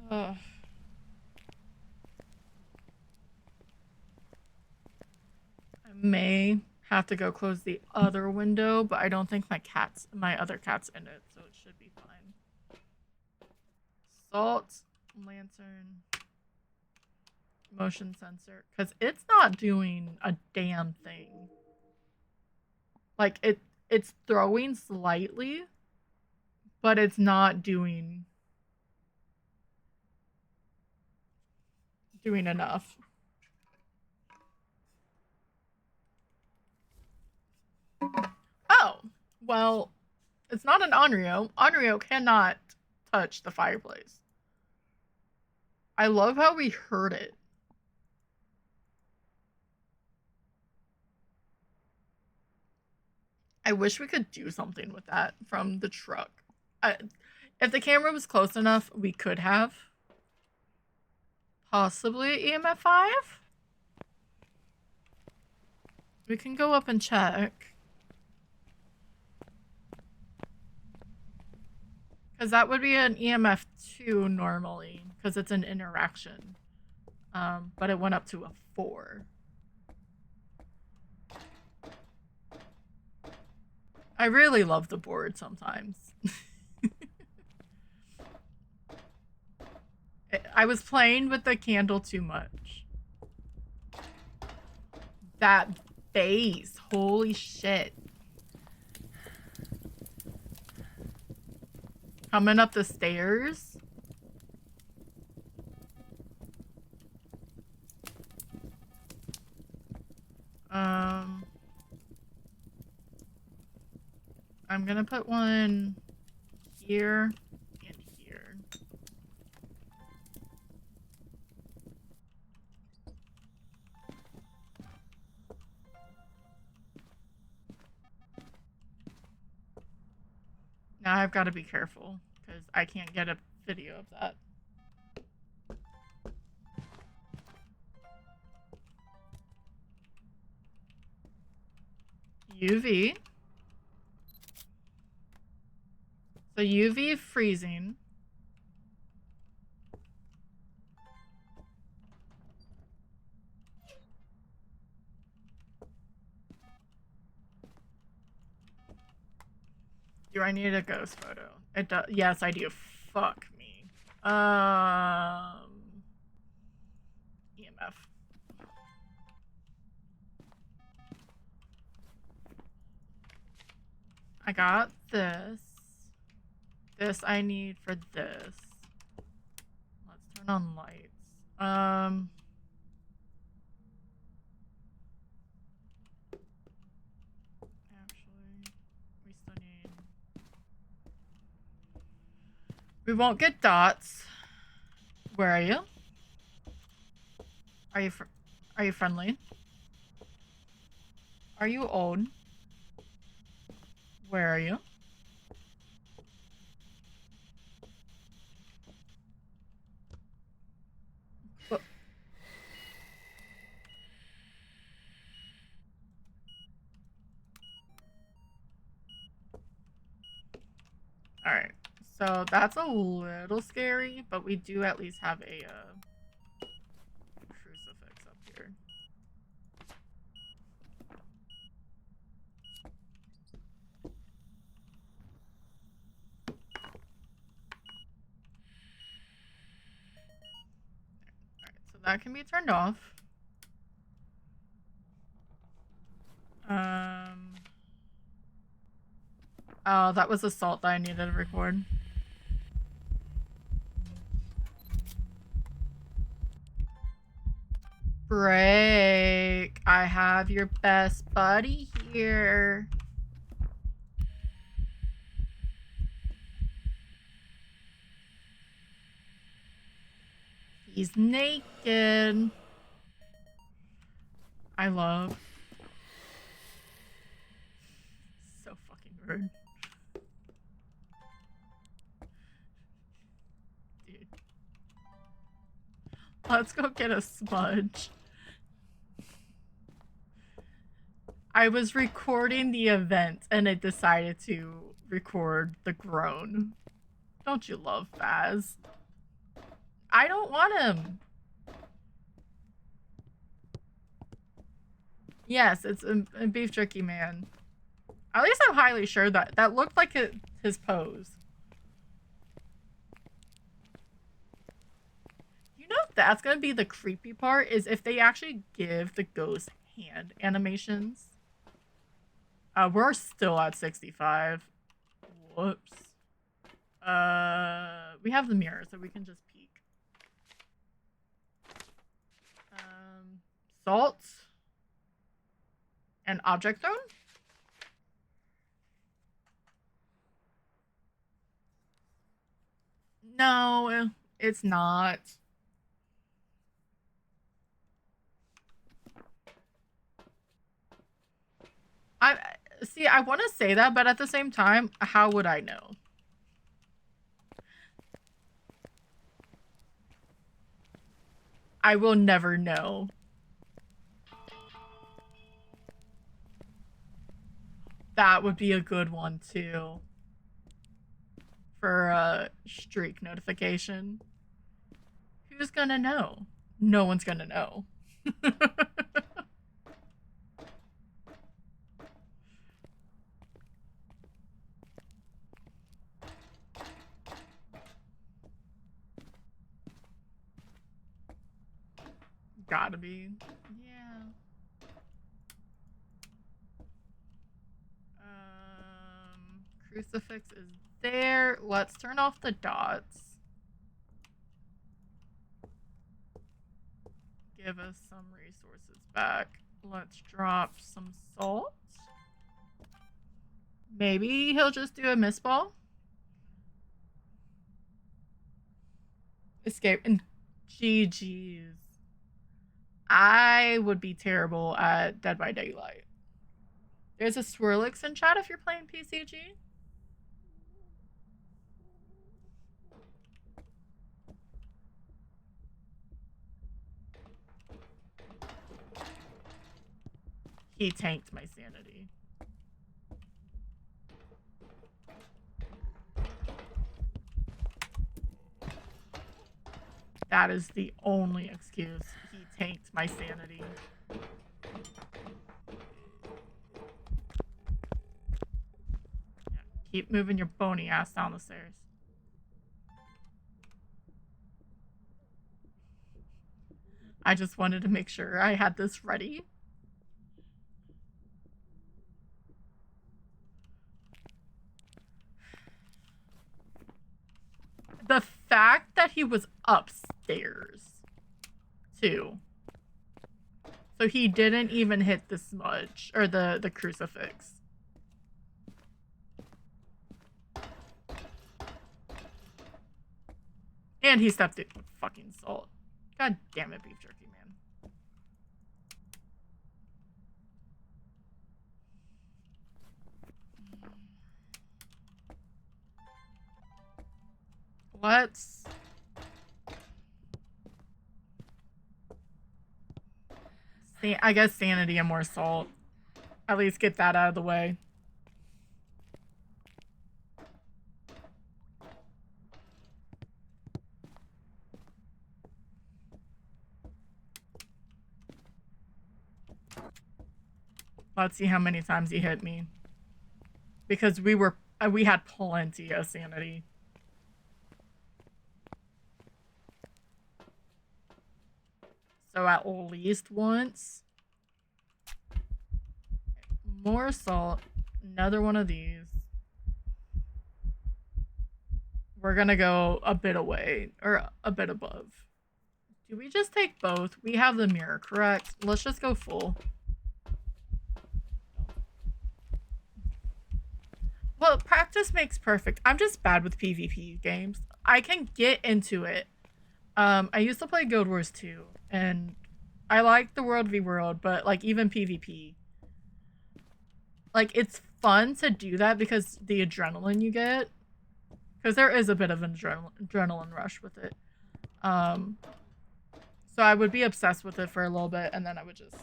Ugh. I may have to go close the other window, but I don't think my other cat's in it, so it should be fine. Salt, lantern. motion sensor, because it's not doing a damn thing. Like, it's throwing slightly, but it's not doing enough. Oh, well, it's not an Onryo. Onryo cannot touch the fireplace. I love how we heard it. I wish we could do something with that from the truck. If the camera was close enough, we could have. Possibly EMF 5? We can go up and check. Because that would be an EMF 2 normally, because it's an interaction. But it went up to a 4. I really love the board sometimes. I was playing with the candle too much. That bass, holy shit. Coming up the stairs. I'm gonna put one here and here. Now I've got to be careful because I can't get a video of that. UV. So UV freezing. Do I need a ghost photo? It does. Yes, I do. Fuck me. EMF. I got this. This I need for this. Let's turn on lights. Actually, we still need. We won't get dots. Where are you? Are you friendly? Are you old? Where are you? Alright, so that's a little scary, but we do at least have a crucifix up here. Alright, so that can be turned off. Oh, that was assault that I needed to record. Break. I have your best buddy here. He's naked. I love. So fucking rude. Dude. Let's go get a smudge. I was recording the event and it decided to record the groan. Don't you love Phaz? I don't want him. Yes, it's a beef jerky man. At least I'm highly sure that looked like his pose. You know that's gonna be the creepy part, is if they actually give the ghost hand animations. We're still at 65. Whoops. We have the mirror, so we can just peek. Salt. And object thrown? No, it's not. I want to say that, but at the same time, how would I know? I will never know. That would be a good one too. For a streak notification. Who's gonna know? No one's gonna know. Gotta be. Yeah. Crucifix is there. Let's turn off the dots. Give us some resources back. Let's drop some salt. Maybe he'll just do a miss ball. Escape and GG's. I would be terrible at Dead by Daylight. There's a Swirlix in chat if you're playing PCG. He tanked my sanity. That is the only excuse. He tanked my sanity. Yeah, keep moving your bony ass down the stairs. I just wanted to make sure I had this ready. The fact that he was upstairs, too. So he didn't even hit the smudge, or the crucifix. And he stepped in with fucking salt. God damn it, beef jerky, man. Let's... I guess sanity and more salt. At least get that out of the way. Let's see how many times he hit me. Because we had plenty of sanity. So at least once. More salt. Another one of these. We're gonna go a bit away. Or a bit above. Do we just take both? We have the mirror, correct? Let's just go full. Well, practice makes perfect. I'm just bad with PvP games. I can get into it. I used to play Guild Wars 2, and I like the World v World, but like even PvP. Like, it's fun to do that because the adrenaline you get. Because there is a bit of an adrenaline rush with it. So I would be obsessed with it for a little bit, and then I would just...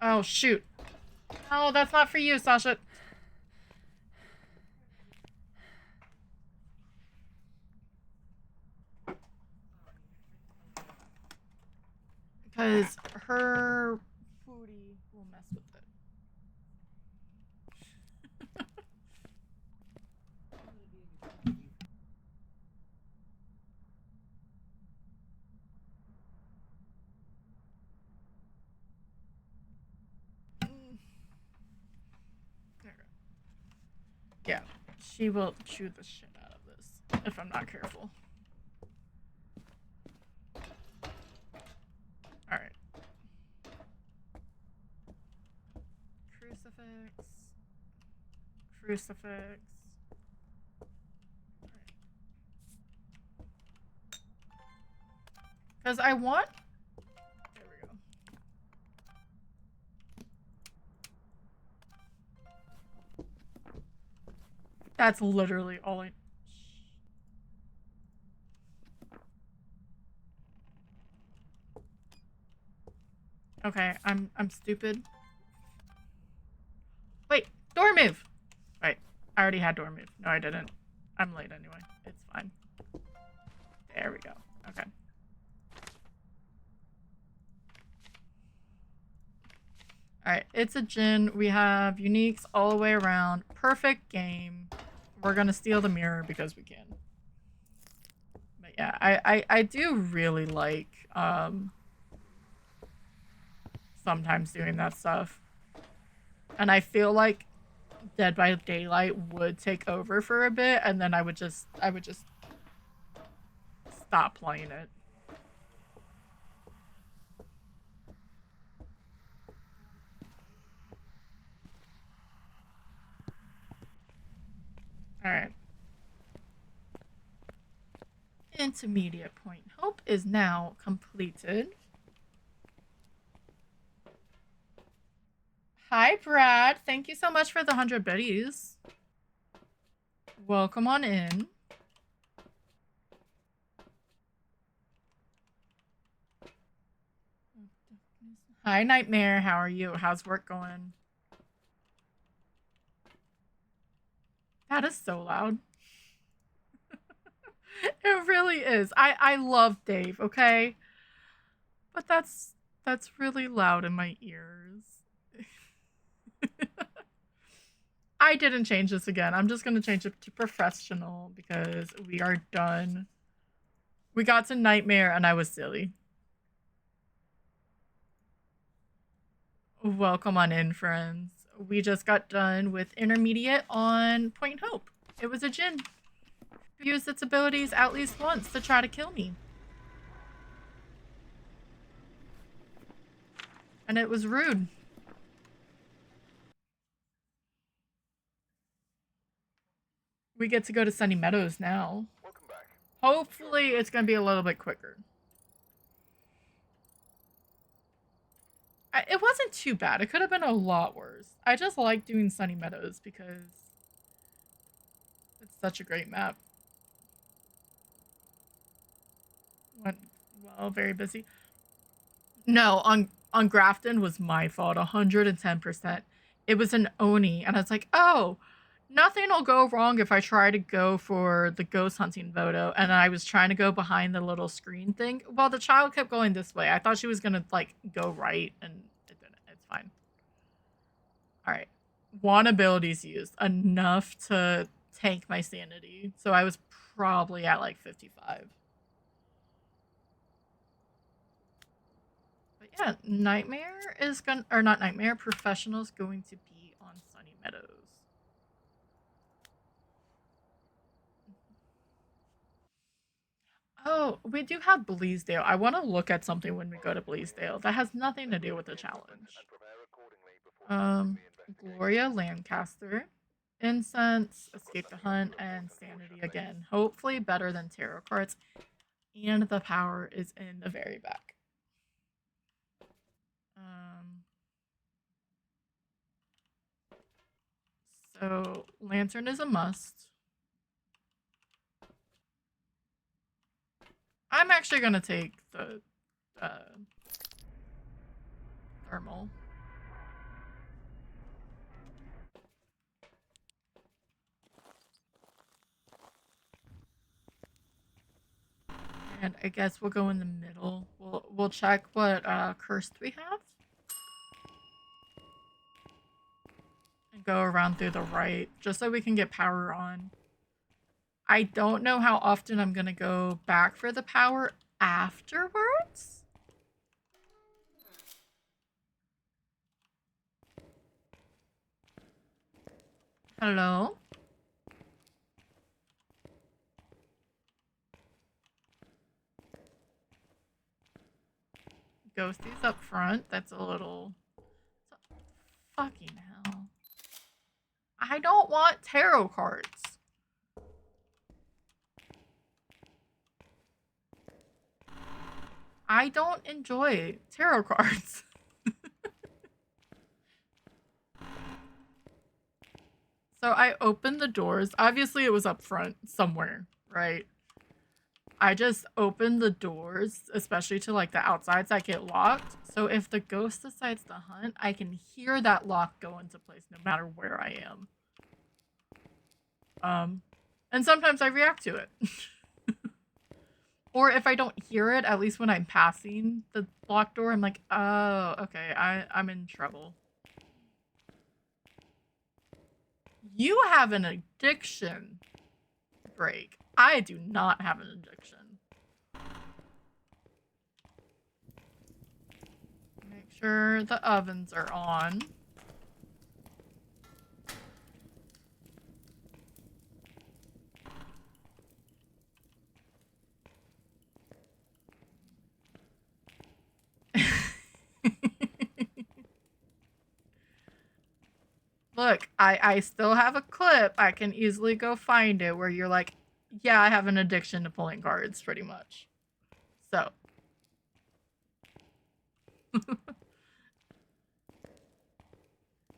Oh, shoot. No, that's not for you, Sasha. Because her booty will mess with it. She will chew the shit out of this if I'm not careful. Alright. Crucifix. Crucifix. Because I want... There we go. That's literally all I... Okay, I'm stupid. Wait, door move! Right, I already had door move. No, I didn't. I'm late anyway. It's fine. There we go. Okay. Alright, it's a Jinn. We have uniques all the way around. Perfect game. We're gonna steal the mirror because we can. But yeah, I do really like sometimes doing that stuff. And I feel like Dead by Daylight would take over for a bit, and then I would just stop playing it. Alright. Intermediate point. Hope is now completed. Hi, Brad. Thank you so much for the 100 biddies. Welcome on in. Hi, Nightmare. How are you? How's work going? That is so loud. It really is. I love Dave, okay? But that's really loud in my ears. I didn't change this again. I'm just gonna change it to professional because we are done. We got to Nightmare and I was silly. Welcome on in, friends. We just got done with intermediate on Point Hope. It was a Jinn who used its abilities at least once to try to kill me. And it was rude. We get to go to Sunny Meadows now. Welcome back. Hopefully it's going to be a little bit quicker. It wasn't too bad. It could have been a lot worse. I just like doing Sunny Meadows because it's such a great map. Went well, very busy. No, on Grafton was my fault, 110%. It was an Oni, and I was like, oh, nothing will go wrong if I try to go for the ghost hunting photo. And I was trying to go behind the little screen thing. Well, the child kept going this way. I thought she was gonna like go right, and it didn't. It's fine. All right, one abilities used enough to tank my sanity, so I was probably at like 55. But yeah, Nightmare is gonna, or not Nightmare, Professional's going to be on Sunny Meadows. Oh, we do have Bleasdale. I want to look at something when we go to Bleasdale. That has nothing to do with the challenge. Gloria Lancaster, Incense, Escape the Hunt, and Sanity again. Hopefully better than tarot cards. And the power is in the very back. So Lantern is a must. I'm actually gonna take the thermal. And I guess we'll go in the middle. We'll check what cursed we have. And go around through the right, just so we can get power on. I don't know how often I'm gonna go back for the power afterwards. Hello? ghosties up front. That's a little... Fucking hell. I don't want tarot cards. I don't enjoy tarot cards. So I opened the doors. Obviously it was up front somewhere, right? I just opened the doors, especially to like the outsides that get locked. So if the ghost decides to hunt, I can hear that lock go into place no matter where I am. And sometimes I react to it. Or if I don't hear it, at least when I'm passing the locked door, I'm like, oh, okay, I'm in trouble. You have an addiction break. I do not have an addiction. Make sure the ovens are on. Look, I still have a clip. I can easily go find it where you're like, yeah, I have an addiction to pulling cards, pretty much. So.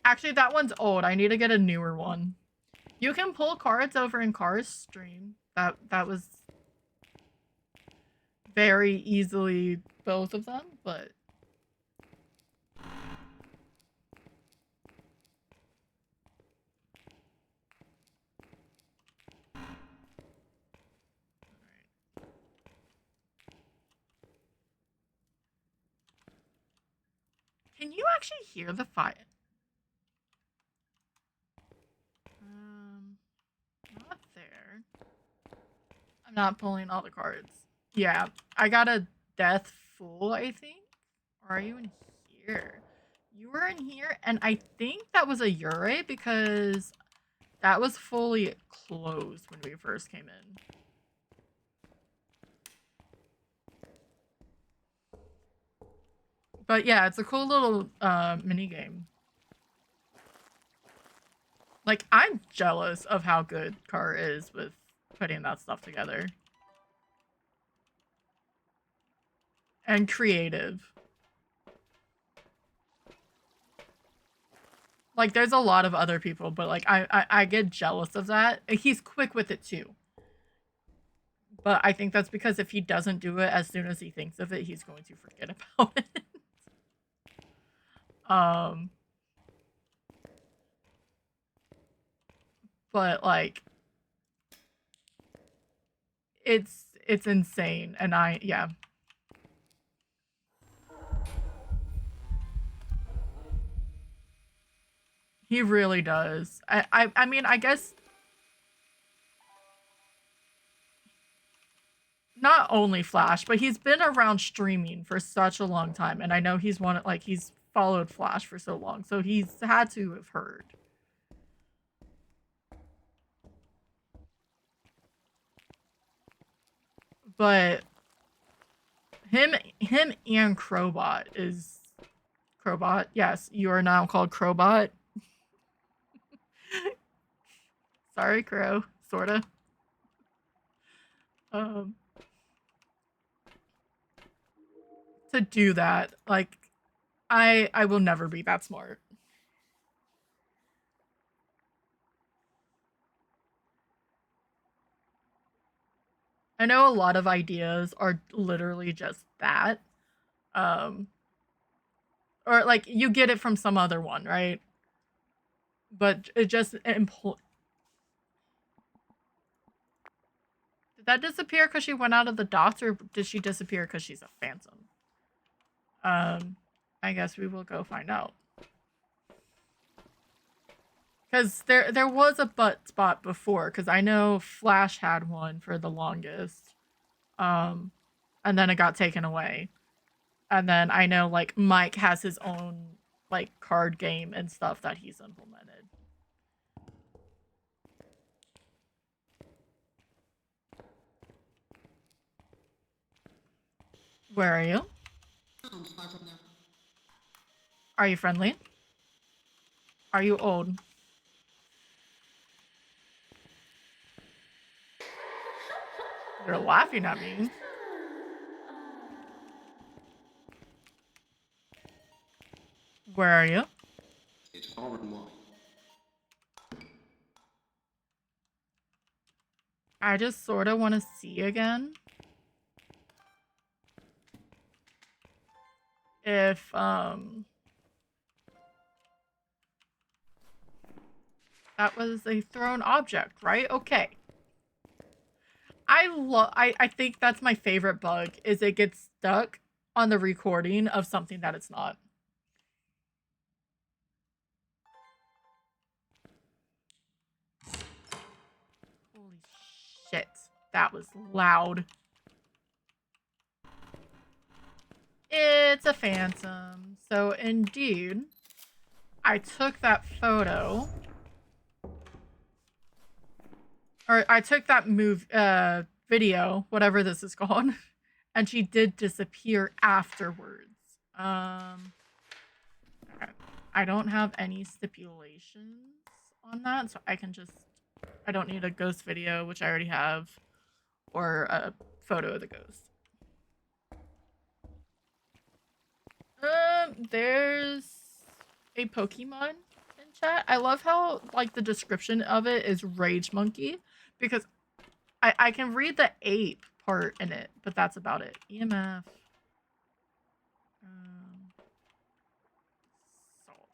Actually, that one's old. I need to get a newer one. You can pull cards over in Cars stream. That was very easily both of them, but... Can you actually hear the fire? Not there. I'm not pulling all the cards. Yeah, I got a death fool, I think. Or are you in here? You were in here, and I think that was a Ure because that was fully closed when we first came in. But yeah, it's a cool little mini game. Like, I'm jealous of how good Car is with putting that stuff together. And creative. Like, there's a lot of other people, but like, I get jealous of that. He's quick with it too. But I think that's because if he doesn't do it as soon as he thinks of it, he's going to forget about it. But like, it's insane, and yeah. He really does. I mean, I guess not only Flash, but he's been around streaming for such a long time, and I know he's he's followed Flash for so long, so he's had to have heard. But him and Crowbot is... Crowbot? Yes, you are now called Crowbot. Sorry, Crow. Sorta. To do that, like, I will never be that smart. I know a lot of ideas are literally just that. Or like you get it from some other one, right? But it just did that disappear because she went out of the dots, or did she disappear because she's a phantom? I guess we will go find out. Because there was a butt spot before, because I know Flash had one for the longest. And then it got taken away. And then I know, like, Mike has his own, like, card game and stuff that he's implemented. Where are you? Are you friendly? Are you old? You're laughing at me. Where are you? It's far and wide. I just sort of want to see again. If, that was a thrown object, right? Okay. I think that's my favorite bug, is it gets stuck on the recording of something that it's not. Holy shit. That was loud. It's a phantom. So indeed, I took that photo. Or I took that video, whatever this is called, and she did disappear afterwards. Okay. I don't have any stipulations on that, so I can just, I don't need a ghost video, which I already have, or a photo of the ghost. There's a Pokemon in chat. I love how, like, the description of it is Rage Monkey, because I can read the ape part in it, but that's about it. EMF. Salt.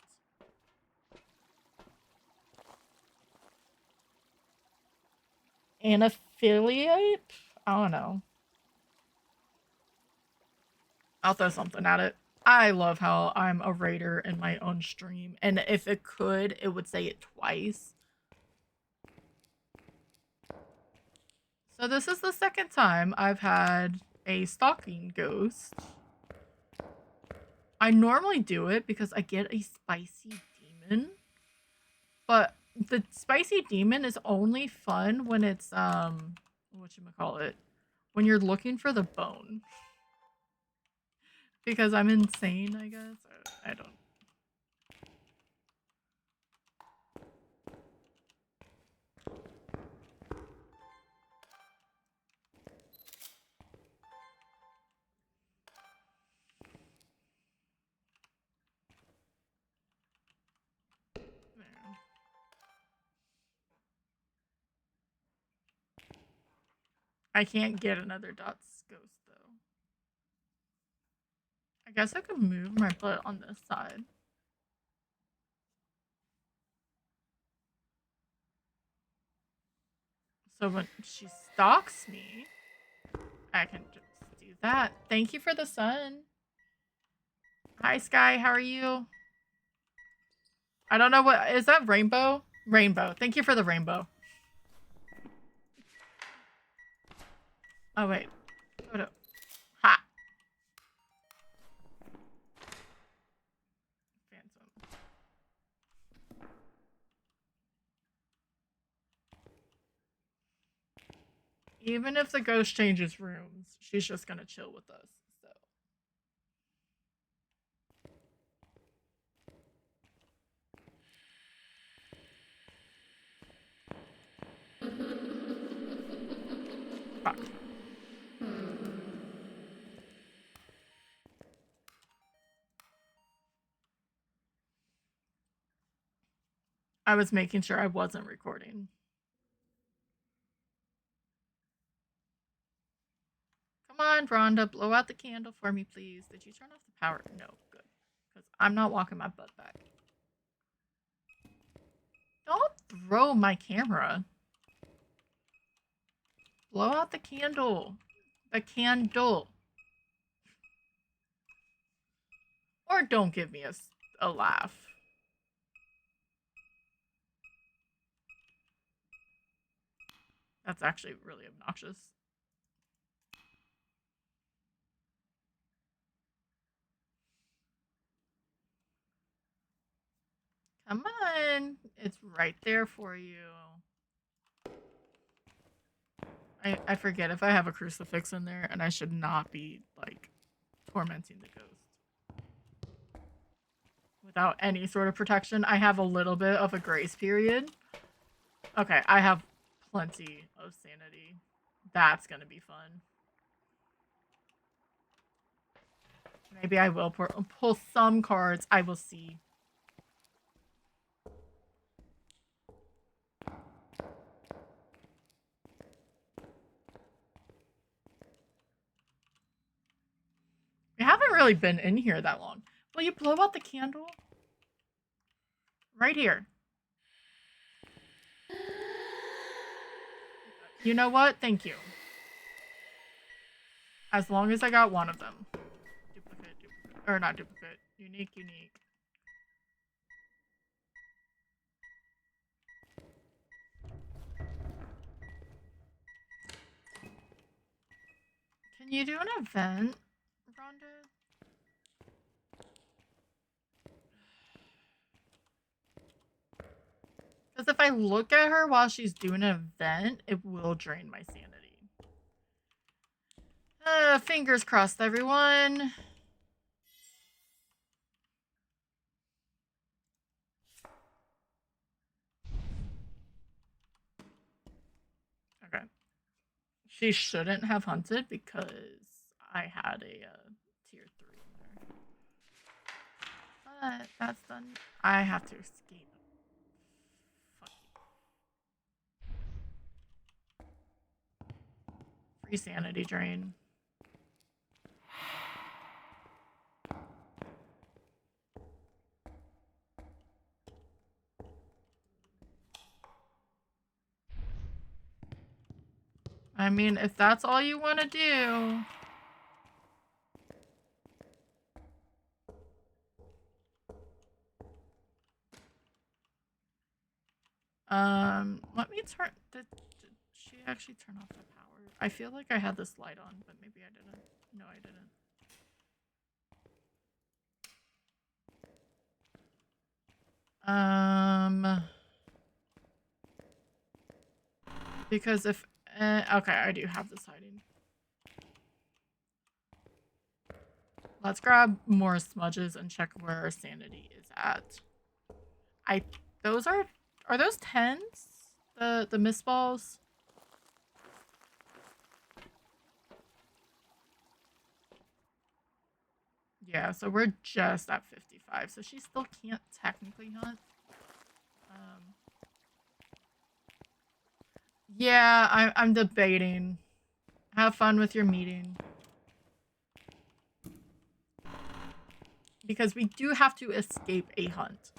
An affiliate? I don't know. I'll throw something at it. I love how I'm a raider in my own stream, and if it could, it would say it twice. So this is the second time I've had a stalking ghost. I normally do it because I get a spicy demon, but the spicy demon is only fun when it's whatchamacallit, when you're looking for the bone. Because I'm insane, I guess. I don't. There. I can't get another Dot's ghost though. I guess I could move my butt on this side. So when she stalks me, I can just do that. Thank you for the sun. Hi, Sky. How are you? I don't know what is that. Rainbow? Rainbow. Thank you for the rainbow. Oh wait. Photo. Ha. Phantom. Even if the ghost changes rooms, she's just gonna chill with us. So. Fuck. I was making sure I wasn't recording. Come on, Rhonda, blow out the candle for me, please. Did you turn off the power? No, good. Because I'm not walking my butt back. Don't throw my camera. Blow out the candle. The candle. Or don't give me a laugh. That's actually really obnoxious. Come on. It's right there for you. I forget if I have a crucifix in there, and I should not be, like, tormenting the ghost. without any sort of protection. I have a little bit of a grace period. Okay, I have plenty of sanity. That's gonna be fun. Maybe I will pull some cards. I will see. We haven't really been in here that long. Will you blow out the candle? Right here. You know what? Thank you. As long as I got one of them. Duplicate, duplicate. Or not duplicate. Unique, unique. Can you do an event, Rhonda? Because if I look at her while she's doing an event, it will drain my sanity. Fingers crossed, everyone. Okay. She shouldn't have hunted because I had a tier 3 in there. But that's done. I have to escape. Fuck you. Free sanity drain. I mean, if that's all you want to do. Let me turn. Did she actually turn off the power? I feel like I had this light on, but maybe I didn't. No, I didn't. Because if okay, I do have this hiding. Let's grab more smudges and check where our sanity is at. Those are those 10s? The mist balls? Yeah, so we're just at 55, so she still can't technically hunt. Yeah, I'm debating. Have fun with your meeting. Because we do have to escape a hunt.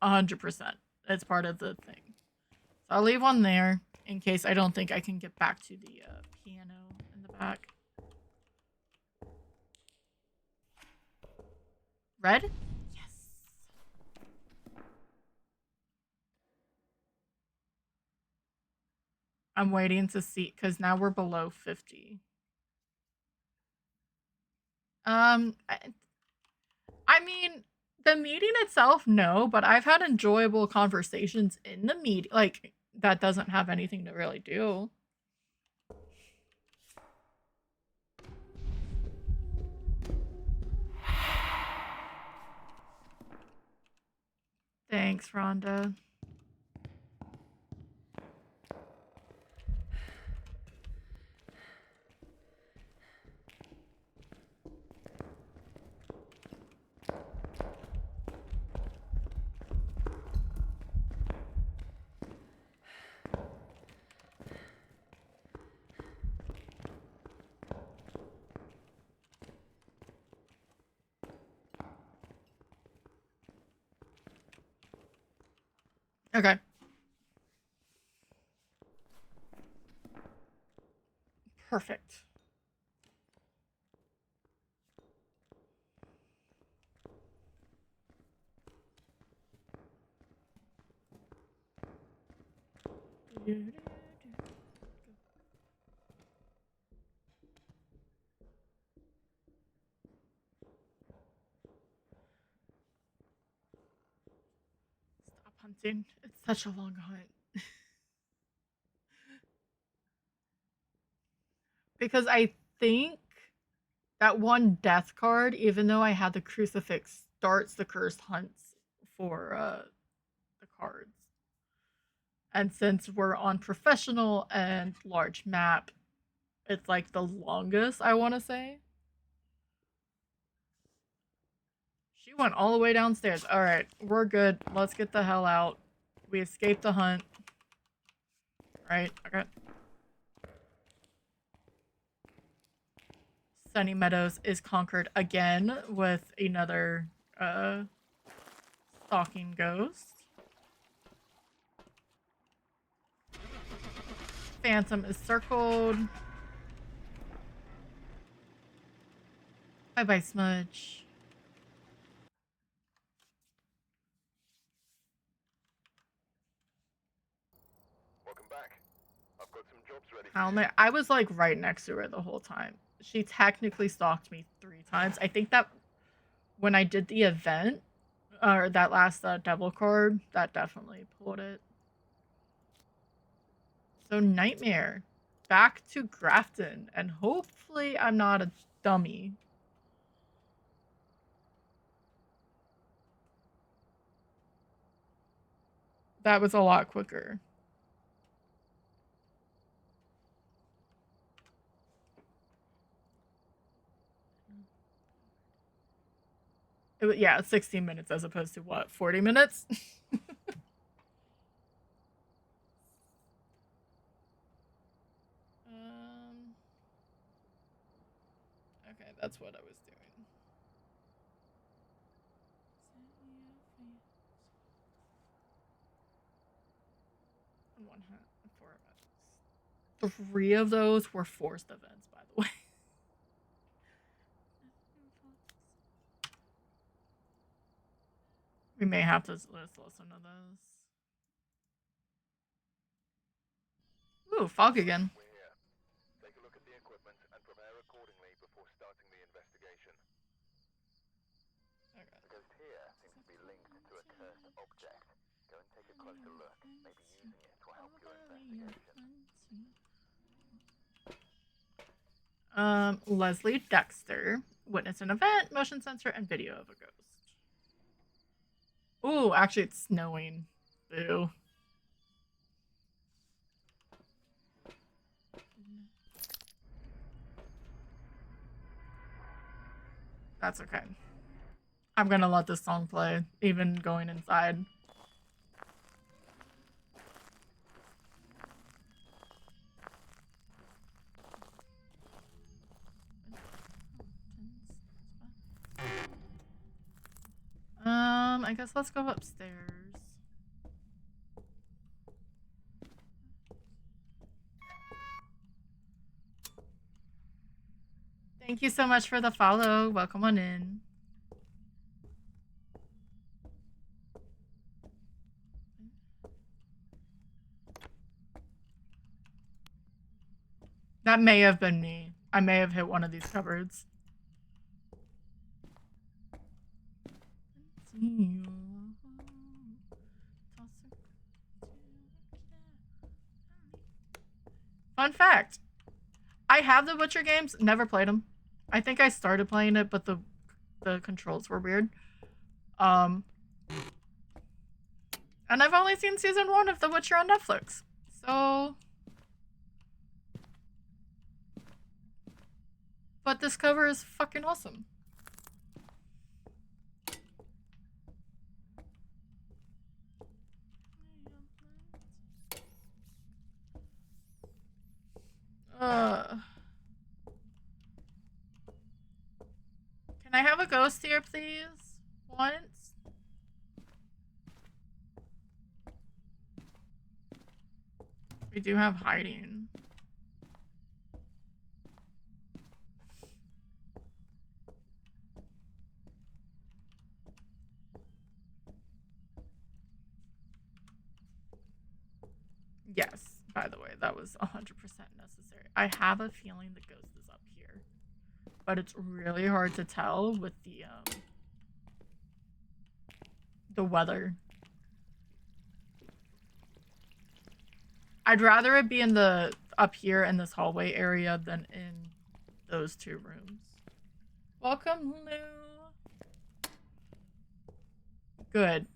100%. That's part of the thing. So I'll leave one there in case I don't think I can get back to the piano in the back. Red? Yes. I'm waiting to see because now we're below 50. I mean, the meeting itself, no, but I've had enjoyable conversations in the meeting. Like, that doesn't have anything to really do. Thanks, Rhonda. Okay. Perfect. Stop hunting. It's such a long hunt. Because I think that one death card, even though I had the crucifix starts the cursed hunts for the cards. And since we're on professional and large map, it's like the longest, I want to say. She went all the way downstairs. All right, we're good. Let's get the hell out. We escaped the hunt. Right, okay. Sunny Meadows is conquered again with another stalking ghost. Phantom is circled. Bye-bye, Smudge. Welcome back. I've got some jobs ready. I was like right next to her the whole time. She technically stalked me 3 times. I think that when I did the event, or that last devil card, that definitely pulled it. So Nightmare, back to Grafton, and hopefully I'm not a dummy. That was a lot quicker. Yeah, 16 minutes as opposed to what, 40 minutes? Okay, that's what I was doing. One hat, 4 events. 3 of those were forced events, by the way. We may have to listen to those. Ooh, fog again. We're here. Take a look at the equipment and prepare accordingly before starting the investigation. Okay. The ghost here seems to be linked to a cursed object. Go and take a closer look. Maybe using it will help your investigation. Leslie Dexter. Witness an event, motion sensor, and video of a ghost. Ooh, actually it's snowing. Boo. That's okay. I'm gonna let this song play, even going inside. I guess let's go upstairs. Thank you so much for the follow. Welcome on in. That may have been me. I may have hit one of these cupboards. Fun fact. I have the Witcher games, never played them. I think I started playing it, but the controls were weird. And I've only seen season 1 of The Witcher on Netflix. So... But this cover is fucking awesome. Can I have a ghost here, please? Once? We do have hiding. Yes, by the way, that was 100% necessary. I have a feeling the ghost is up here, but it's really hard to tell with the weather. I'd rather it be in the up here in this hallway area than in those 2 rooms. Welcome, Lou. Good.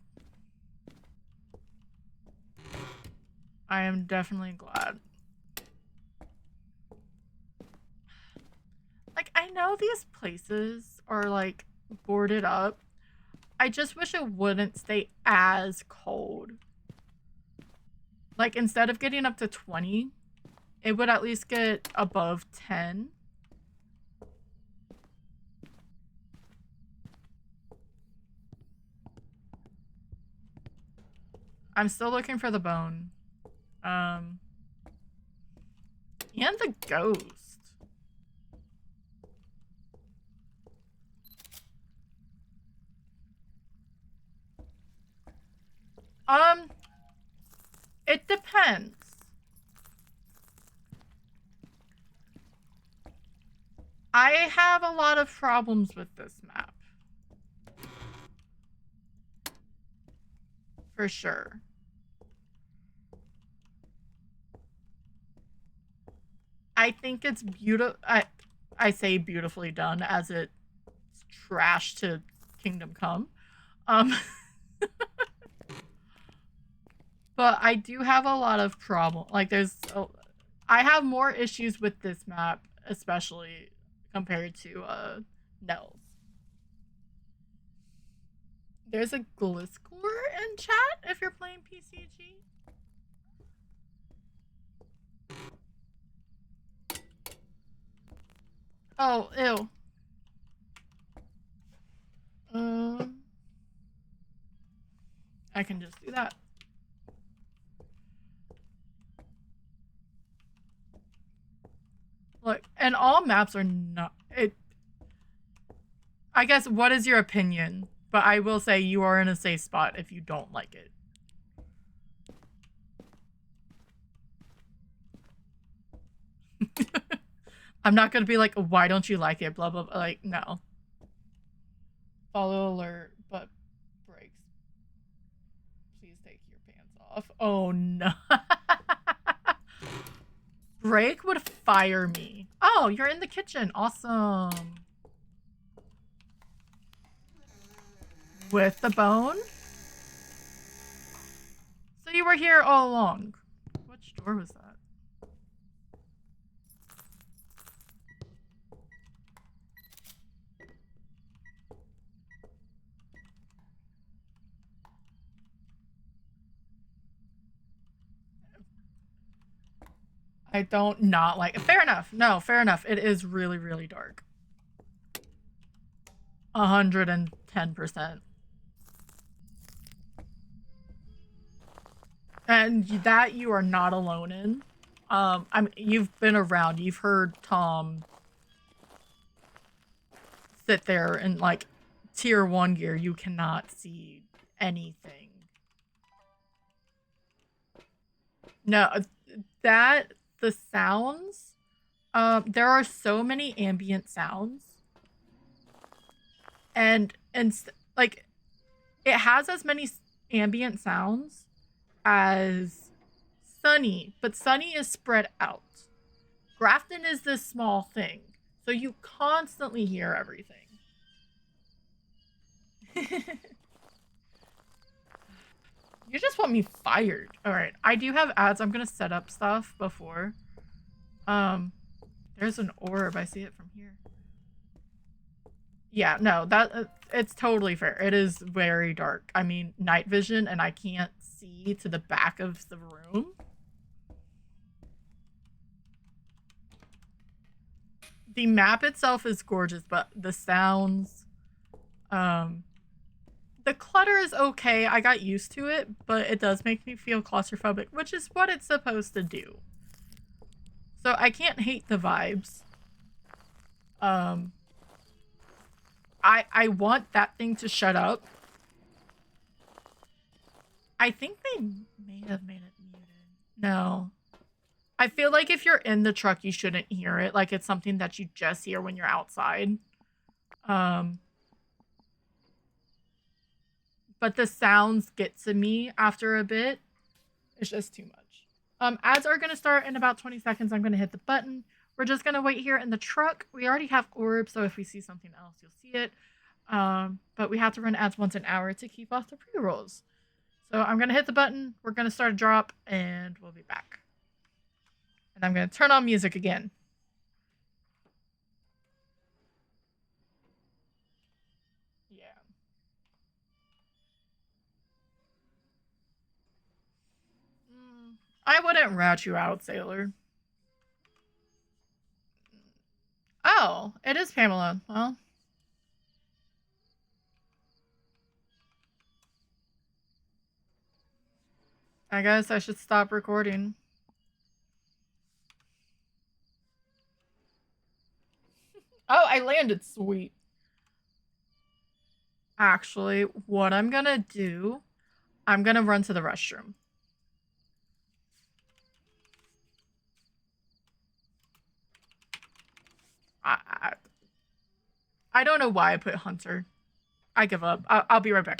I am definitely glad. Like, I know these places are, like, boarded up. I just wish it wouldn't stay as cold. Like, instead of getting up to 20, it would at least get above 10. I'm still looking for the bone. And the ghost. It depends. I have a lot of problems with this map. For sure. I think it's beautiful. I say beautifully done as it's trash to Kingdom Come. But I do have a lot of problems. Like, I have more issues with this map, especially compared to Nell's. There's a Gliscor in chat if you're playing PCG. Oh, ew. I can just do that. Look, and all maps are not it. I guess, what is your opinion? But I will say you are in a safe spot if you don't like it. I'm not gonna be like, why don't you like it? Blah blah blah. Like, no. Follow alert, but brakes. Please take your pants off. Oh no. Brake would fire me. Oh, you're in the kitchen. Awesome. With the bone? So you were here all along. Which door was that? I don't not like it. Fair enough. No, fair enough. It is really, really dark. 110%. And that you are not alone in. You've been around. You've heard Tom sit there in, like, tier 1 gear. You cannot see anything. No, the sounds, there are so many ambient sounds. And like, it has as many ambient sounds as Sunny, but Sunny is spread out. Grafton is this small thing, so you constantly hear everything. You just want me fired. Alright, I do have ads. I'm gonna set up stuff before. There's an orb. I see it from here. Yeah, no, it's totally fair. It is very dark. I mean, night vision, and I can't see to the back of the room. The map itself is gorgeous, but the sounds, the clutter is okay. I got used to it, but it does make me feel claustrophobic, which is what it's supposed to do. So I can't hate the vibes. I want that thing to shut up. I think they may have made it muted. No. I feel like if you're in the truck, you shouldn't hear it. Like, it's something that you just hear when you're outside. But the sounds get to me after a bit. It's just too much. Ads are going to start in about 20 seconds. I'm going to hit the button. We're just going to wait here in the truck. We already have orbs, so if we see something else, you'll see it. But we have to run ads once an hour to keep off the pre-rolls. So I'm gonna hit the button, we're gonna start a drop, and we'll be back. And I'm gonna turn on music again. Yeah. I wouldn't rat you out, Sailor. Oh, it is Pamela. Well, I guess I should stop recording. Oh, I landed. Sweet. Actually, what I'm gonna do, I'm gonna run to the restroom. I don't know why I put Hunter. I give up. I'll be right back.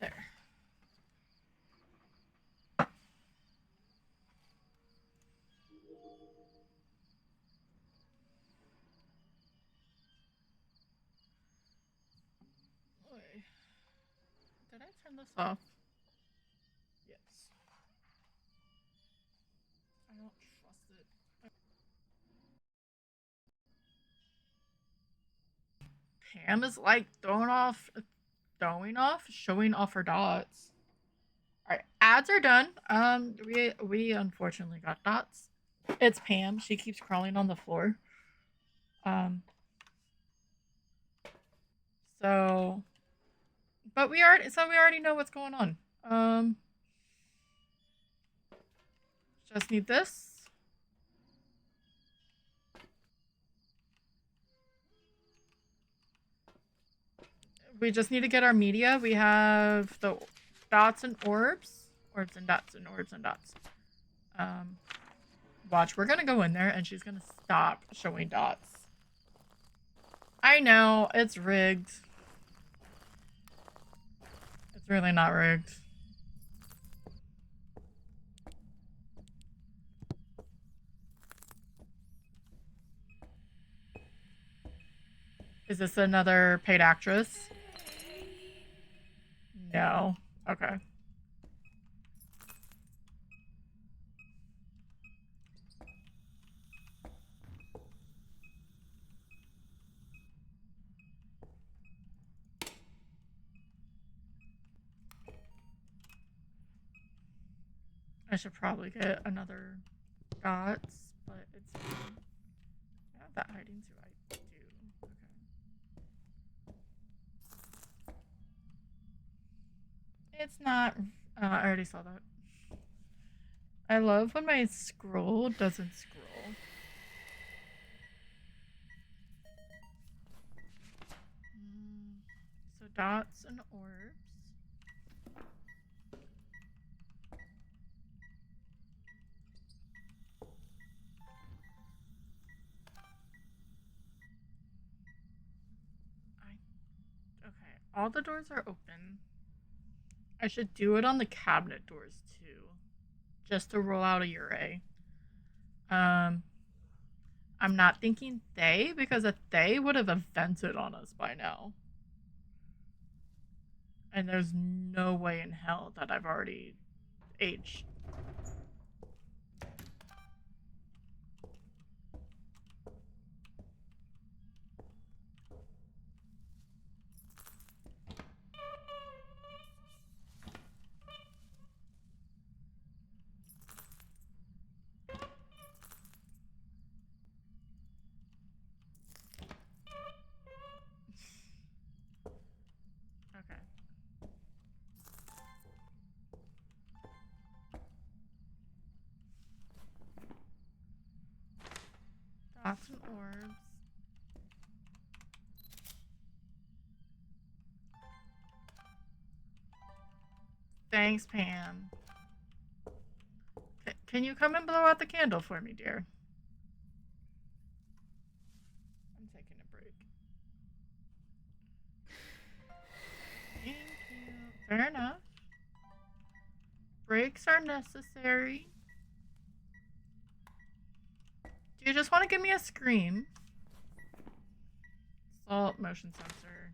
There. Did I turn this off? Yes. I don't trust it. Pam is like showing off her dots. All right, ads are done. We unfortunately got dots. It's Pam. She keeps crawling on the floor. Um, so, but we already know what's going on. Just need this. We just need to get our media. We have the dots and orbs. Orbs and dots and orbs and dots. Watch, we're gonna go in there and she's gonna stop showing dots. I know, it's rigged. It's really not rigged. Is this another paid actress? No. Okay. I should probably get another dots, but it's fine. I have that hiding too. I do. Okay. It's not. I already saw that. I love when my scroll doesn't scroll. So Dots and orbs. Okay, all the doors are open. I should do it on the cabinet doors too, just to roll out a Ure. I'm not thinking they, because a they would have evented on us by now. And there's no way in hell that I've already aged. Okay. Dots and orbs. Thanks, Pam. Can you come and blow out the candle for me, dear? I'm taking a break. Thank you. Fair enough. Breaks are necessary. Do you just want to give me a scream? Salt, motion sensor.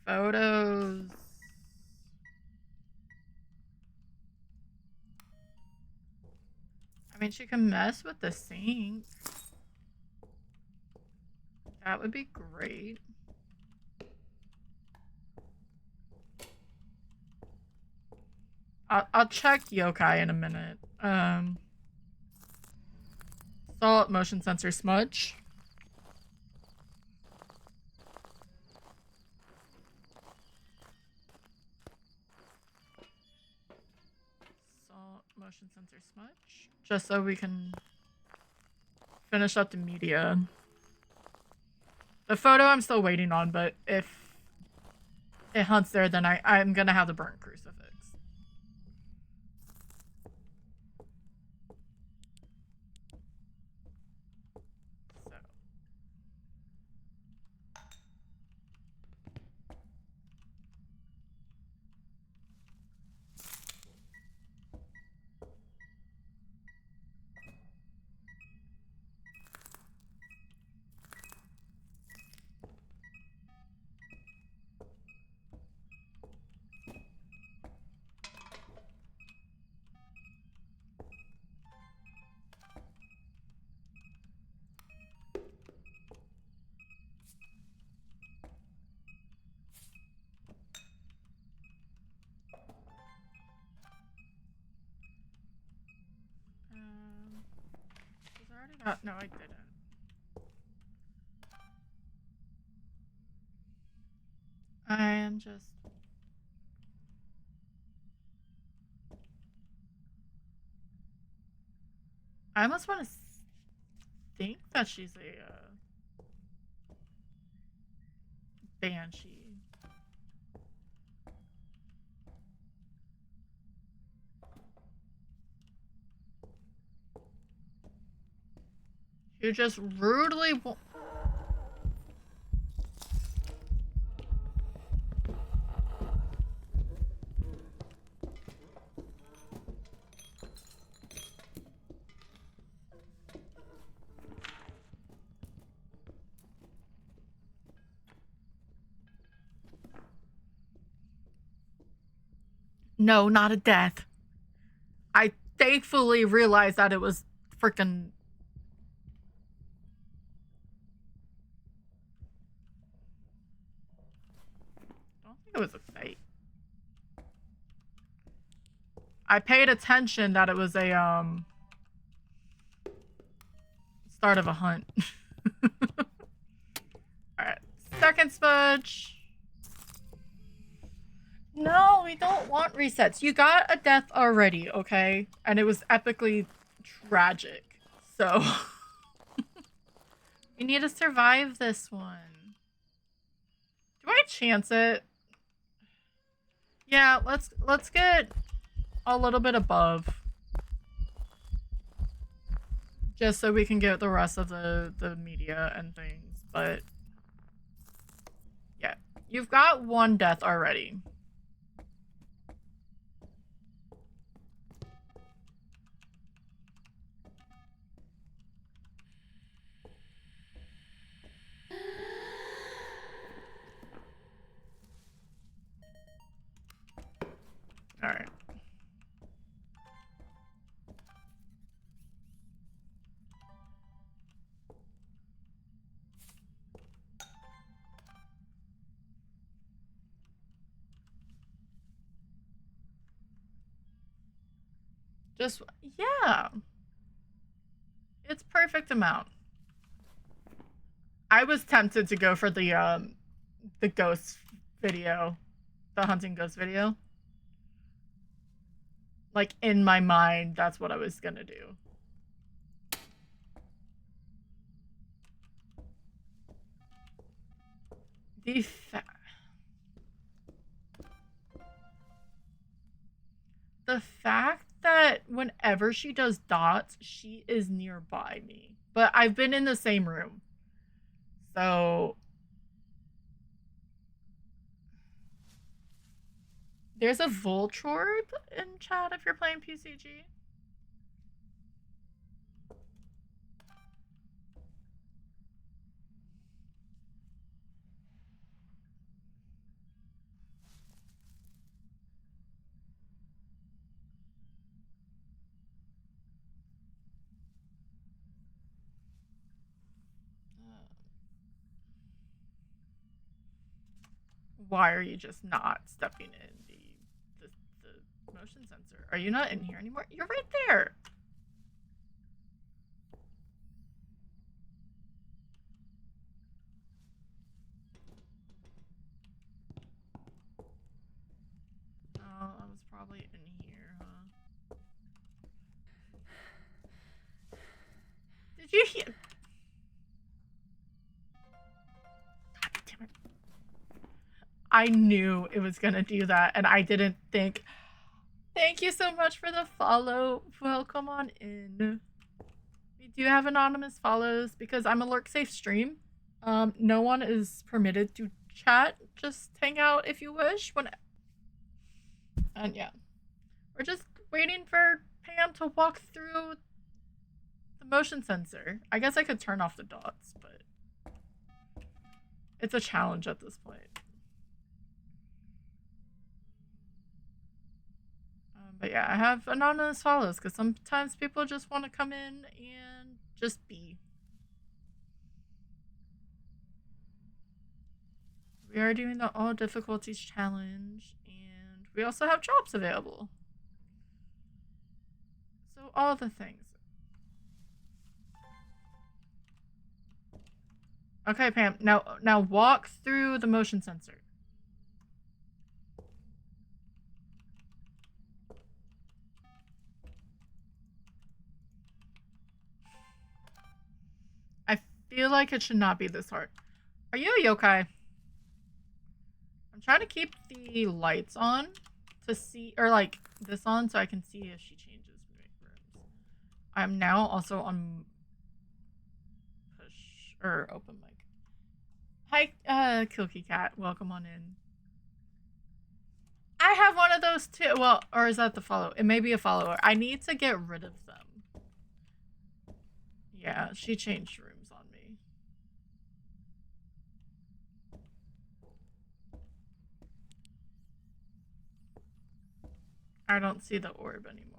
Photos. I mean, she can mess with the sink. That would be great. I'll check yokai in a minute. Salt, motion sensor, smudge. Salt, motion sensor, smudge. Just so we can finish up the media. The photo I'm still waiting on, but if it hunts there, then I'm gonna have the burnt crucifix. So. I already got. No, I didn't. I am just. I almost want to think that she's a banshee. You just rudely. No, not a death. I thankfully realized that it was freaking. I don't think it was a fake. I paid attention that it was a start of a hunt. Alright. Second smudge. No, we don't want resets. You got a death already, okay? And it was epically tragic. So we need to survive this one. Do I chance it? Yeah, let's get a little bit above. Just so we can get the rest of the media and things, but yeah. You've got one death already. Alright. Just, yeah. It's perfect amount. I was tempted to go for the ghost video. The hunting ghost video. Like, in my mind, that's what I was gonna do. The fact that whenever she does dots, she is nearby me. But I've been in the same room. So there's a Voltorb in chat if you're playing PCG. Why are you just not stepping in the motion sensor? Are you not in here anymore? You're right there. Oh, I was probably in here, huh? Did you hear? God damn it. I knew it was gonna do that, and I didn't think. Thank you so much for the follow. Welcome on in. We do have anonymous follows because I'm a lurk safe stream. No one is permitted to chat. Just hang out if you wish. And yeah, we're just waiting for Pam to walk through the motion sensor. I guess I could turn off the dots, but it's a challenge at this point. But yeah, I have anonymous follows because sometimes people just want to come in and just be. We are doing the all difficulties challenge, and we also have jobs available. So all the things. Okay, Pam. Now walk through the motion sensor. I feel like it should not be this hard. Are you a yokai? I'm trying to keep the lights on to see, or like this on so I can see if she changes rooms. I'm now also on push or open mic. Hi, Kilky Cat. Welcome on in. I have one of those too. Well, or is that the follow? It may be a follower. I need to get rid of them. Yeah, she changed rooms on me. I don't see the orb anymore.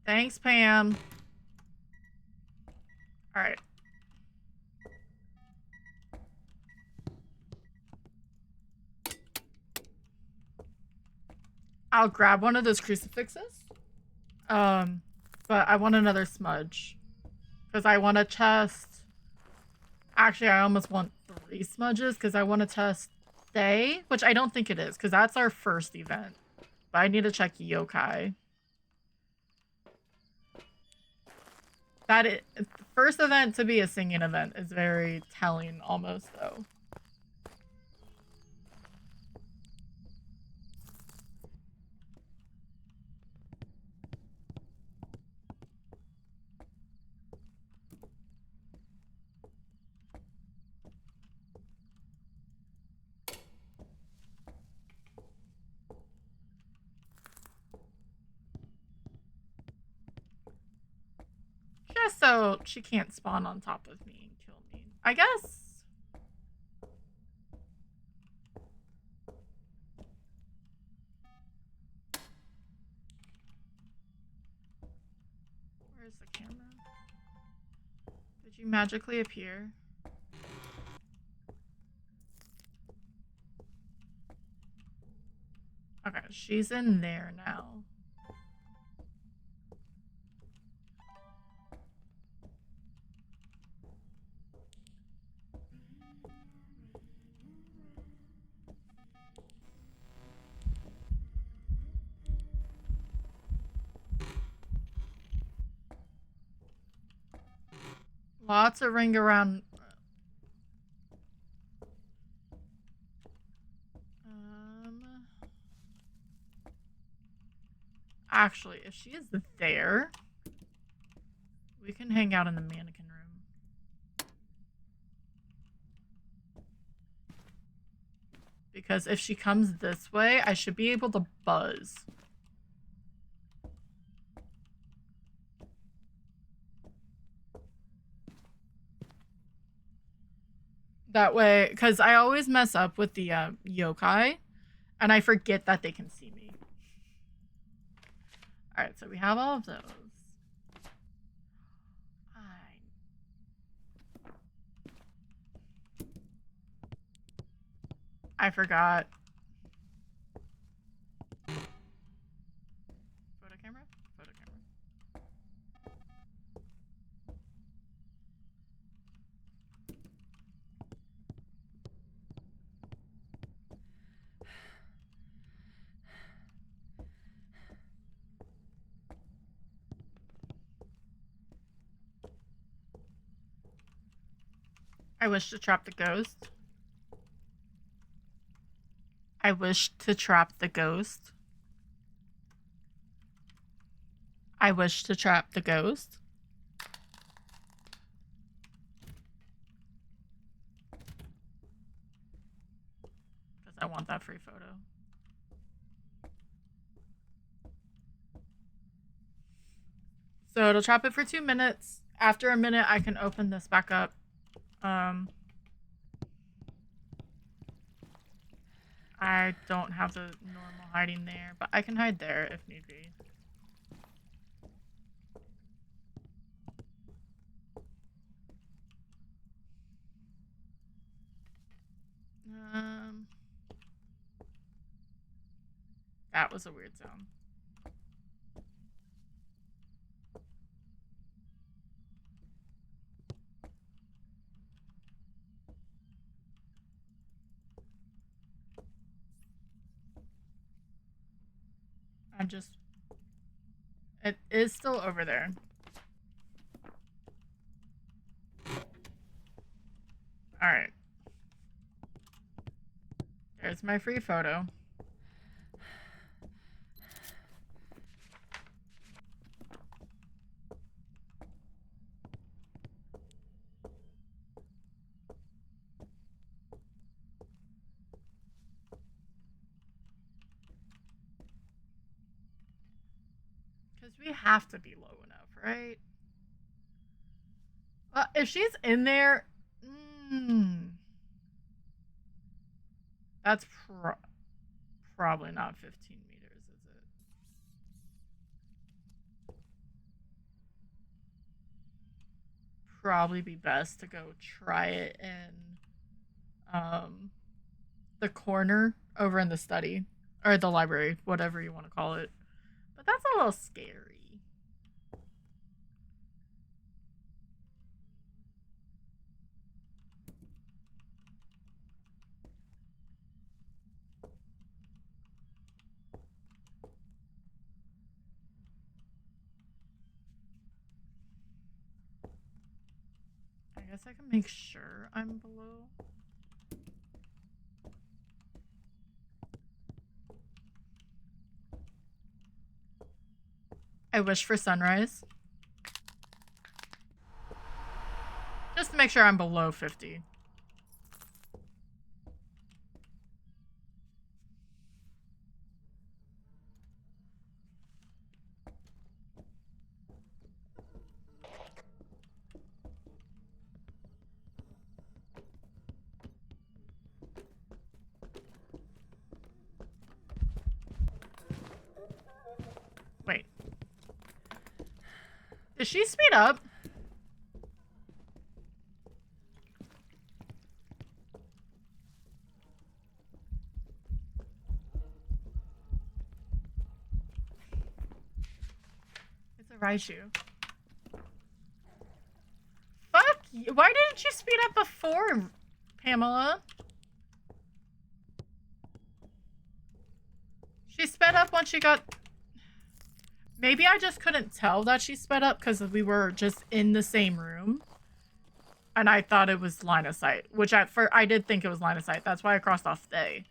Thanks, Pam. All right. I'll grab one of those crucifixes. But I want another smudge. Because I want to test... Actually, I almost want 3 smudges because I want to test Thay, which I don't think it is because that's our first event. But I need to check Yokai. The first event to be a singing event is very telling almost, though. Just so she can't spawn on top of me and kill me. I guess. Where's the camera? Did you magically appear? Okay, she's in there now. Lots of ring around. Actually, if she is there, we can hang out in the mannequin room. Because if she comes this way, I should be able to buzz. That way, because I always mess up with the yokai, and I forget that they can see me. Alright, so we have all of those. I forgot. Photo camera? Photo camera. I wish to trap the ghost. I wish to trap the ghost. I wish to trap the ghost. Because I want that free photo. So it'll trap it for 2 minutes. After a minute, I can open this back up. I don't have the normal hiding there, but I can hide there if need be. That was a weird sound. It is still over there. Alright. There's my free photo. Because we have to be low enough, right? If she's in there... that's probably not 15 meters, is it? Probably be best to go try it in the corner over in the study. Or the library, whatever you want to call it. But that's a little scary. guess I can make sure I'm below. I wish for sunrise. Just to make sure I'm below 50. Wait. Did she speed up? It's a Raichu. Fuck you. Why didn't you speed up before, Pamela? She sped up once she got... Maybe I just couldn't tell that she sped up because we were just in the same room. And I thought it was line of sight. Which I did think it was line of sight. That's why I crossed off they.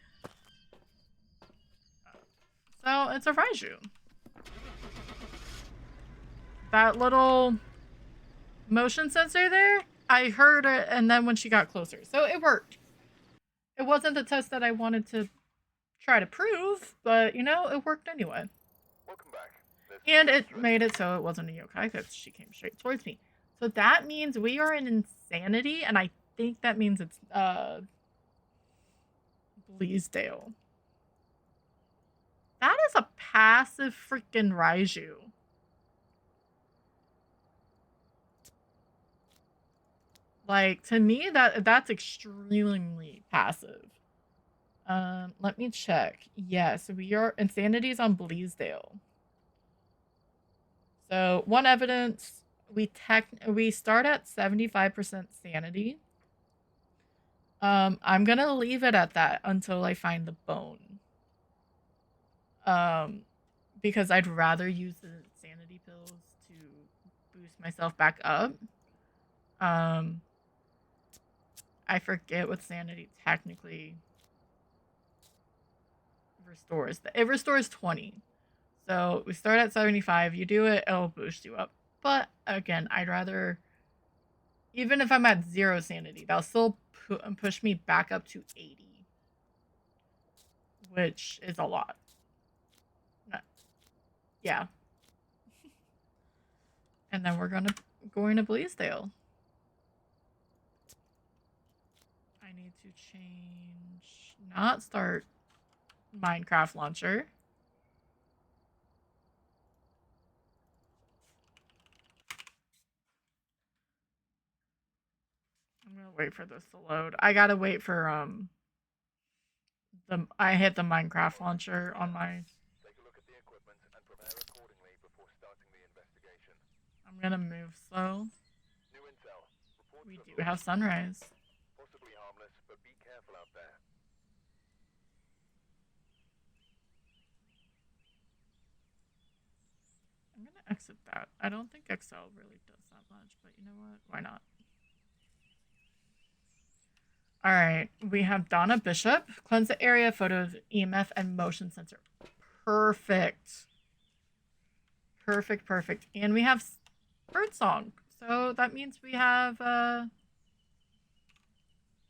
So, it's a Raichu. That little motion sensor there, I heard it, and then when she got closer. So, it worked. It wasn't the test that I wanted to try to prove, but, you know, it worked anyway. Welcome back. And it made it so it wasn't a yokai because she came straight towards me. So that means we are in insanity, and I think that means it's Bleasdale. That is a passive freaking Raichu. Like, to me, that's extremely passive. Let me check. Yes, we are... Insanity's on Bleasdale. So, one evidence, we start at 75% sanity. I'm gonna leave it at that until I find the bone. Because I'd rather use the sanity pills to boost myself back up. I forget what sanity technically restores. It restores 20. So we start at 75. You do it, it'll boost you up. But again, I'd rather, even if I'm at 0 sanity, that'll still push me back up to 80. Which is a lot. Yeah. And then we're going to Bleasdale. I need to change, not start Minecraft launcher. I'm gonna wait for this to load. I gotta wait for I hit the Minecraft launcher on my... Take a look at the equipment and prepare accordingly before starting the investigation. I'm gonna move slow. New intel. Reports We of do have sunrise. possibly harmless, but be careful out there. I'm gonna exit that. I don't think Excel really does that much, but you know what? Why not? Alright, we have Donna Bishop. Cleanse the area, photos, EMF, and motion sensor. Perfect. Perfect, perfect. And we have birdsong. So that means we have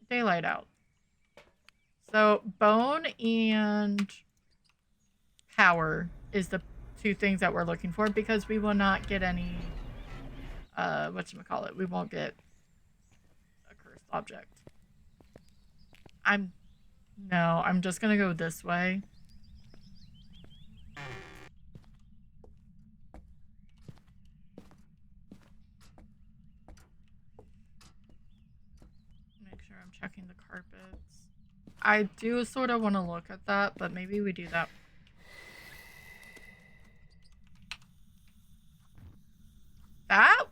daylight out. So bone and power is the 2 things that we're looking for because we will not get any whatchamacallit. We won't get a cursed object. I'm just gonna go this way. Make sure I'm checking the carpets. I do sort of want to look at that, but maybe we do that. That?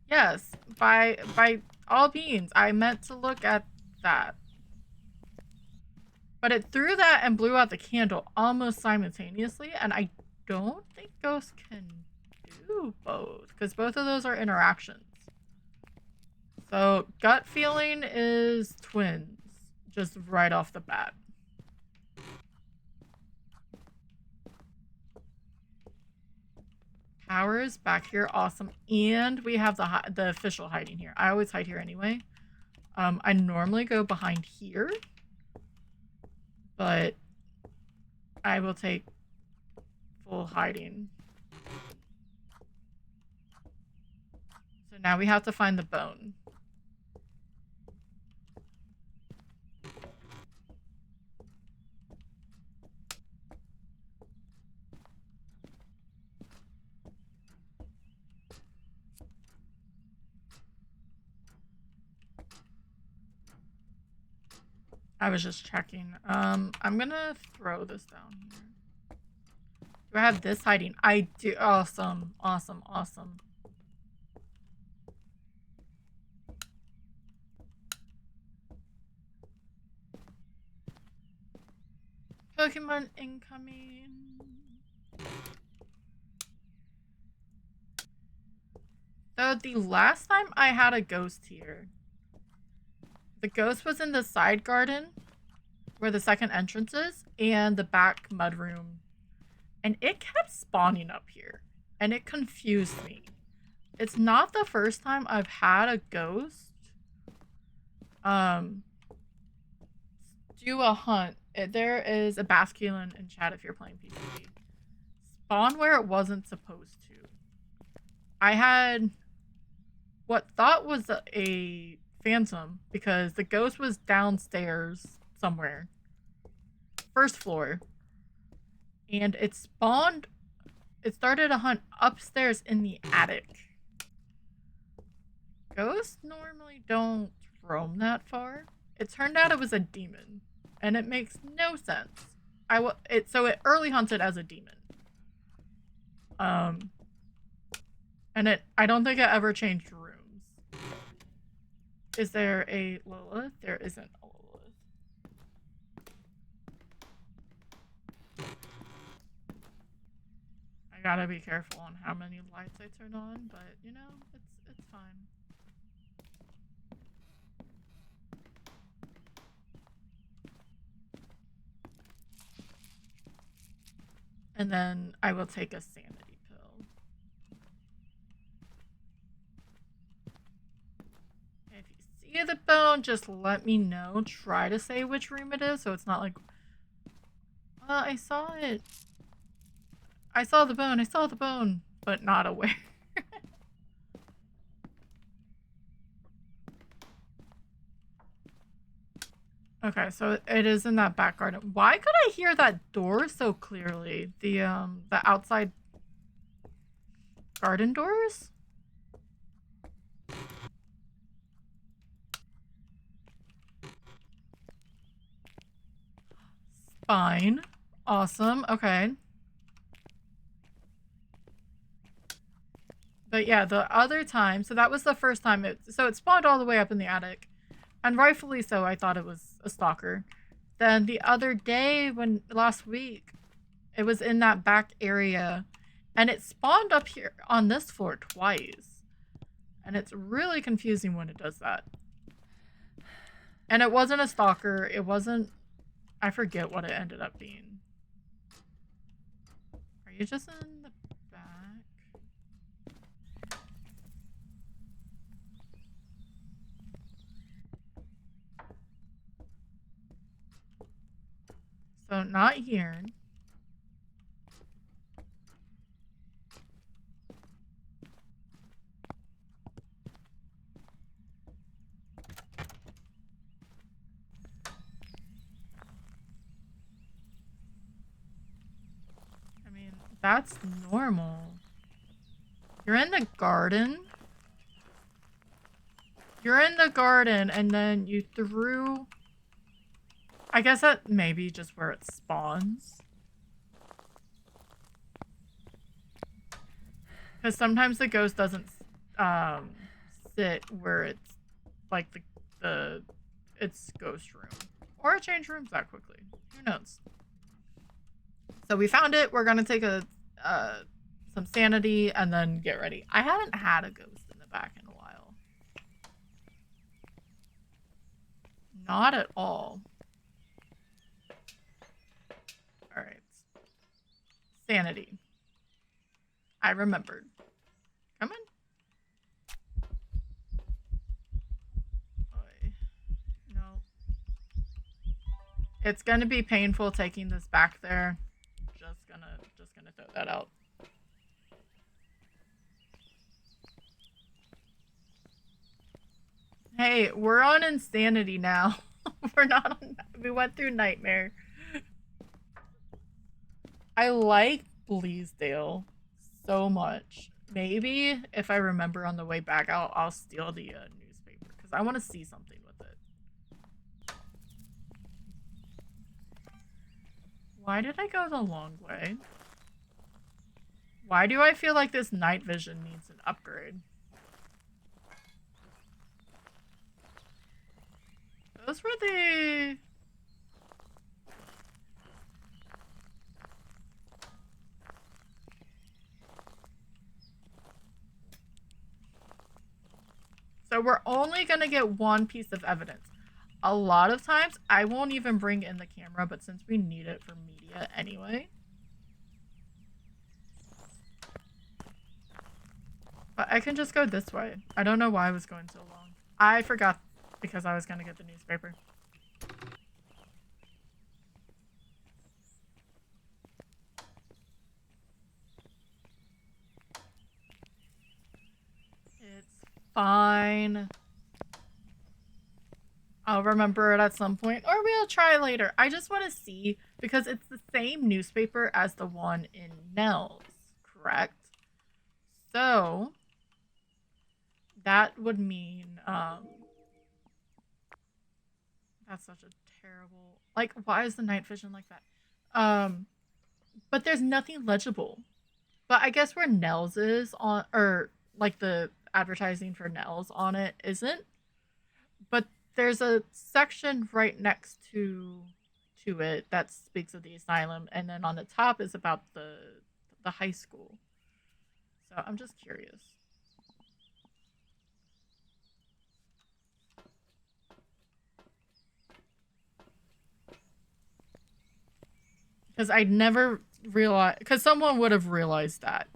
Yes, by all means, I meant to look at that. But it threw that and blew out the candle almost simultaneously, and I don't think ghosts can do do both, because both of those are interactions. So gut feeling is twins, just right off the bat. Power is back here, awesome. And we have the official hiding here. I always hide here anyway. I normally go behind here, but I will take full hiding. So now we have to find the bone. I was just checking. I'm gonna throw this down here. Do I have this hiding? I do. Awesome. Awesome. Awesome. Pokemon incoming. So the last time I had a ghost here, the ghost was in the side garden where the second entrance is and the back mudroom. And it kept spawning up here. And it confused me. It's not the first time I've had a ghost do a hunt. There is a Basculin in chat if you're playing PvP. Spawn where it wasn't supposed to. I had what thought was a phantom because the ghost was downstairs somewhere. First floor. And it spawned. It started a hunt upstairs in the attic. Ghosts normally don't roam that far. It turned out it was a demon. And it makes no sense. So it early hunted as a demon. And I don't think it ever changed rooms. Is there a Lilith? There isn't a Lilith. I gotta be careful on how many lights I turn on, but you know, it's fine. And then I will take a sanity pill. If you see the bone, just let me know. Try to say which room it is, so it's not like, I saw it. I saw the bone, but not aware. Okay, so it is in that back garden. Why could I hear that door so clearly? The outside garden doors? Fine. Awesome. Okay. But yeah, the other time, so that was the first time it spawned all the way up in the attic. And rightfully so, I thought it was a stalker. Then the other day, last week, it was in that back area. And it spawned up here on this floor twice. And it's really confusing when it does that. And it wasn't a stalker. It wasn't... I forget what it ended up being. Are you just in the back? So not here. I mean, that's normal. You're in the garden. You're in the garden and then you threw... I guess that may be just where it spawns. Because sometimes the ghost doesn't sit where it's like its ghost room. Or it changed rooms that quickly. Who knows? So we found it. We're gonna take a some sanity, and then get ready. I haven't had a ghost in the back in a while. Not at all. Alright. Sanity. I remembered. Come on. Oy. No. It's gonna be painful taking this back there. Just gonna throw that out. Hey, we're on insanity now. We're not on. We went through nightmare. I like Bleasdale so much. Maybe if I remember on the way back, I'll steal the newspaper because I want to see something with it. Why did I go the long way? Why do I feel like this night vision needs an upgrade? Those were the... So we're only gonna get one piece of evidence. A lot of times, I won't even bring in the camera, but since we need it for media anyway. But I can just go this way. I don't know why I was going so long. I forgot because I was gonna get the newspaper. It's fine. I'll remember it at some point, or we'll try later. I just want to see, because it's the same newspaper as the one in Nell's, correct? So, that would mean, that's such a terrible, like, why is the night vision like that? But there's nothing legible. But I guess where Nell's is on, or, like, the advertising for Nell's on it isn't. But there's a section right next to it that speaks of the asylum, and then on the top is about the high school. So I'm just curious. Because I'd never realized, because someone would have realized that.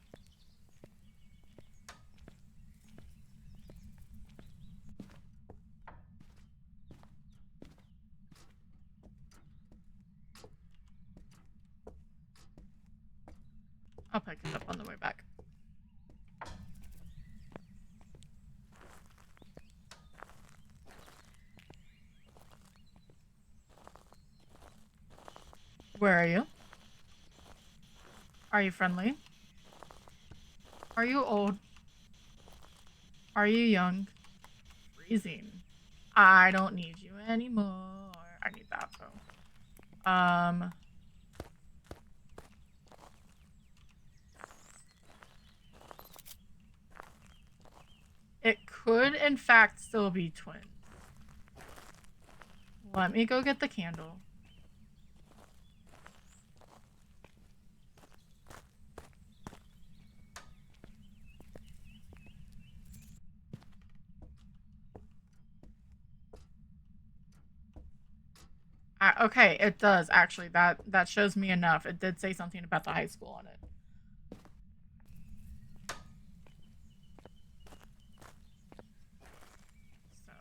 I'll pick it up on the way back. Where are you? Are you friendly? Are you old? Are you young? Freezing. I don't need you anymore. I need that though. It could in fact still be twins. Let me go get the candle. Okay, it does actually. That shows me enough. It did say something about the high school on it. So,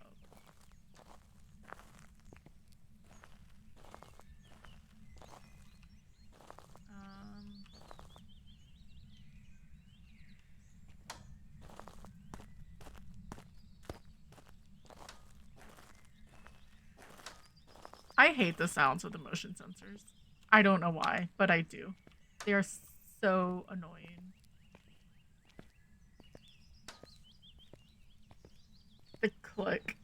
I hate the sounds of the motion sensors. I don't know why, but I do. They are so annoying. The click.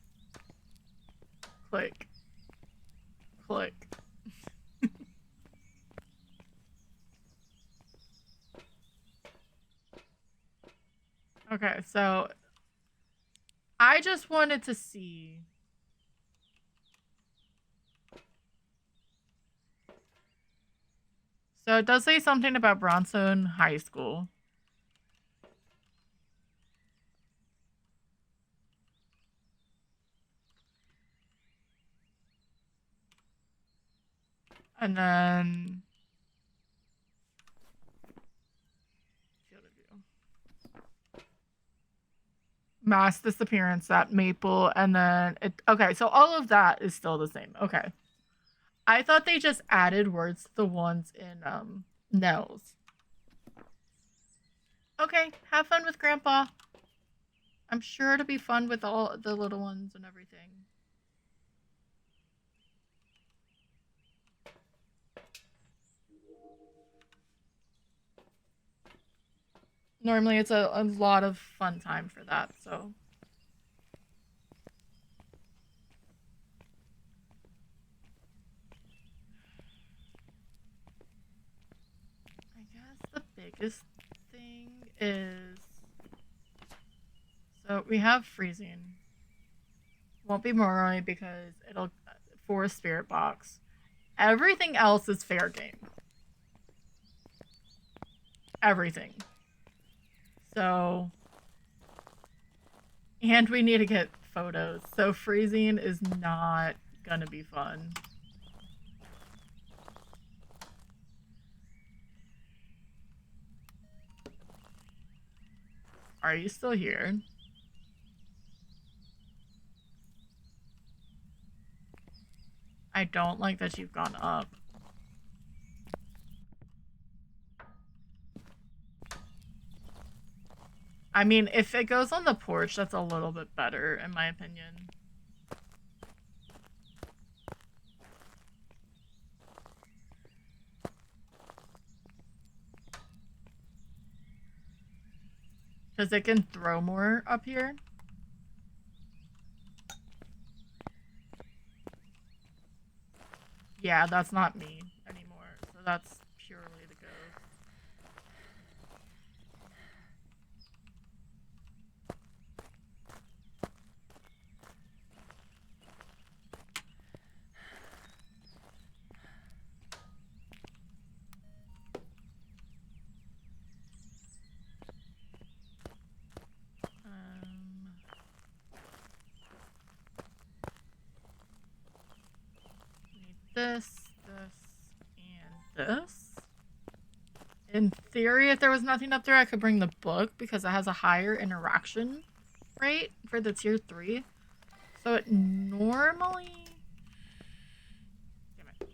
Click. Click. Okay, so I just wanted to see. So it does say something about Bronson High School. And then field of view. Mass disappearance, that maple, and then it. Okay, so all of that is still the same. Okay. I thought they just added words to the ones in Nels. Okay, have fun with Grandpa. I'm sure it'll be fun with all the little ones and everything. Normally it's a lot of fun time for that, so. I guess the biggest thing is, so we have freezing. Won't be Moroi because it'll for a spirit box. Everything else is fair game. Everything. So, and we need to get photos. So freezing is not gonna be fun. Are you still here? I don't like that you've gone up. I mean, if it goes on the porch, that's a little bit better, in my opinion. Because it can throw more up here. Yeah, that's not me anymore. So that's purely the ghost. Need this, and this. In theory, if there was nothing up there, I could bring the book because it has a higher interaction rate for the tier 3. So it normally... Damn it.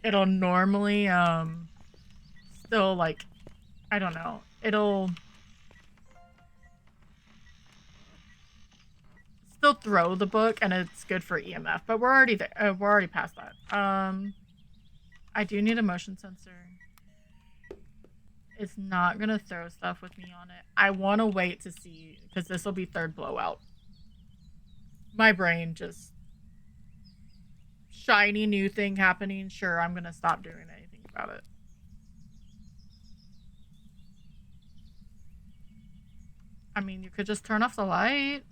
It'll normally, still, like, I don't know. It'll still throw the book, and it's good for EMF, but we're already there. We're already past that. I do need a motion sensor. It's not gonna throw stuff with me on it. I want to wait to see, because this will be third blowout. My brain just... Shiny new thing happening. Sure, I'm gonna stop doing anything about it. I mean, you could just turn off the light.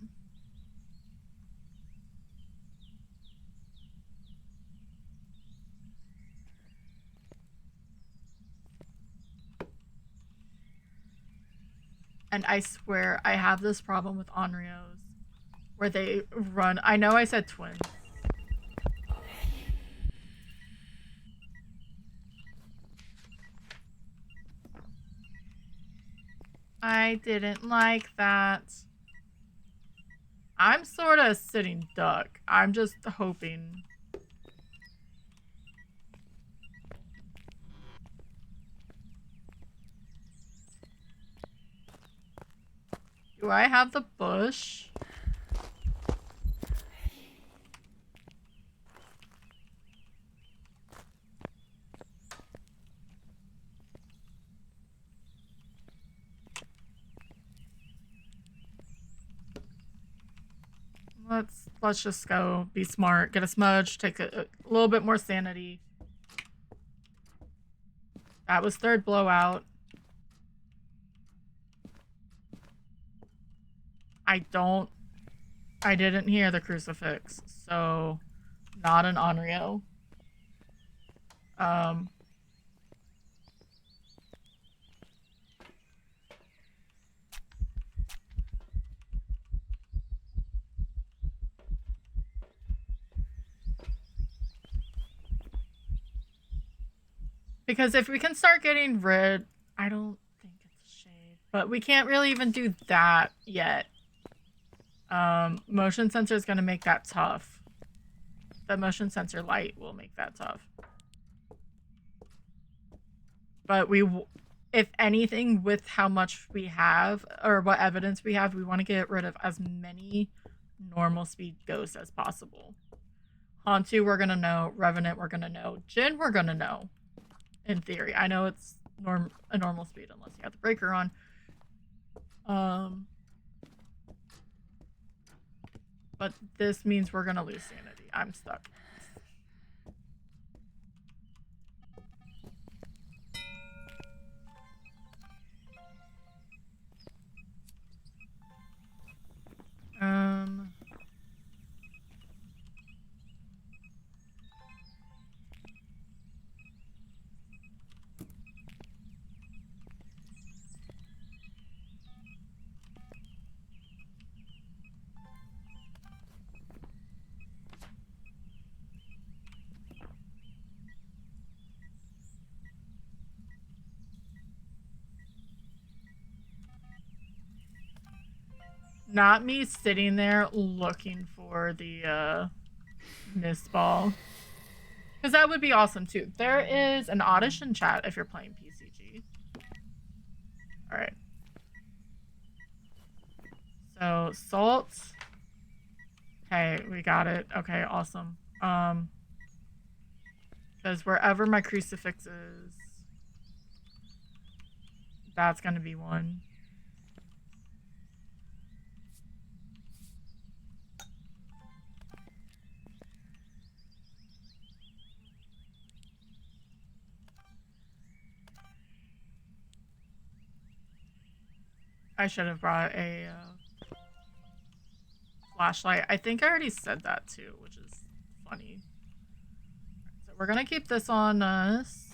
And I swear I have this problem with Onryos where they run. I know I said twins. I didn't like that. I'm sort of sitting duck. I'm just hoping. Do I have the bush? Let's just go be smart, get a smudge, take a little bit more sanity. That was third blowout. I didn't hear the crucifix, so not an Onryo. Because if we can start getting rid, I don't think it's a shade, but we can't really even do that yet. Motion sensor is going to make that tough. The motion sensor light will make that tough. But if anything, with how much we have or what evidence we have, we want to get rid of as many normal speed ghosts as possible. Hantu, we're going to know. Revenant, we're going to know. Jinn, we're going to know. In theory. I know it's a normal speed unless you have the breaker on. But this means we're gonna lose sanity. I'm stuck. Not me sitting there looking for the mist ball. Because that would be awesome too. There is an audition chat if you're playing PCG. Alright. So, salt. Okay, we got it. Okay, awesome. Because wherever my crucifix is, that's gonna be one. I should have brought a flashlight. I think I already said that too, which is funny. So we're gonna keep this on us.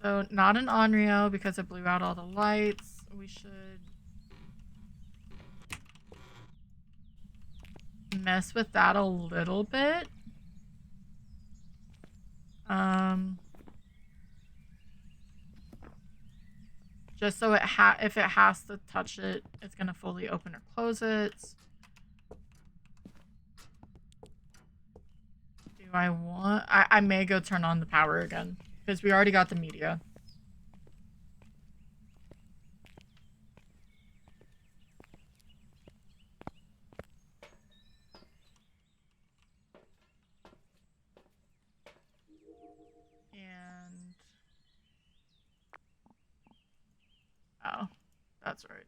So not an Onryo because it blew out all the lights. We should mess with that a little bit. Just so if it has to touch it, it's gonna fully open or close it. Do I want? I may go turn on the power again because we already got the media. And oh, that's right.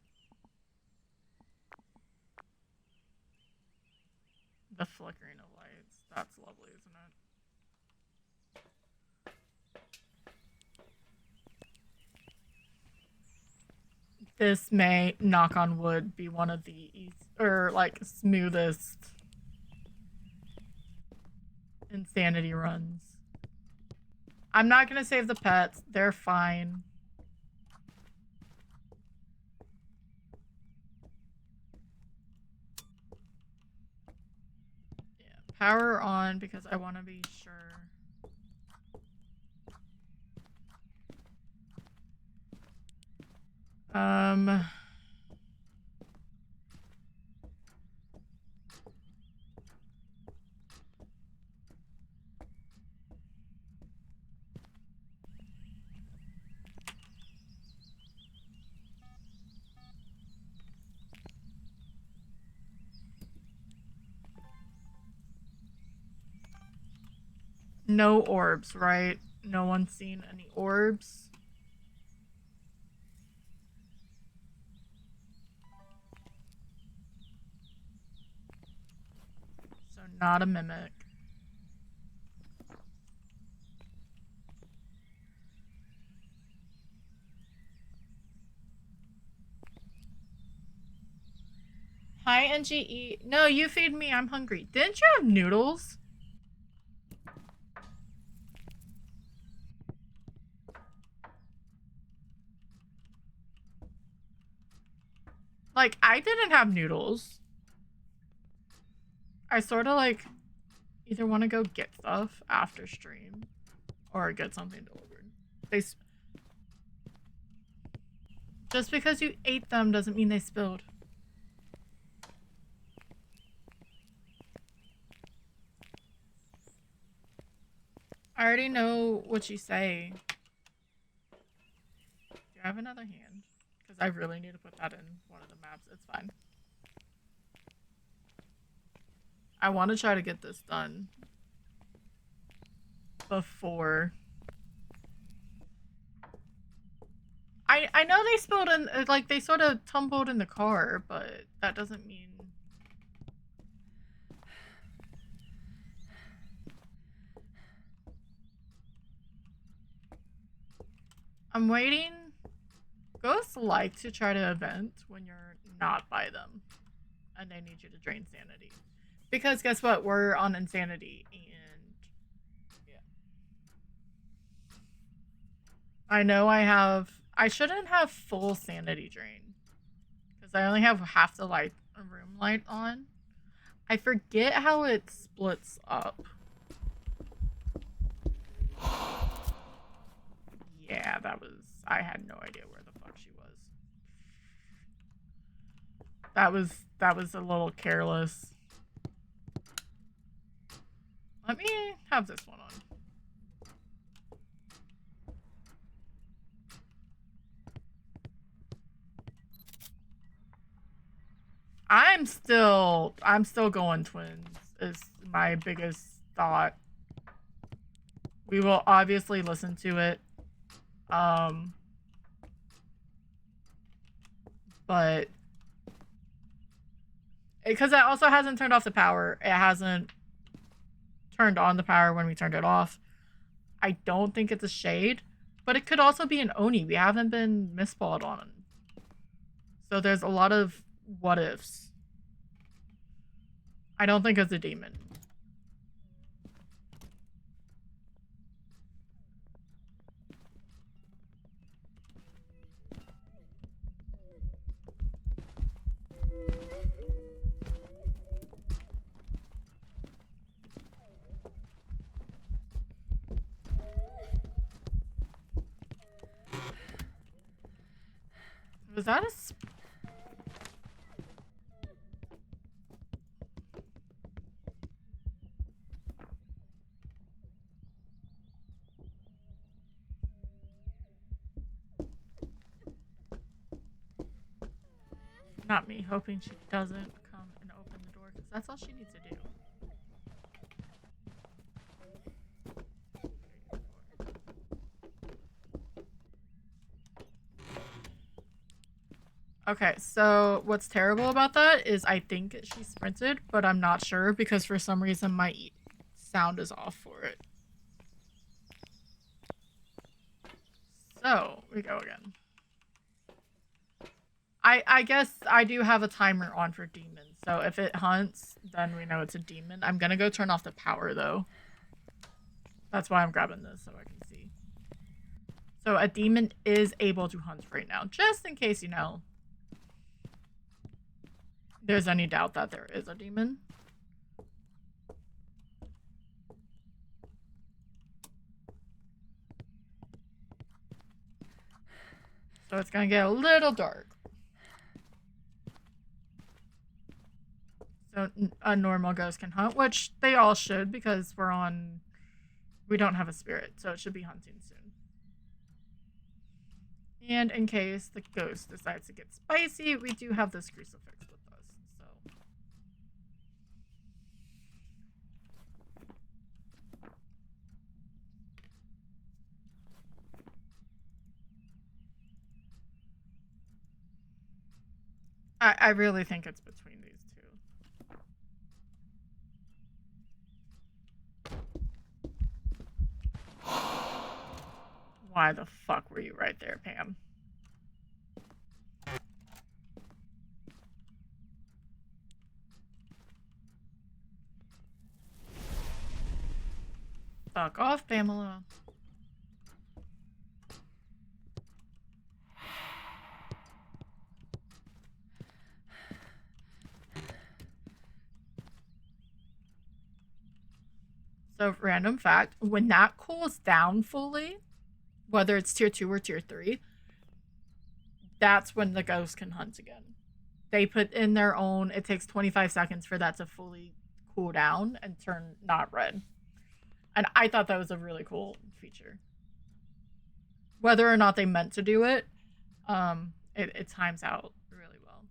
The flickering of lights. That's lovely, isn't it? This may, knock on wood, be one of the smoothest insanity runs. I'm not gonna save the pets. They're fine. Yeah, power on because I want to be sure. No orbs, right? No one's seen any orbs. So not a mimic. Hi INGE. No, you feed me. I'm hungry. Didn't you have noodles? Like, I didn't have noodles. I sort of like either want to go get stuff after stream or get something delivered. Just because you ate them doesn't mean they spilled. I already know what you say. Do you have another hand? Because I really need to put that in one of the maps. It's fine. I want to try to get this done before. I know they spilled in, like, they sort of tumbled in the car, but that doesn't mean... I'm waiting. Ghosts like to try to event when you're not by them and they need you to drain sanity. Because guess what? We're on insanity and yeah. I know I shouldn't have full sanity drain because I only have half the room light on. I forget how it splits up. Yeah, I had no idea where the fuck she was. That was a little careless. Let me have this one on. I'm still going twins is my biggest thought. We will obviously listen to it. But because it also hasn't turned off the power, it hasn't turned on the power when we turned it off. I don't think it's a shade, but it could also be an Oni. We haven't been misspelled on. So there's a lot of what ifs. I don't think it's a demon. Was that a... Not me, hoping she doesn't come and open the door, because that's all she needs to do. Okay, so what's terrible about that is I think she sprinted, but I'm not sure because for some reason my sound is off for it. So, we go again. I guess I do have a timer on for demons, so if it hunts, then we know it's a demon. I'm gonna go turn off the power, though. That's why I'm grabbing this, so I can see. So a demon is able to hunt right now, just in case, you know, there's any doubt that there is a demon. So it's gonna get a little dark. So a normal ghost can hunt, which they all should because we don't have a spirit, so it should be hunting soon. And in case the ghost decides to get spicy, we do have this crucifix with us, so. I really think it's between these two. Why the fuck were you right there, Pam? Fuck off, Pamela. So, random fact, when that cools down fully, whether it's tier 2 or tier 3, that's when the ghost can hunt again. They put in their own, it takes 25 seconds for that to fully cool down and turn not red. And I thought that was a really cool feature. Whether or not they meant to do it, it times out really well.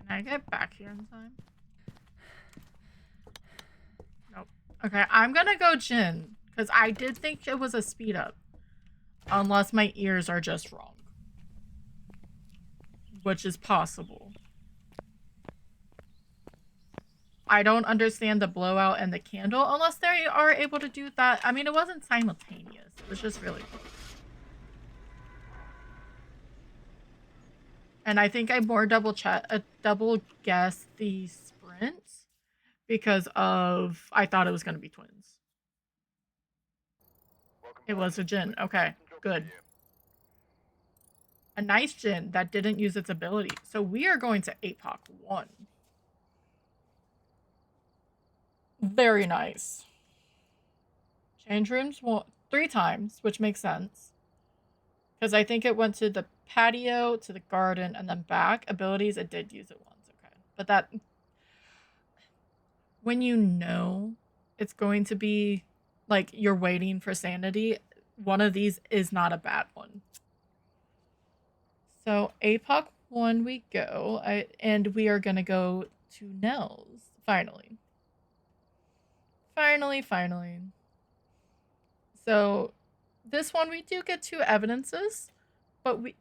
Can I get back here in time? Nope. Okay, I'm gonna go Jin, because I did think it was a speed up. Unless my ears are just wrong. Which is possible. I don't understand the blowout and the candle unless they are able to do that. I mean, it wasn't simultaneous. It was just really cool. And I think I more double guessed the sprints because of I thought it was going to be twins. It was a Jin. Okay, good. A nice Jin that didn't use its ability. So we are going to APOC 1. Very nice. Change rooms 3 times, which makes sense. Because I think it went to the patio, to the garden, and then back. Abilities, it did use it once. Okay. But that... When you know it's going to be, like, you're waiting for sanity, one of these is not a bad one. So, APOC 1 we go. And we are going to go to Nels. Finally. Finally. So, this one we do get 2 evidences, but we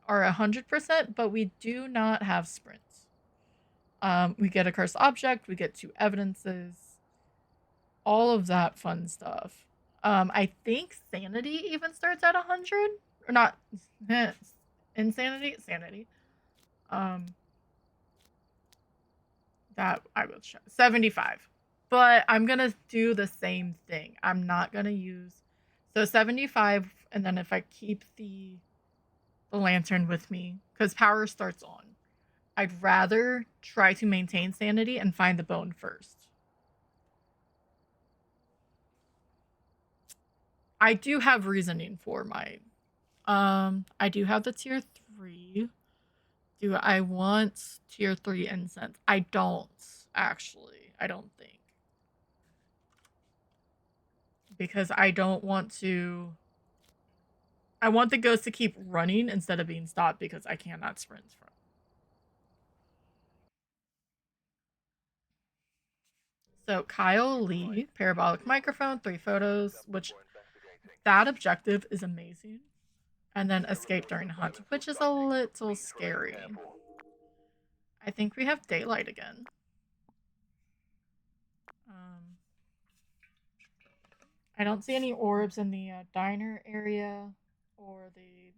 are 100%, but we do not have sprints. We get a cursed object, we get 2 evidences, all of that fun stuff. I think sanity even starts at 100, or not insanity, sanity. That I will check 75. But I'm gonna do the same thing. I'm not gonna use 75, and then if I keep the lantern with me, because power starts on, I'd rather try to maintain sanity and find the bone first. I do have reasoning for my I do have the tier 3. Do I want tier 3 incense? I don't, actually. I don't think. Because I don't want to... I want the ghost to keep running instead of being stopped because I cannot sprint from. So Kyle Lee, parabolic microphone, 3 photos, which that objective is amazing. And then escape during hunt, which is a little scary. I think we have daylight again. I don't see any orbs in the diner area or the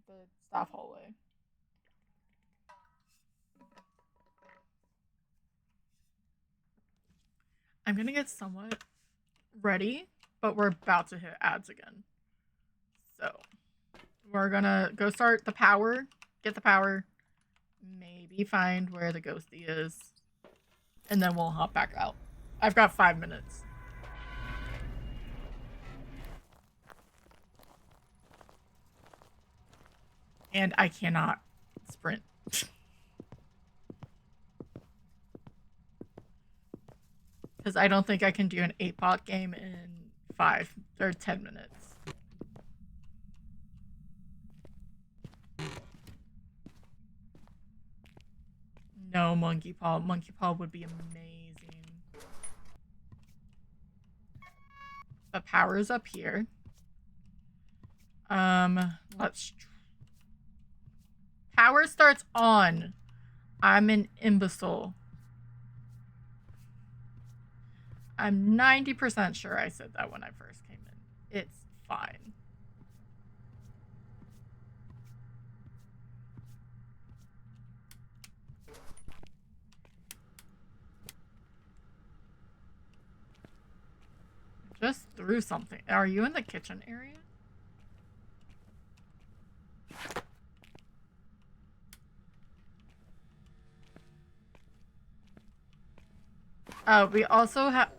staff hallway. I'm gonna get somewhat ready, but we're about to hit ads again. So we're gonna go start the power, get the power, maybe find where the ghosty is, and then we'll hop back out. I've got 5 minutes. And I cannot sprint. Because I don't think I can do an 8-pot game in 5 or 10 minutes. No, Monkey Paw. Monkey Paw would be amazing. But power's up here. Let's... Power starts on. I'm an imbecile. I'm 90% sure I said that when I first came in. It's fine. Just threw something. Are you in the kitchen area? Oh, we also have...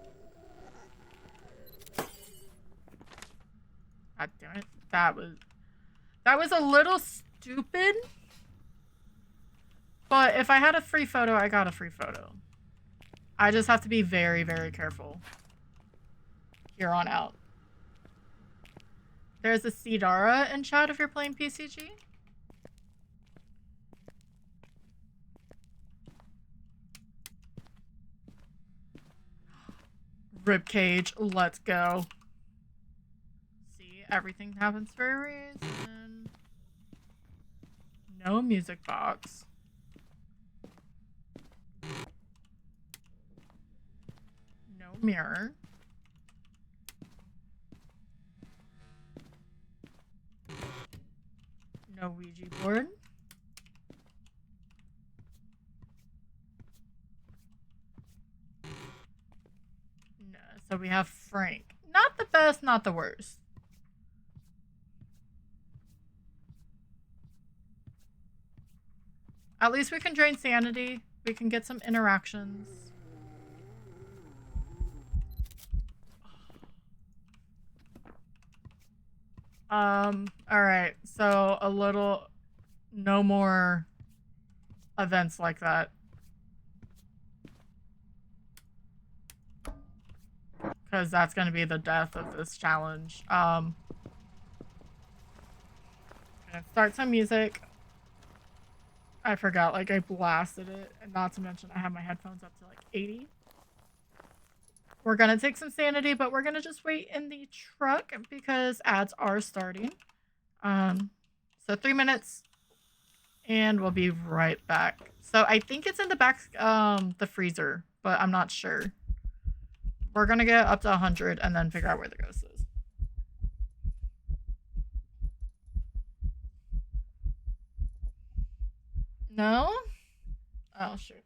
God damn it. That was a little stupid. But if I had a free photo, I got a free photo. I just have to be very, very careful here on out. There's a Sidara in chat if you're playing PCG. Ribcage, let's go. See, everything happens for a reason. No music box. No mirror. No Ouija board. No, so we have Frank. Not the best, not the worst. At least we can drain sanity. We can get some interactions. Alright. So a little... No more events like that. Because that's going to be the death of this challenge. Gonna start some music. I forgot, like, I blasted it. And not to mention, I have my headphones up to, like, 80. We're gonna take some sanity, but we're gonna just wait in the truck because ads are starting. So 3 minutes. And we'll be right back. So I think it's in the back, the freezer. But I'm not sure. We're gonna get up to 100 and then figure out where the ghost is. No? Oh, shoot.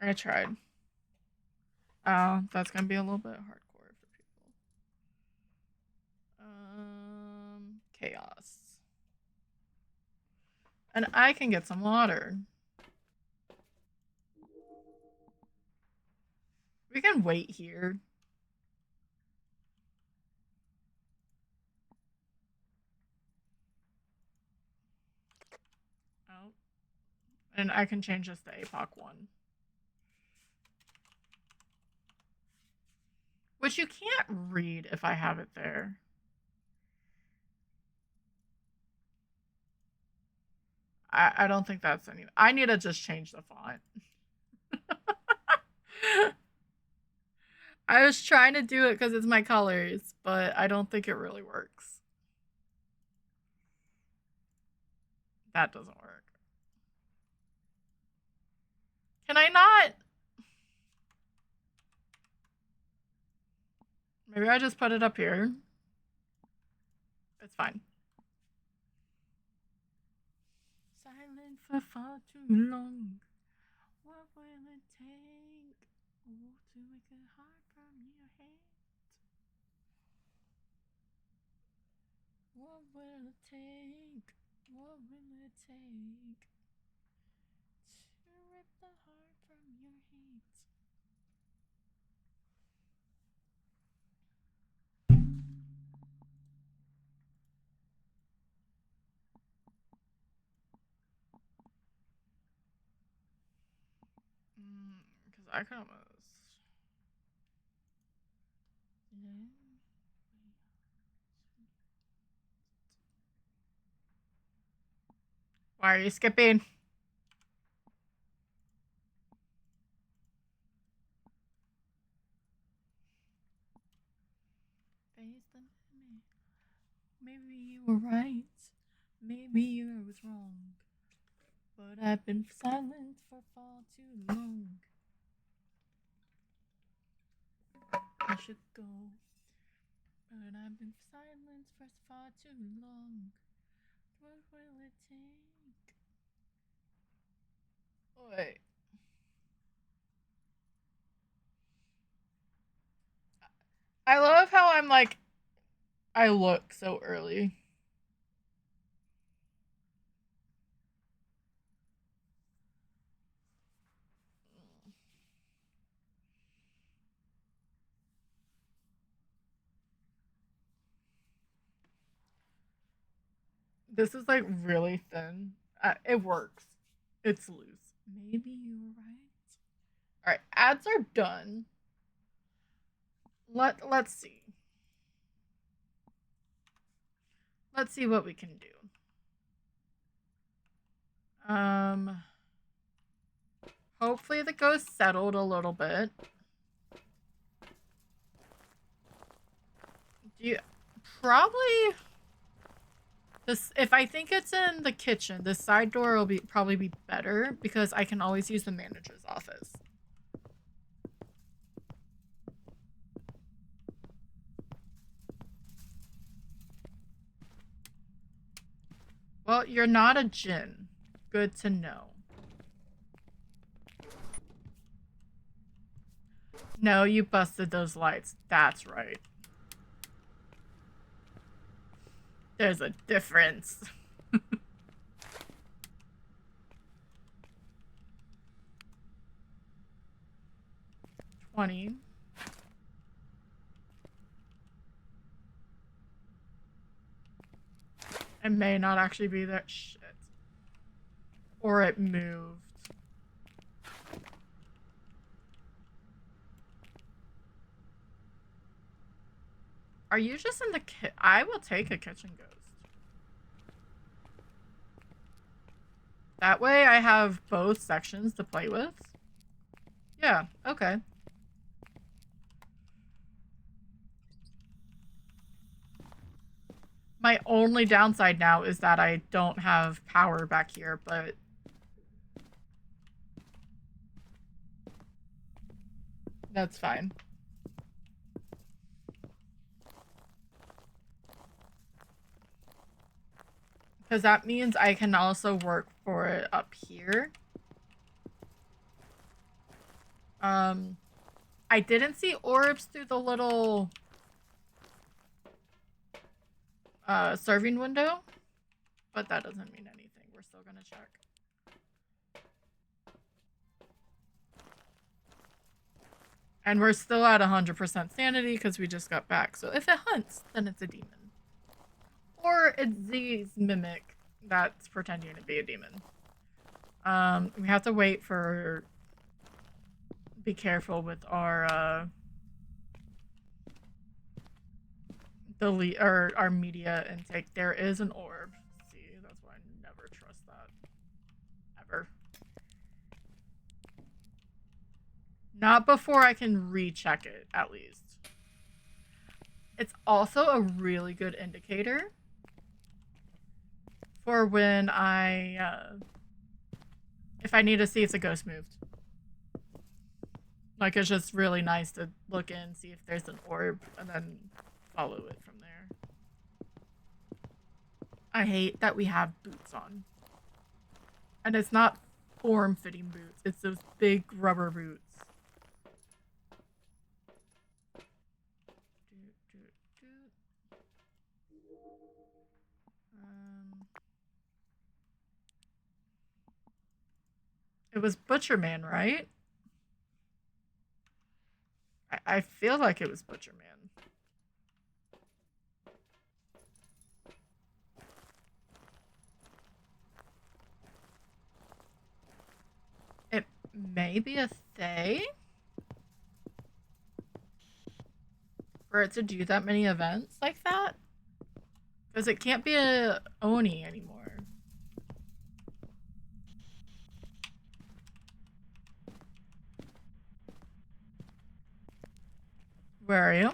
I tried. Oh, that's gonna be a little bit hardcore for people. Chaos. And I can get some water. We can wait here. Oh. And I can change this to APOC 1. Which you can't read if I have it there. I don't think that's any... I need to just change the font. I was trying to do it because it's my colors, but I don't think it really works. That doesn't work. Can I not? Maybe I just put it up here. It's fine. Silent for far too long. What will it take to make a heart from your head? What will it take? What will it take to rip the heart from your head? I can almost. Why are you skipping? Maybe you were right. Maybe I was wrong. But I've been silent for far too long. I should go. But I've been silent for far too long. What will it take? Wait. I love how I'm like, I look so early. This is like really thin. It works. It's loose. Maybe you were right. All right, ads are done. Let's see. Let's see what we can do. Hopefully the ghost settled a little bit. Probably this, if I think it's in the kitchen, the side door will probably be better because I can always use the manager's office. Well, you're not a djinn. Good to know. No, you busted those lights. That's right. There's a difference. 20. It may not actually be there. Shit. Or it moved. Are you just in the I will take a kitchen ghost. That way I have both sections to play with. Yeah, okay. My only downside now is that I don't have power back here, but that's fine. Because that means I can also work for it up here. I didn't see orbs through the little serving window, but that doesn't mean anything. We're still gonna check. And we're still at 100% sanity because we just got back. So if it hunts, then it's a demon. Or it's Z's mimic that's pretending to be a demon. We have to wait for... Be careful with our, our media intake. There is an orb. See, that's why I never trust that. Ever. Not before I can recheck it, at least. It's also a really good indicator for when if I need to see if the ghost moved. Like, it's just really nice to look in, see if there's an orb, and then follow it from there. I hate that we have boots on. And it's not form-fitting boots. It's those big rubber boots. It was Butcherman, right? I feel like it was Butcherman. It may be a Thay. for it to do that many events like that? Because it can't be a Oni anymore. Where are you?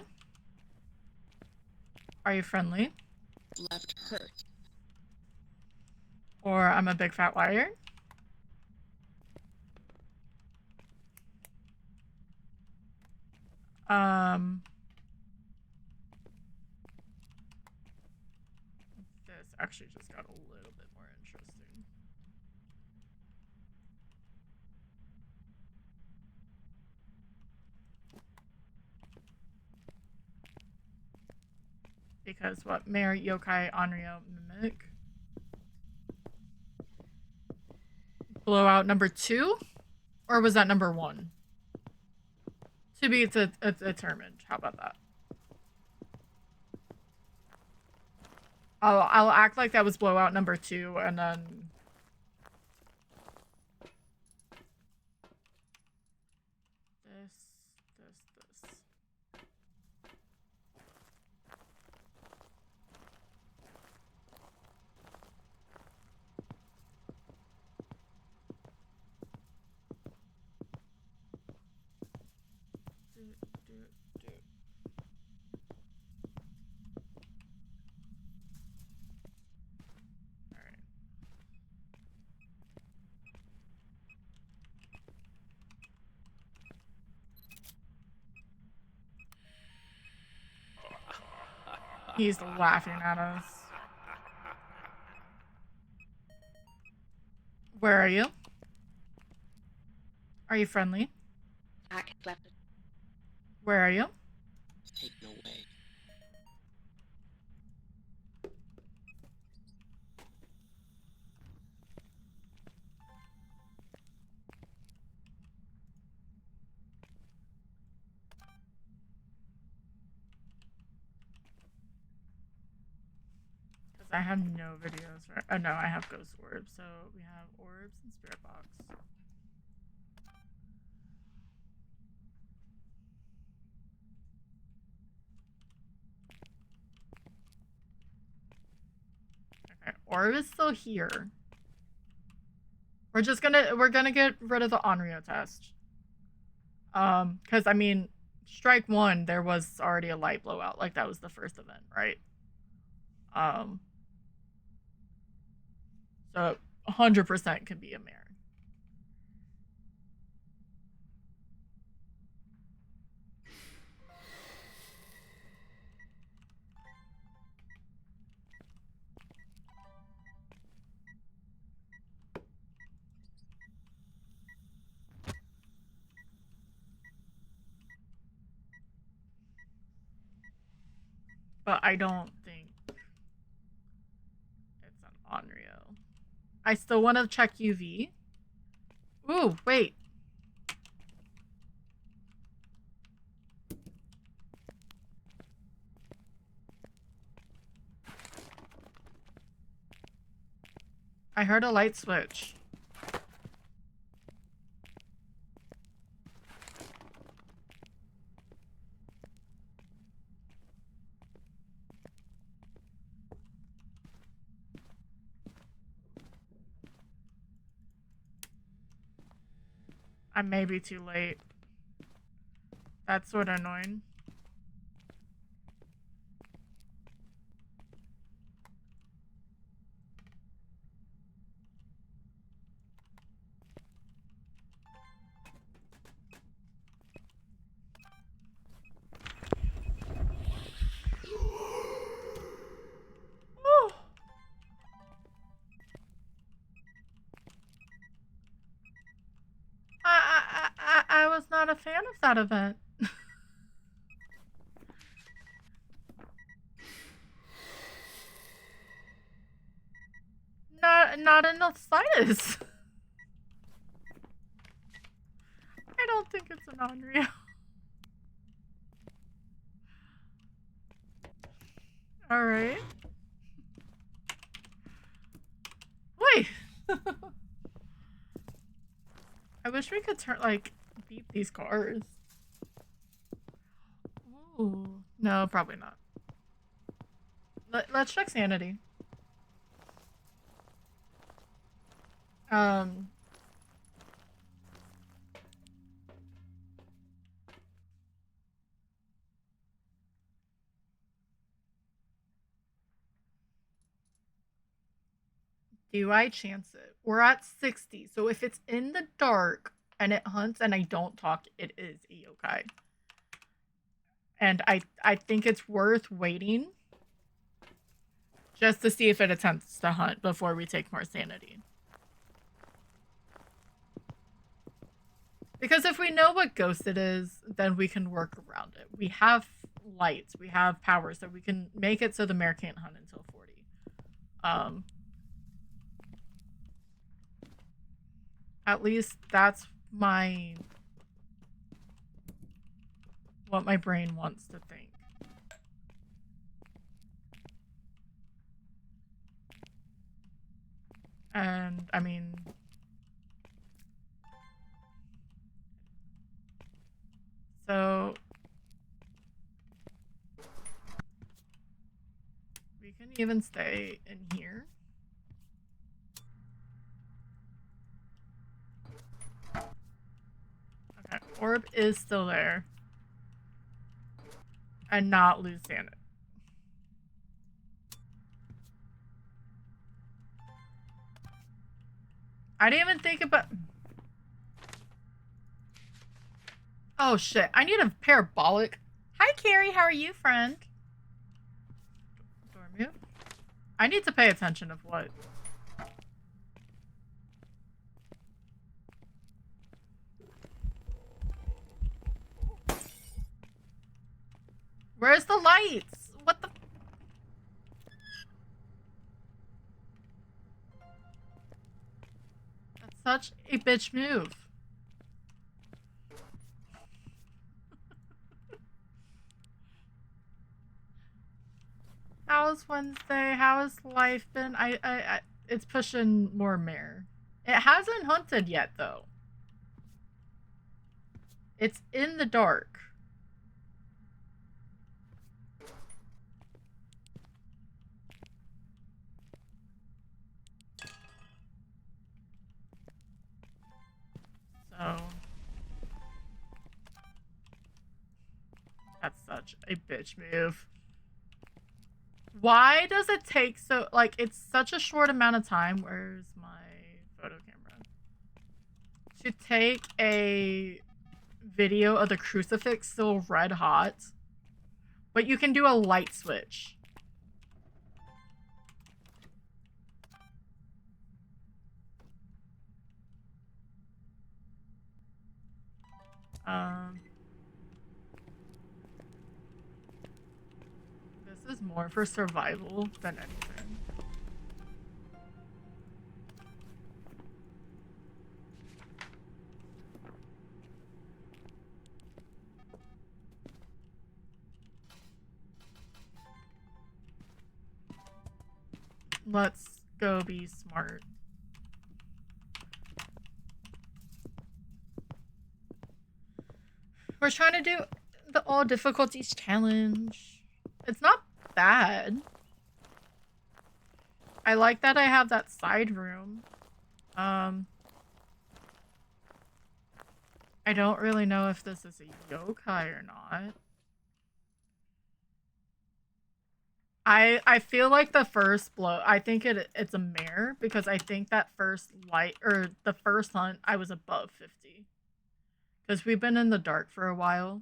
Are you friendly? Left hurt. Or I'm a big fat liar? This actually just got a little bit more interesting. Because what? Mayor, Yokai, Onryo, Mimic. Blowout number 2? Or was that number 1? To be determined. How about that? I'll act like that was blowout number 2 and then... This. Alright. He's laughing at us. Where are you? Are you friendly? Act left. Where are you? Take no way. Because I have no videos. Oh no, I have ghost orbs. So we have orbs and spirit box. Okay, orb is still here. We're gonna get rid of the Onryo test. Because I mean, strike 1, there was already a light blowout. Like that was the first event, right? So 100% can be a mare. But I don't think it's an Onryo. I still want to check UV. Ooh, wait. I heard a light switch. I may be too late. That's sort of annoying. I was not a fan of that event. Not in the slightest. I don't think it's an Onryo. Alright. Wait! I wish we could turn, like, beat these cars. Ooh, no, probably not. Let's check sanity. Do I chance it? We're at 60, so if it's in the dark and it hunts and I don't talk, it is a yokai. And I think it's worth waiting just to see if it attempts to hunt before we take more sanity. Because if we know what ghost it is, then we can work around it. We have lights, we have power, so we can make it so the mare can't hunt until 40. At least that's what my brain wants to think. And I mean, so we can even stay in here. Okay, orb is still there. And not lose sanity. I didn't even think about... Oh shit, I need a parabolic. Hi Carrie, how are you, friend? Door move. I need to pay attention of what. Where's the lights? What the... That's such a bitch move. How's Wednesday? How has life been? It's pushing more mare. It hasn't hunted yet, though. It's in the dark. So... That's such a bitch move. Why does it take so... Like, it's such a short amount of time. Where's my photo camera? To take a video of the crucifix still red hot. But you can do a light switch. This is more for survival than anything. Let's go be smart. We're trying to do the all difficulties challenge. It's not bad. I like that I have that side room. I don't really know if this is a yokai or not. I feel like the first blow, I think it's a mare because I think that first light or the first hunt I was above 50. Because we've been in the dark for a while.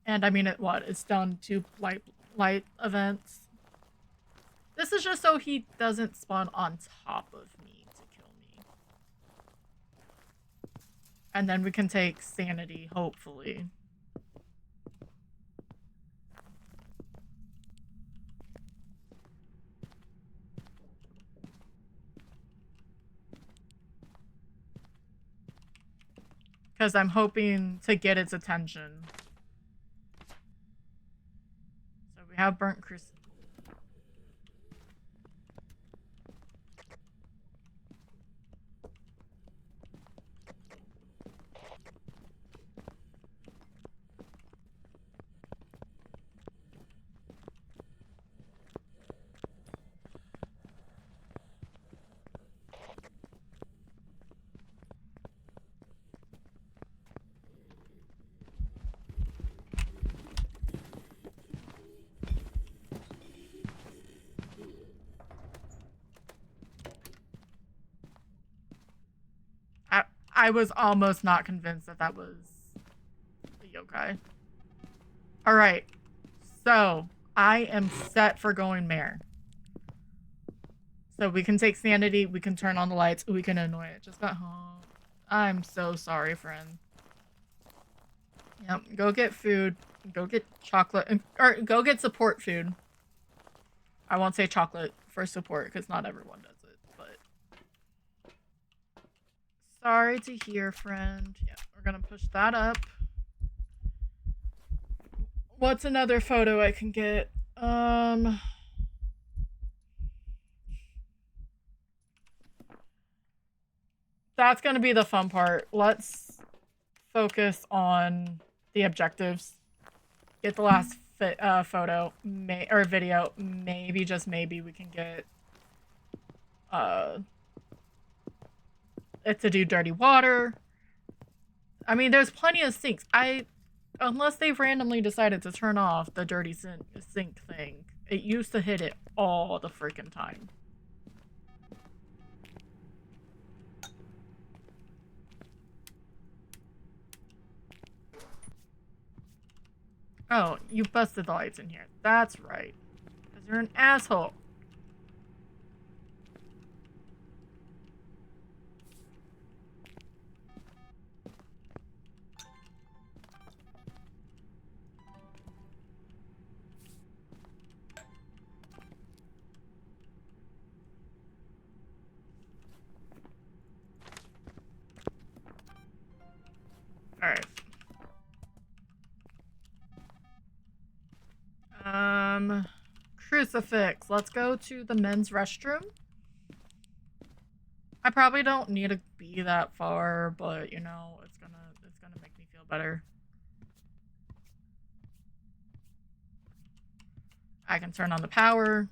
And I mean, it's done 2 light events. This is just so he doesn't spawn on top of me to kill me. And then we can take sanity, hopefully. Because I'm hoping to get its attention. So we have burnt crucifix. I was almost not convinced that that was the yokai. Alright. So, I am set for going mayor. So we can take sanity, we can turn on the lights, we can annoy it. Just got home. I'm so sorry, friend. Yep, go get food. Go get chocolate. Or go get support food. I won't say chocolate for support, because not everyone does it, but... Sorry to hear, friend. Yeah, we're gonna push that up. What's another photo I can get? That's gonna be the fun part. Let's focus on the objectives. Get the last photo or video. Maybe, just maybe, we can get it to do dirty water. I mean, there's plenty of sinks. Unless they've randomly decided to turn off the dirty sink thing, it used to hit it all the freaking time. Oh, you busted the lights in here. That's right. Because you're an asshole. Alright. Crucifix. Let's go to the men's restroom. I probably don't need to be that far, but you know, it's gonna make me feel better. I can turn on the power.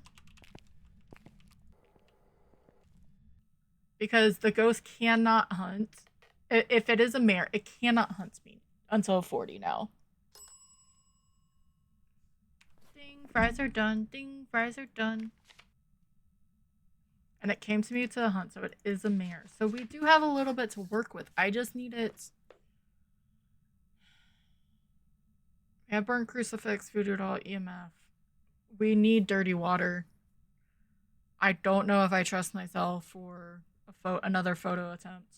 Because the ghost cannot hunt. If it is a mare, it cannot hunt me until 40 now. Ding, fries are done. Ding, fries are done. And it came to me to the hunt, so it is a mare. So we do have a little bit to work with. I just need it. We have burnt crucifix, voodoo doll, EMF. We need dirty water. I don't know if I trust myself for another photo attempt.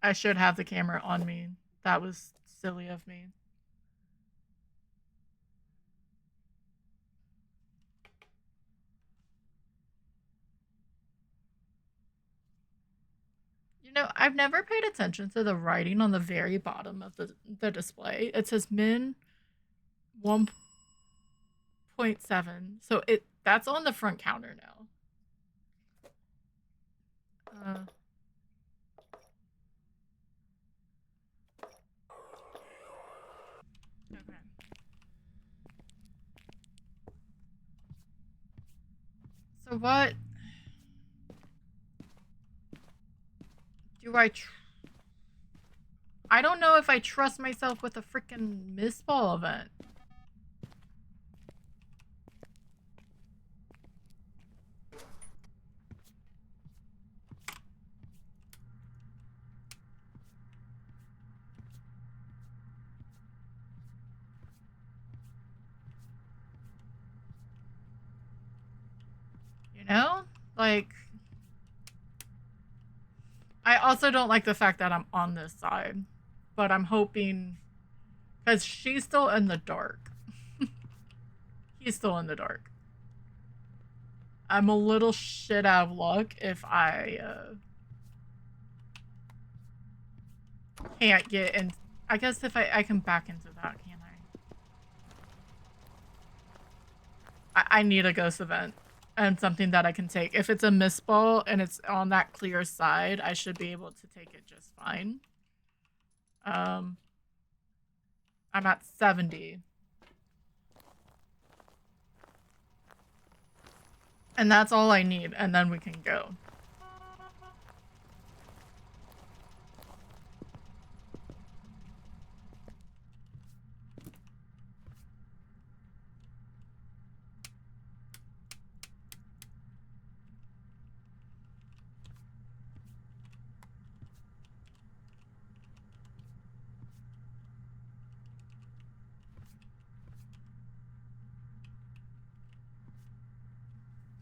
I should have the camera on me. That was silly of me. You know, I've never paid attention to the writing on the very bottom of the display. It says min 1.7. So that's on the front counter now. Okay. So what do I don't know if I trust myself with a freaking mist ball event. You know? Like, I also don't like the fact that I'm on this side, but I'm hoping, because she's still in the dark. He's still in the dark. I'm a little shit out of luck if I can't get in. I guess if I can back into that, can't I need a ghost event and something that I can take. If it's a mist ball and it's on that clear side, I should be able to take it just fine. I'm at 70. And that's all I need, and then we can go.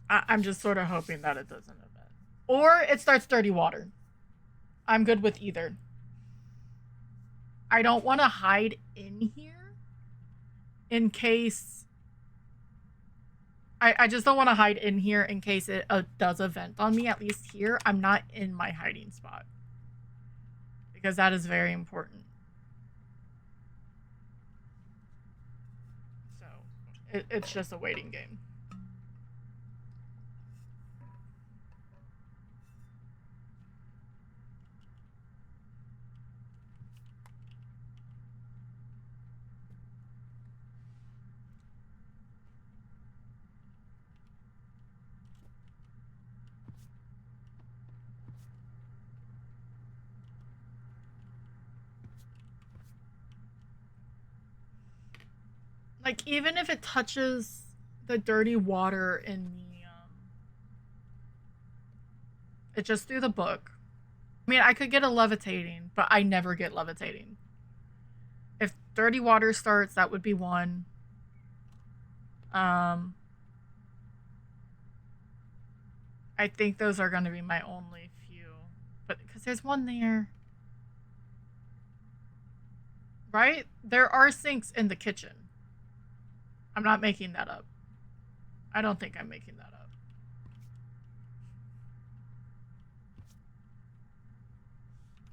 I'm just sort of hoping that it doesn't event. Or it starts dirty water. I'm good with either. I don't want to hide in here in case... I just don't want to hide in here in case it does event on me. At least here, I'm not in my hiding spot. Because that is very important. So, it's just a waiting game. Like, even if it touches the dirty water in the, it's just through the book. I mean, I could get a levitating, but I never get levitating. If dirty water starts, that would be one. I think those are going to be my only few. But, because there's one there. Right? There are sinks in the kitchen. I'm not making that up. I don't think I'm making that up.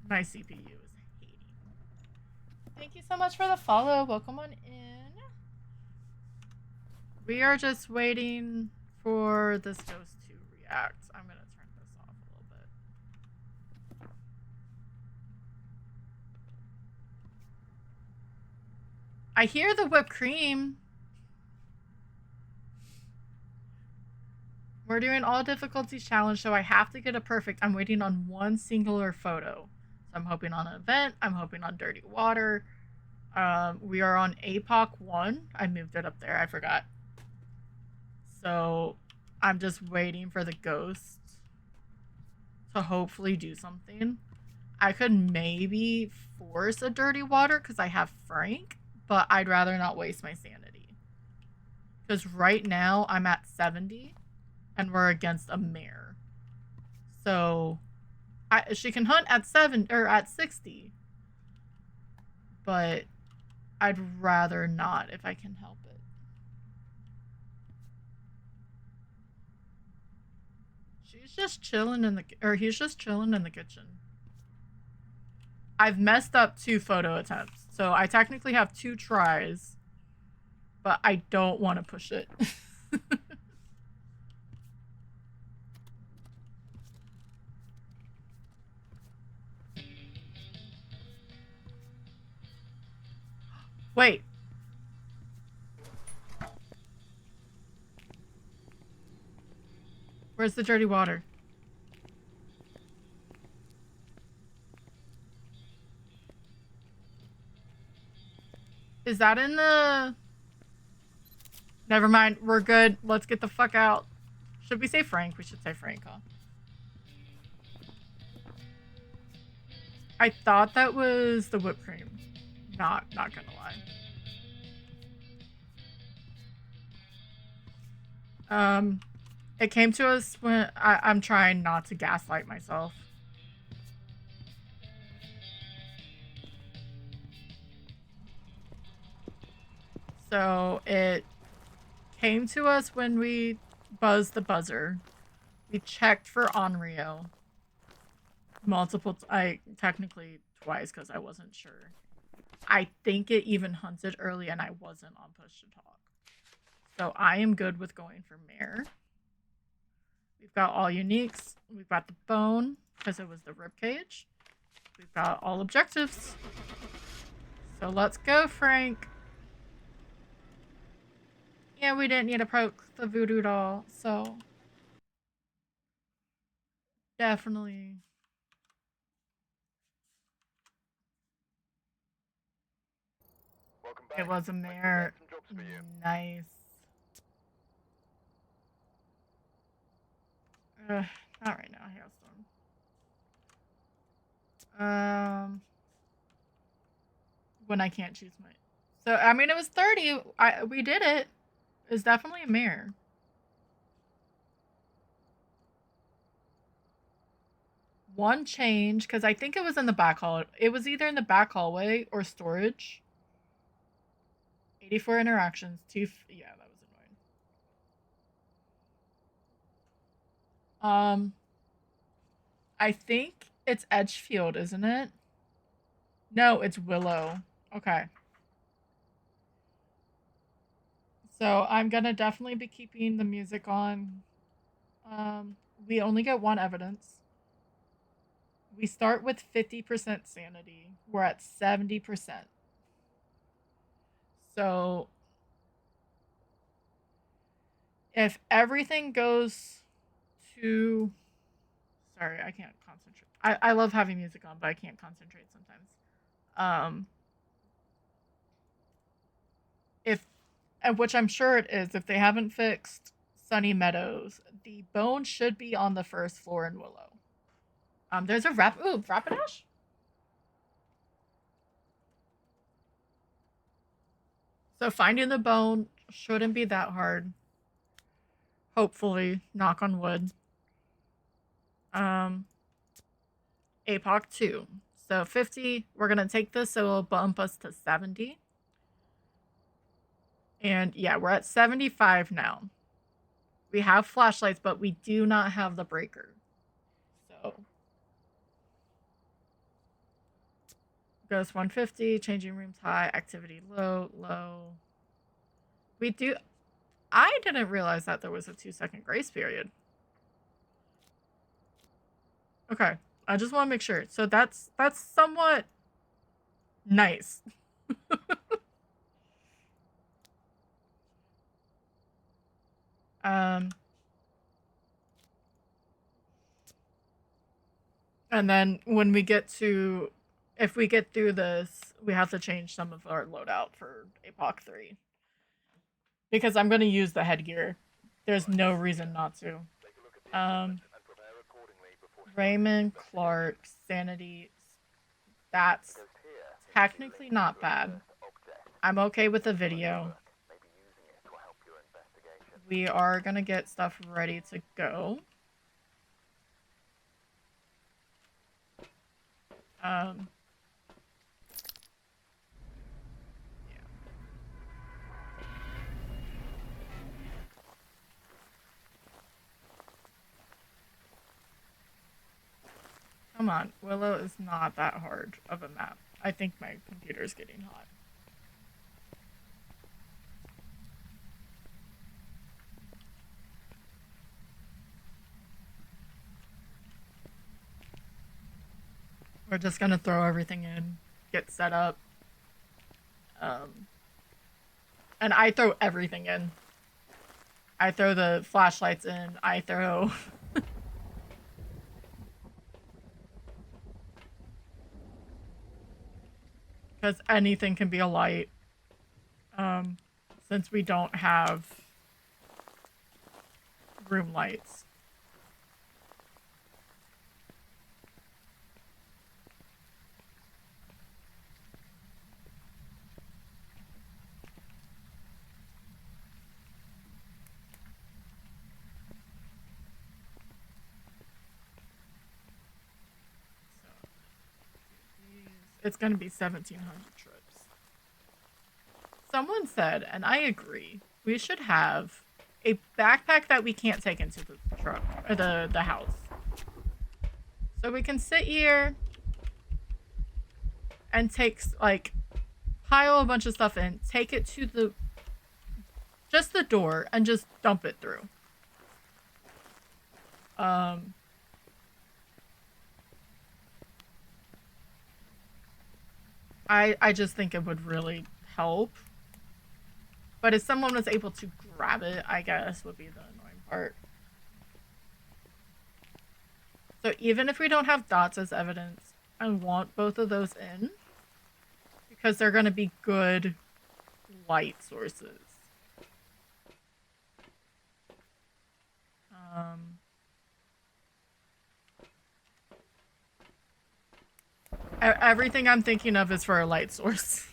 My CPU is hating. Thank you so much for the follow. Welcome on in. We are just waiting for this ghost to react. I'm going to turn this off a little bit. I hear the whipped cream. We're doing all difficulties challenge, so I have to get a perfect. I'm waiting on one singular photo. So I'm hoping on an event. I'm hoping on dirty water. We are on APOC 1. I moved it up there. I forgot. So I'm just waiting for the ghost to hopefully do something. I could maybe force a dirty water because I have Frank, but I'd rather not waste my sanity. Because right now I'm at 70 and we're against a mare. So she can hunt at 60. But I'd rather not if I can help it. She's just chilling in the, or he's just chilling in the kitchen. I've messed up 2 photo attempts, so I technically have 2 tries, but I don't want to push it. Wait. Where's the dirty water? Is that in the... Never mind. We're good. Let's get the fuck out. Should we say Frank? We should say Frank, huh? I thought that was the whipped cream. Not gonna lie. It came to us when I'm trying not to gaslight myself. So it came to us when we buzzed the buzzer. We checked for Onryo. Technically twice because I wasn't sure. I think it even hunted early and I wasn't on push to talk. So I am good with going for mare. We've got all uniques. We've got the bone because it was the ribcage. We've got all objectives. So let's go, Frank. Yeah, we didn't need to poke the voodoo doll, so definitely. Welcome back. It was a mare. Nice. Not right now, Hailstorm. When I can't choose my... So, I mean, it was 30. We did it. It's definitely a mare. one change, because I think it was in the back hall. It was either in the back hallway or storage. 84 interactions. Yeah, that was annoying. I think it's Edgefield, isn't it? No, it's Willow. Okay. So I'm gonna definitely be keeping the music on. We only get one evidence. We start with 50% sanity. We're at 70%. So if everything goes to, sorry, I can't concentrate. I love having music on, but I can't concentrate sometimes. If, and which I'm sure it is, if they haven't fixed Sunny Meadows, the bone should be on the first floor in Willow. There's a Rapidash? So finding the bone shouldn't be that hard. Hopefully, knock on wood. APOC 2. So 50, we're gonna take this, so it'll bump us to 70. And yeah, we're at 75 now. We have flashlights, but we do not have the breaker. So Ghost 150, changing rooms high, activity low, low. We do. I didn't realize that there was a 2-second grace period. Okay, I just want to make sure. So that's somewhat nice. And then when we get to, if we get through this, we have to change some of our loadout for APOC 3. Because I'm going to use the headgear. There's no reason not to. Raymond Clark, Sanity. That's technically not bad. I'm okay with the video. We are going to get stuff ready to go. Yeah. Come on, Willow is not that hard of a map. I think my computer's getting hot. We're just gonna throw everything in, get set up. And I throw everything in. I throw the flashlights in, I throw... Because anything can be a light. Since we don't have room lights. It's going to be 1,700 trips. Someone said, and I agree, we should have a backpack that we can't take into the truck or the house. So we can sit here and take, like, pile a bunch of stuff in, take it to just the door and just dump it through. I just think it would really help. But if someone was able to grab it, I guess, would be the annoying part. So even if we don't have dots as evidence, I want both of those in. Because they're going to be good light sources. Everything I'm thinking of is for a light source.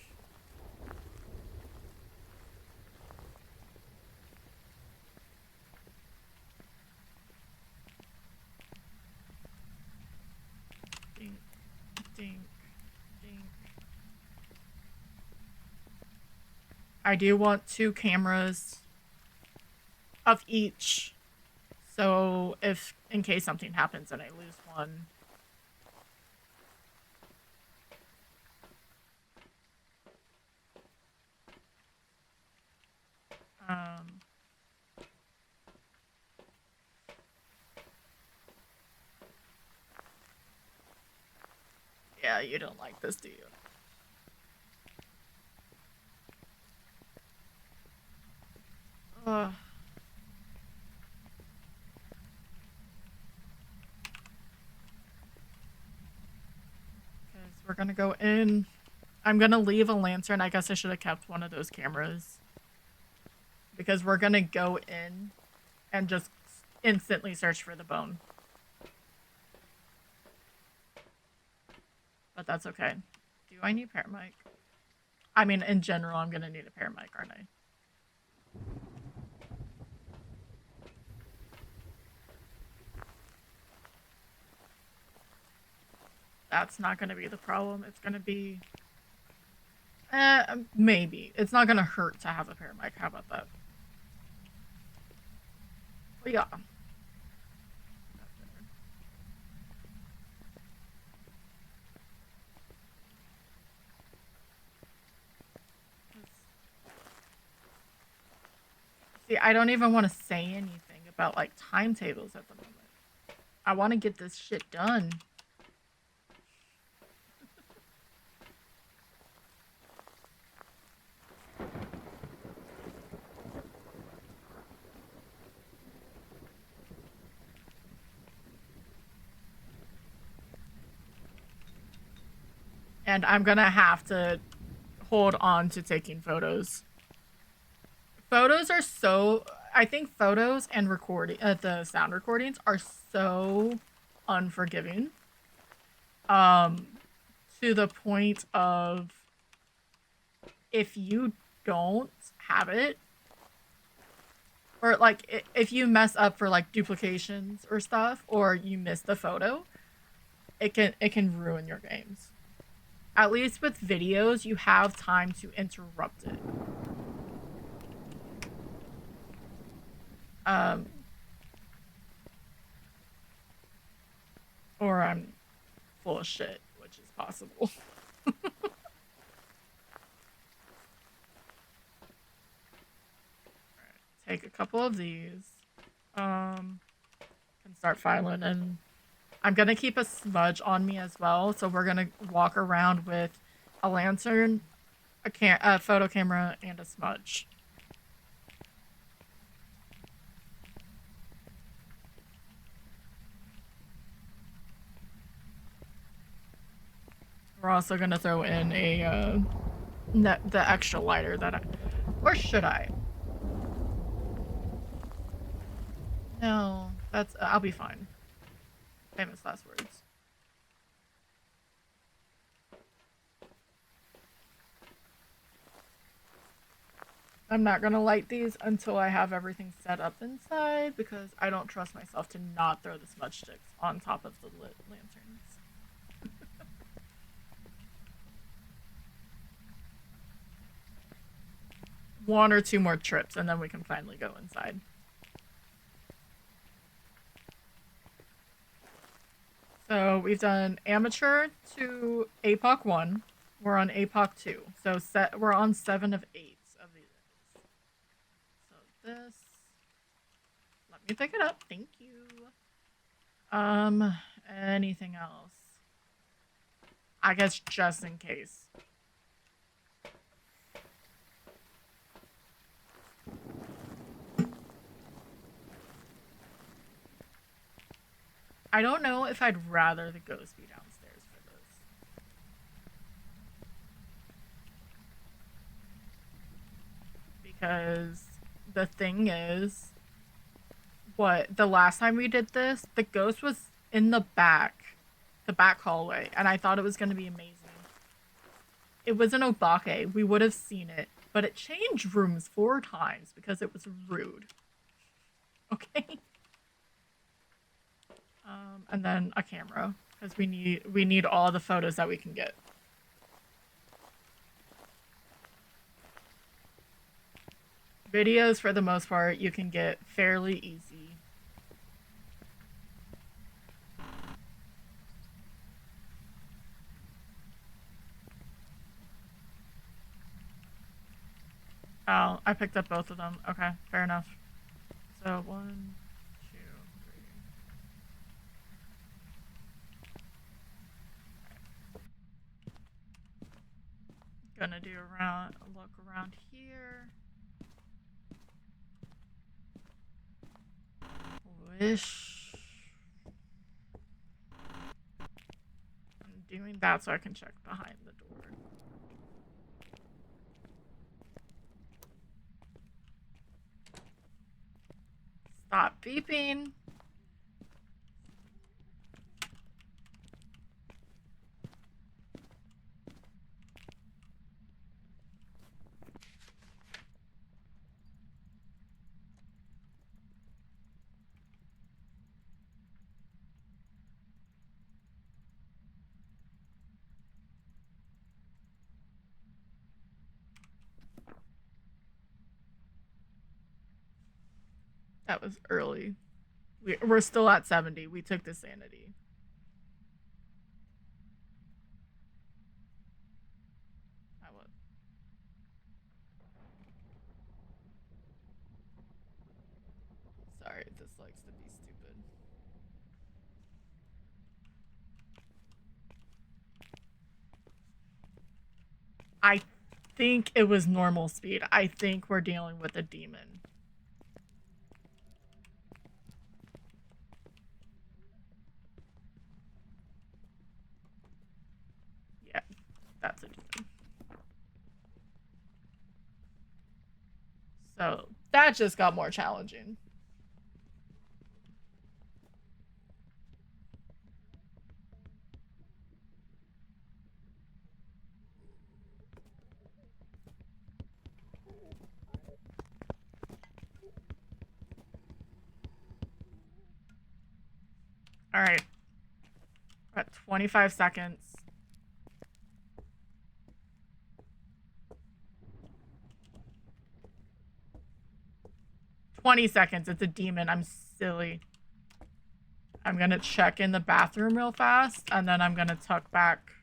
Dink. Dink. I do want 2 cameras of each. So if in case something happens and I lose one. Yeah, you don't like this, do you? Ugh. Because we're gonna go in. I'm gonna leave a lantern. I guess I should have kept one of those cameras. Because we're gonna go in and just instantly search for the bone. But that's okay. Do I need paramic? I mean, in general, I'm gonna need a paramic, aren't I? That's not gonna be the problem. It's gonna be... maybe. It's not gonna hurt to have a paramic. How about that? But yeah. See, I don't even want to say anything about, like, timetables at the moment. I want to get this shit done. And I'm gonna have to hold on to taking photos. Photos are so... I think photos and recording... the sound recordings are so unforgiving. To the point of... if you don't have it... or, like, if you mess up for, like, duplications or stuff, or you miss the photo, it can ruin your games. At least with videos, you have time to interrupt it. Or I'm full of shit, which is possible. Take a couple of these. Can start filing, and I'm gonna keep a smudge on me as well. So we're gonna walk around with a lantern, a photo camera, and a smudge. We're also gonna throw in a the extra lighter that I, or should I? No, that's I'll be fine. Famous last words. I'm not gonna light these until I have everything set up inside because I don't trust myself to not throw the smudge sticks on top of the lit lanterns. One or two more trips and then we can finally go inside. So we've done amateur to APOC 1. We're on APOC 2. So we're on 7 of 8 of these. So this, let me pick it up. Thank you. Anything else? I guess just in case. I don't know if I'd rather the ghost be downstairs for this. Because the thing is, the last time we did this, the ghost was in the back hallway, and I thought it was going to be amazing. It was an obake. We would have seen it, but it changed rooms 4 times because it was rude. Okay? And then a camera. Because we need all the photos that we can get. Videos, for the most part, you can get fairly easy. Oh, I picked up both of them. Okay, fair enough. So 1, 2, 3. Gonna do a look around here. Wish. I'm doing that so I can check behind the door. Stop beeping. That was early. We're still at 70. We took the sanity. I would. Sorry, this likes to be stupid. I think it was normal speed. I think we're dealing with a demon. Yeah, that's a demon. So that just got more challenging. All right. We're at 25 seconds. $20. It's a demon. I'm silly. I'm gonna check in the bathroom real fast, and then I'm gonna tuck back.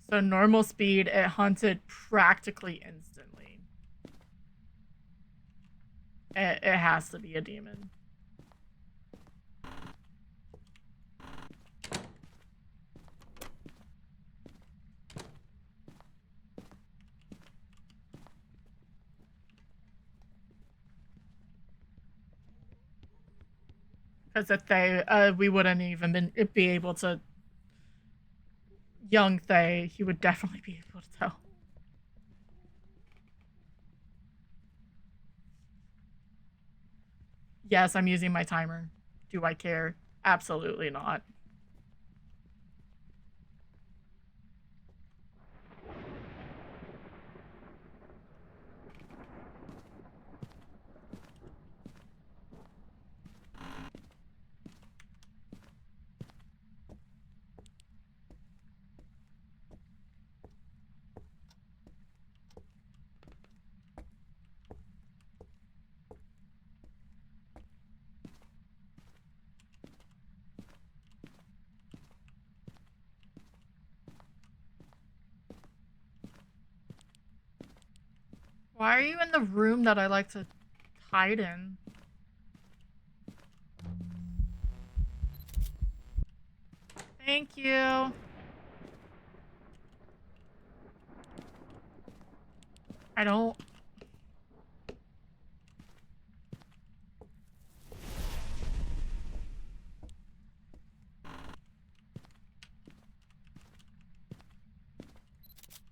So normal speed, it hunted practically instantly. It has to be a demon. Because if they, we wouldn't even be able to. Young Thay, he would definitely be able to tell. Yes, I'm using my timer. Do I care? Absolutely not. Why are you in the room that I like to hide in? Thank you. I don't.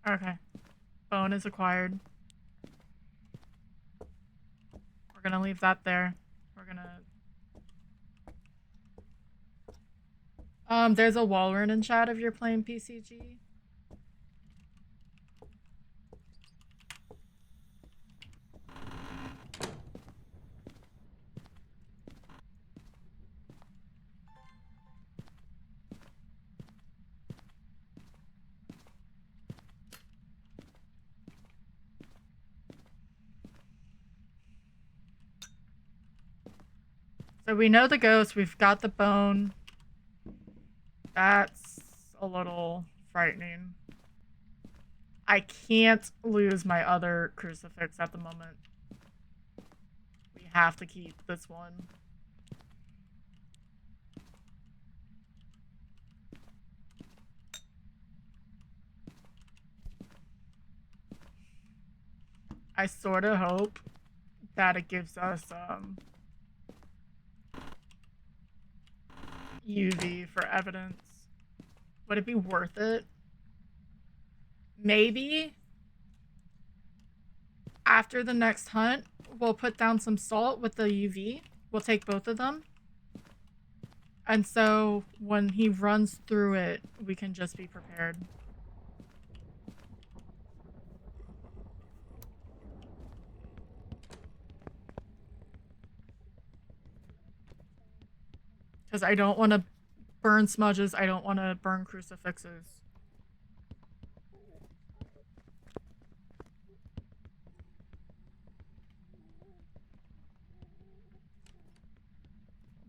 Okay. Bone is acquired. We're gonna leave that there. We're gonna... there's a Walrun in chat if you're playing PCG. So we know the ghost, we've got the bone. That's a little frightening. I can't lose my other crucifix at the moment. We have to keep this one. I sort of hope that it gives us UV for evidence. Would it be worth it? Maybe after the next hunt, we'll put down some salt with the UV. We'll take both of them. And so when he runs through it, we can just be prepared. Because I don't want to burn smudges. I don't want to burn crucifixes.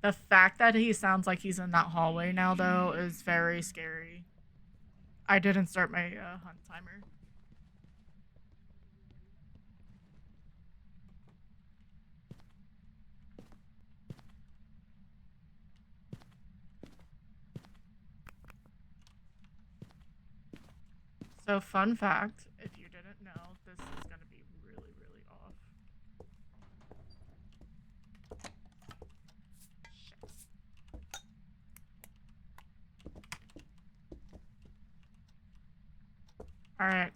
The fact that he sounds like he's in that hallway now, though, is very scary. I didn't start my hunt timer. So, fun fact, if you didn't know, this is going to be really, really off. Shit. Alright.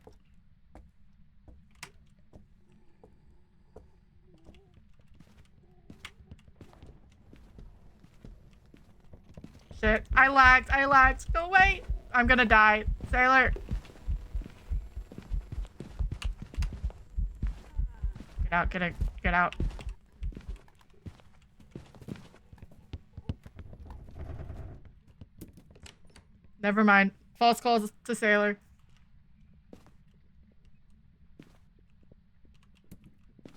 Shit. I lagged. Go away. I'm gonna die. Sailor. Get out. Never mind. False calls to Sailor.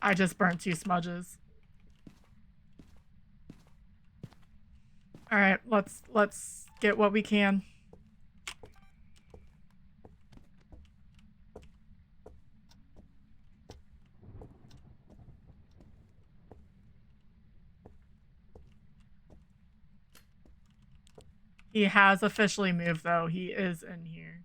I just burnt 2 smudges. Alright, let's get what we can. He has officially moved, though. He is in here.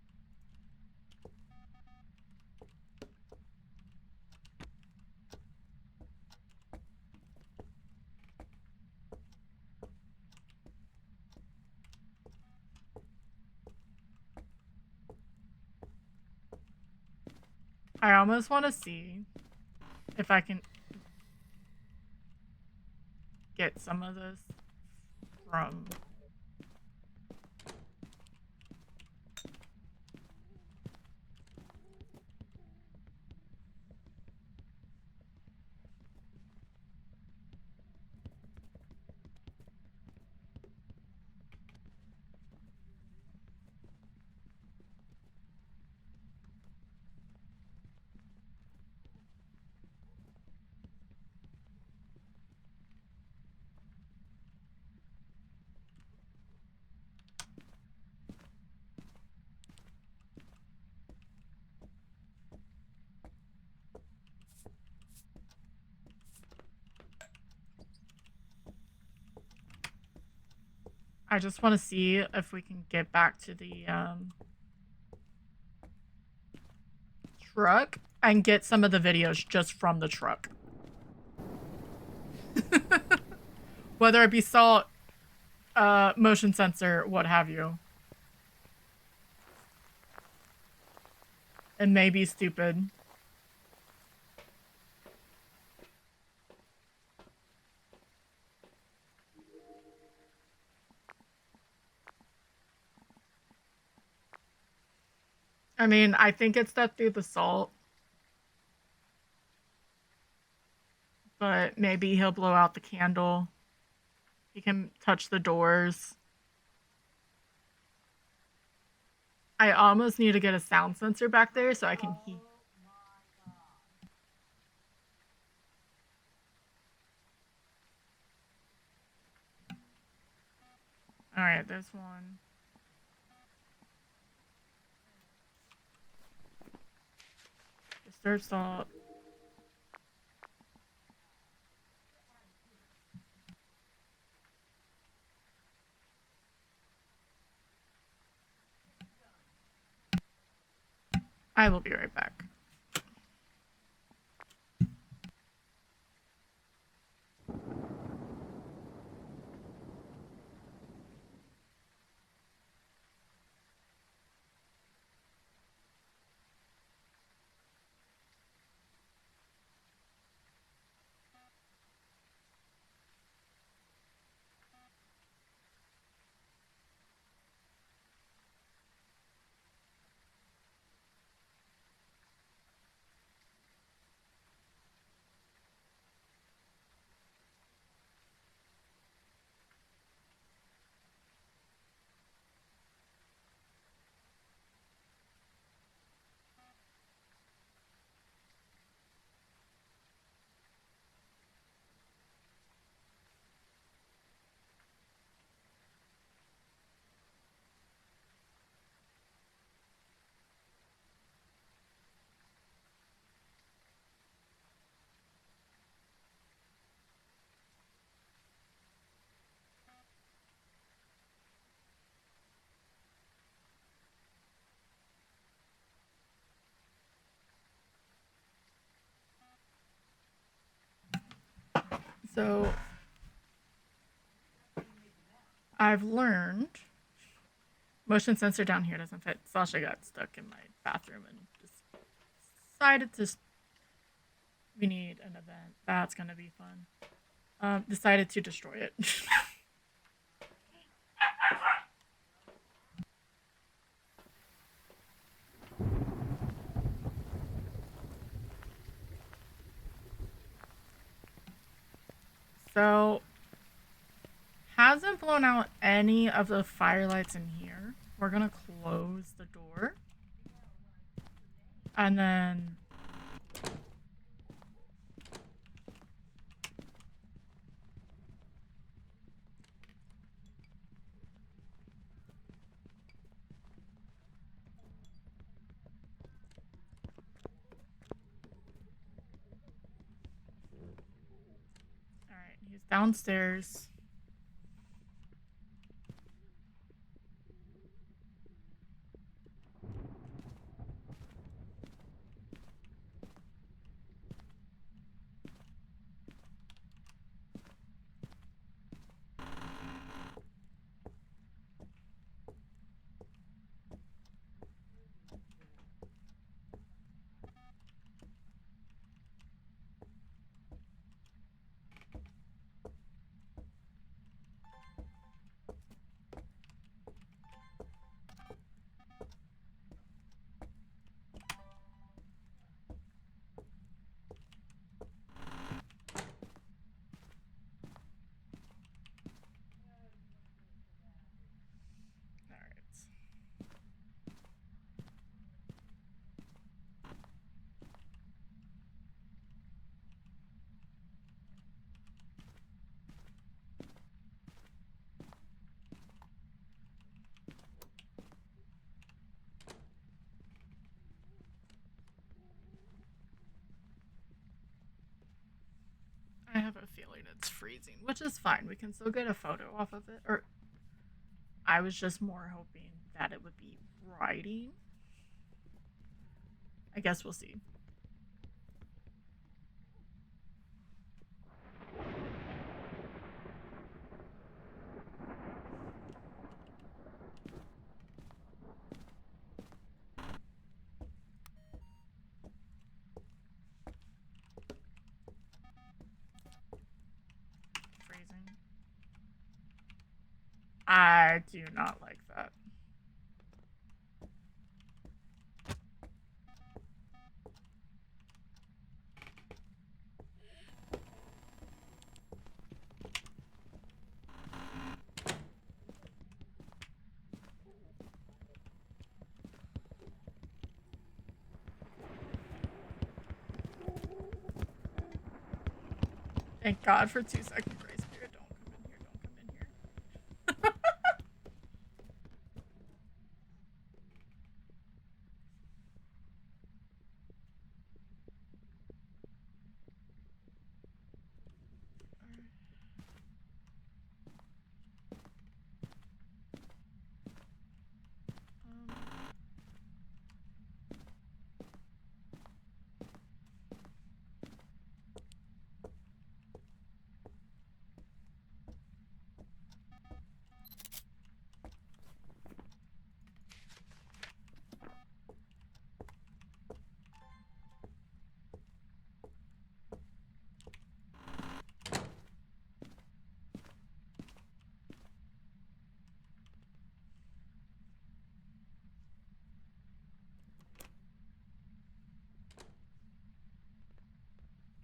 I almost want to see if I can get some of this from... I just want to see if we can get back to the truck and get some of the videos just from the truck. Whether it be salt, motion sensor, what have you. and may be stupid. I mean, I think it's that through the salt. But maybe he'll blow out the candle. He can touch the doors. I almost need to get a sound sensor back there so I can hear. Alright, there's one. Stir salt. I will be right back. So I've learned motion sensor down here doesn't fit. Sasha got stuck in my bathroom and just decided to. We need an event. That's gonna be fun. Decided to destroy it. So hasn't blown out any of the firelights in here. We're gonna close the door. And then alright, he's downstairs. I have a feeling it's freezing, which is fine. We can still get a photo off of it. Or I was just more hoping that it would be writing. I guess we'll see. I do not like that. Thank God for 2-second grace period. Don't come in here. Don't come in here.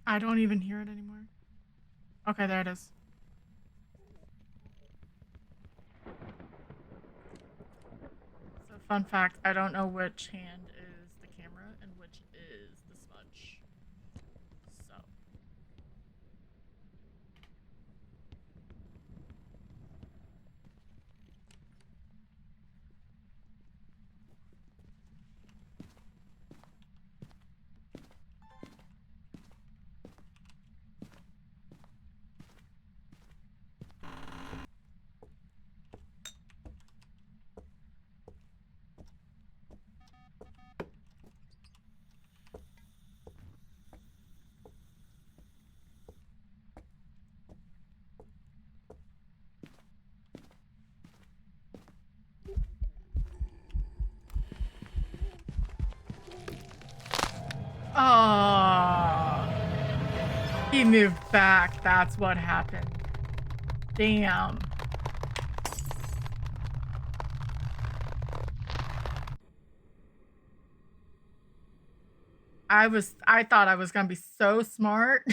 I don't even hear it anymore. Okay, there it is. So, fun fact, I don't know which hand is the camera and which is the smudge. So. Oh, he moved back. That's what happened. Damn. I thought I was gonna be so smart.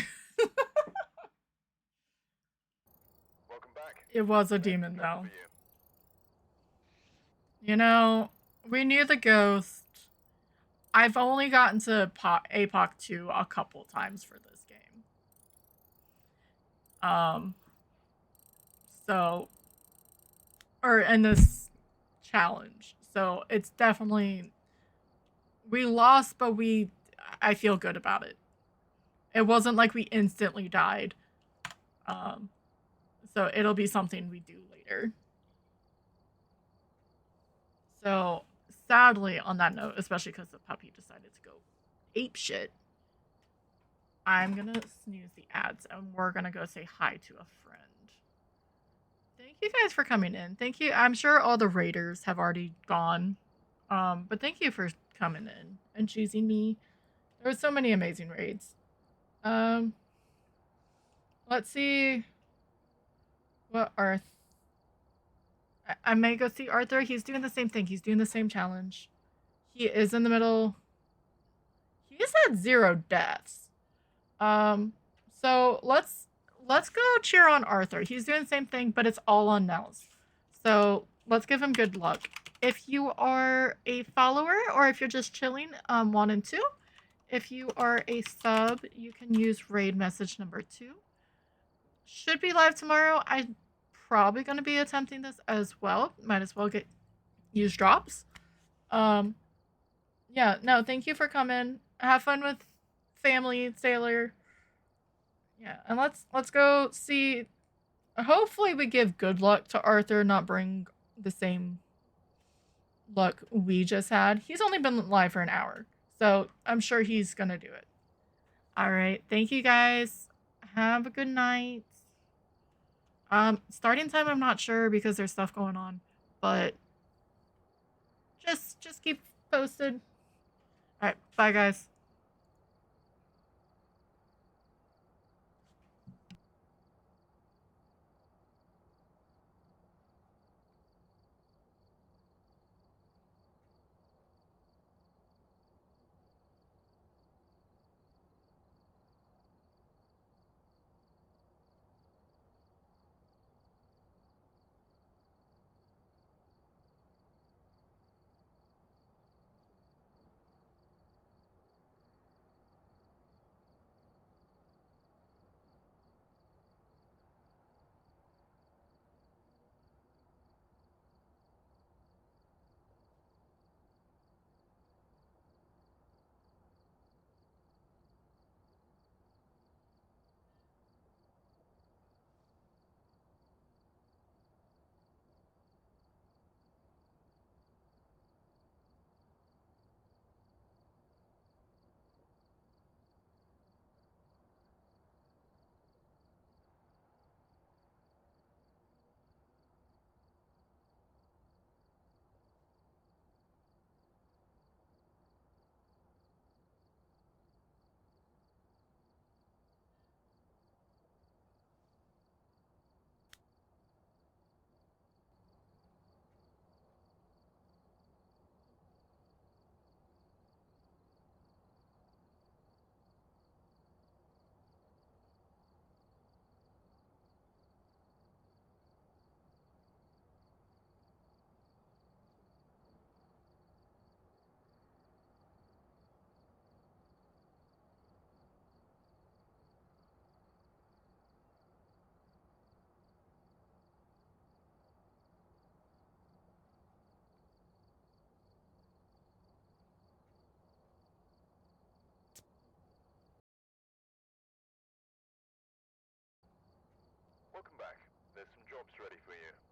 Welcome back. It was a demon Good though. for you. You know, we knew the ghost. I've only gotten to APOC 2 a couple times for this game. So, or in this challenge. So it's definitely, we lost, but I feel good about it. It wasn't like we instantly died. So it'll be something we do later. So sadly, on that note, especially because the puppy decided to go ape shit, I'm gonna snooze the ads and we're gonna go say hi to a friend. Thank you guys for coming in. Thank you. I'm sure all the raiders have already gone. But thank you for coming in and choosing me. There were so many amazing raids. Let's see what Arth. I may go see Arthur. He's doing the same thing. He's doing the same challenge. He is in the middle. He's had 0 deaths. So let's go cheer on Arthur. He's doing the same thing, but it's all on Nels. So let's give him good luck. If you are a follower or if you're just chilling, 1 and 2. If you are a sub, you can use raid message number 2. Should be live tomorrow. I'm probably going to be attempting this as well. Might as well use drops. Yeah, no, thank you for coming. Have fun with family, Sailor. Yeah, and let's go see. Hopefully we give good luck to Arthur, not bring the same luck we just had. He's only been live for an hour, so I'm sure he's gonna do it. All right, thank you guys. Have a good night. Starting time I'm not sure because there's stuff going on, but just keep posted. All right, bye guys. Job's ready for you.